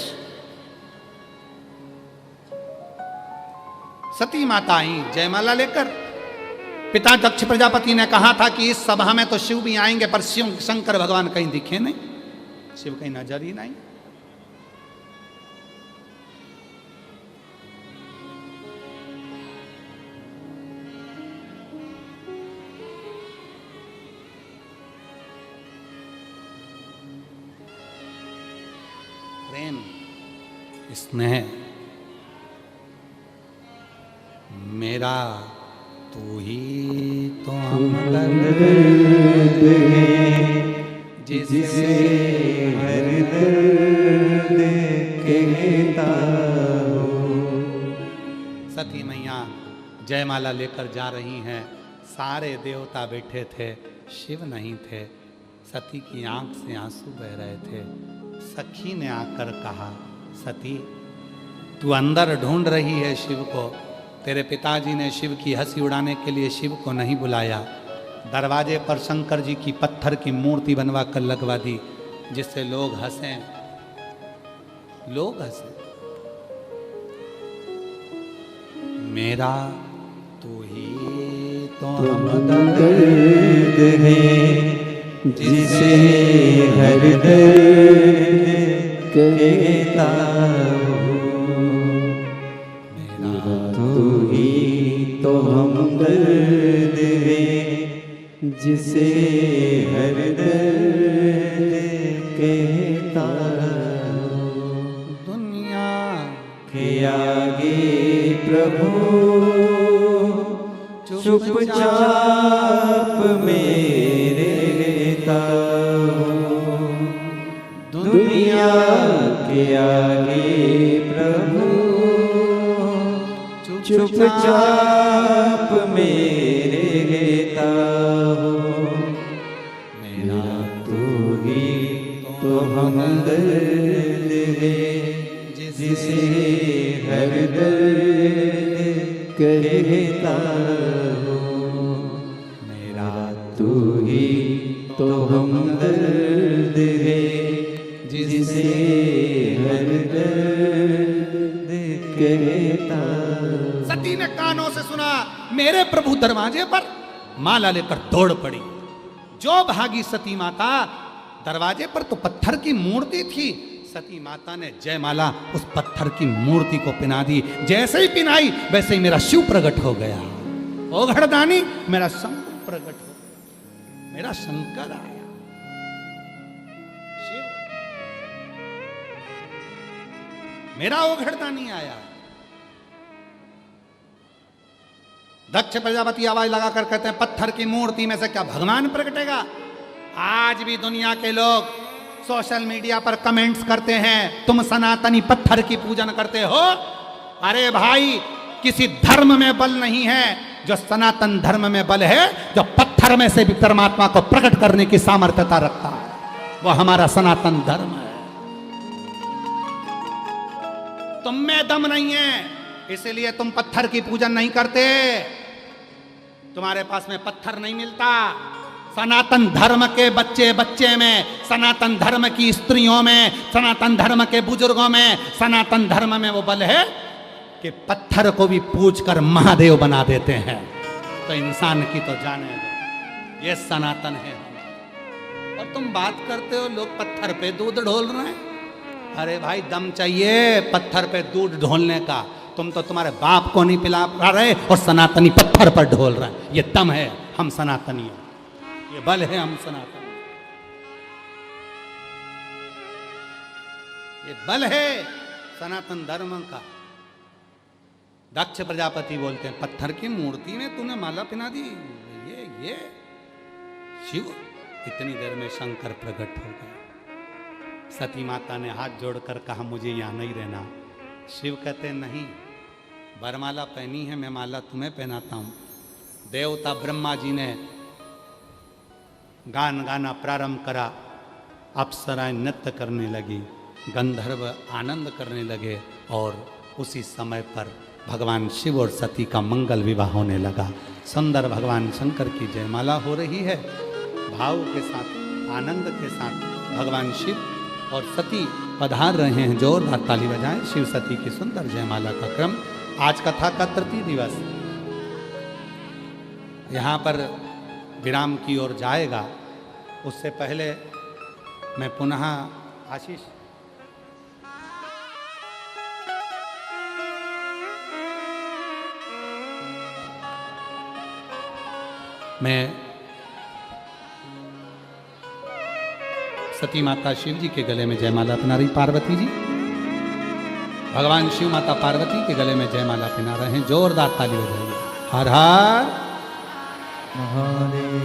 Speaker 1: सती माता आई जयमाला लेकर। पिता दक्ष प्रजापति ने कहा था कि इस सभा में तो शिव भी आएंगे, पर शिव शंकर भगवान कहीं दिखे नहीं, शिव कहीं नजर ही नहीं। प्रेम, स्नेह, मेरा तू ही तो हमदर्द है, जिसे हर दर्द कहता हूँ। सती मैया जयमाला लेकर जा रही हैं। सारे देवता बैठे थे, शिव नहीं थे। सती की आंख से आंसू बह रहे थे। सखी ने आकर कहा, सती तू अंदर ढूंढ रही है शिव को। तेरे पिताजी ने शिव की हंसी उड़ाने के लिए शिव को नहीं बुलाया। दरवाजे पर शंकर जी की पत्थर की मूर्ति बनवा कर लगवा दी, जिससे लोग हंसें, लोग हंसें। मेरा तू ही तो हमदर्द है, जिसे हर दर्द कहता हूँ। मेरा तू ही तो हमदर्द है, जिसे हर दर्द कहता हूँ। दुनिया के आगे प्रभु चुपचाप मेरे रहता हूँ। दुनिया के आगे प्रभु चुपचाप मेरे रहता हूँ। मेरा तू ही तो हमदर्द है, जिसे हर दर्द
Speaker 2: कहता हूँ, मेरा तू ही तो हमदर्द है, जिसे हर दर्द कहता हूँ।
Speaker 1: सती ने कानों से सुना, मेरे प्रभु दरवाजे पर माला लेकर दौड़ पड़ी। जो भागी सती माता, दरवाजे पर तो पत्थर की मूर्ति थी। सती माता ने जयमाला उस पत्थर की मूर्ति को पिना दी। जैसे ही पिनाई वैसे ही मेरा शिव प्रकट हो गया। ओ घड़दानी, मेरा शंकर प्रकट हो गया, मेरा शंकर आया। शिव, मेरा ओ घड़दानी आया। दक्ष प्रजापति आवाज लगाकर कहते हैं, पत्थर की मूर्ति में से क्या भगवान प्रकटेगा? आज भी दुनिया के लोग सोशल मीडिया पर कमेंट्स करते हैं, तुम सनातनी पत्थर की पूजन करते हो। अरे भाई, किसी धर्म में बल नहीं है जो सनातन धर्म में बल है, जो पत्थर में से भी परमात्मा को प्रकट करने की सामर्थ्यता रखता है, वो हमारा सनातन धर्म है। तुम में दम नहीं है, इसलिए तुम पत्थर की पूजन नहीं करते। तुम्हारे पास में पत्थर नहीं मिलता। सनातन धर्म के बच्चे बच्चे में, सनातन धर्म की स्त्रियों में, सनातन धर्म के बुजुर्गों में, सनातन धर्म में वो बल है कि पत्थर को भी पूज कर महादेव बना देते हैं। तो इंसान की तो जाने दो, ये सनातन है। और तुम बात करते हो लोग पत्थर पे दूध ढोल रहे हैं। अरे भाई, दम चाहिए पत्थर पे दूध ढोलने का। तुम तो तुम्हारे बाप को नहीं पिला रहे और सनातनी पत्थर पर ढोल रहे हैं। ये दम है, हम सनातनी हैं, ये बल है, हम सनातनी, ये बल है सनातन धर्म का। दक्ष प्रजापति बोलते हैं, पत्थर की मूर्ति में तूने माला पहना दी। ये शिव, इतनी देर में शंकर प्रकट हो गए। सती माता ने हाथ जोड़कर कहा, मुझे यहां नहीं रहना। शिव कहते नहीं, वरमाला पहनी है, मैं माला तुम्हें पहनाता हूं। देवता ब्रह्मा जी ने गान गाना प्रारंभ करा, अप्सराएं नृत्य करने लगी, गंधर्व आनंद करने लगे, और उसी समय पर भगवान शिव और सती का मंगल विवाह होने लगा। सुंदर भगवान शंकर की जयमाला हो रही है। भाव के साथ, आनंद के साथ भगवान शिव और सती पधार रहे हैं। जोरदार ताली बजाएं। शिव सती की सुंदर जयमाला का क्रम आज कथा का तृतीय दिवस यहाँ पर विराम की ओर जाएगा। उससे पहले मैं पुनः आशीष मैं सती माता शिव जी के गले में जयमाला पहना रही, पार्वती जी भगवान शिव माता पार्वती के गले में जयमाला पहना रहे हैं। जोरदार ताली बजाइए। हर हर महादेव।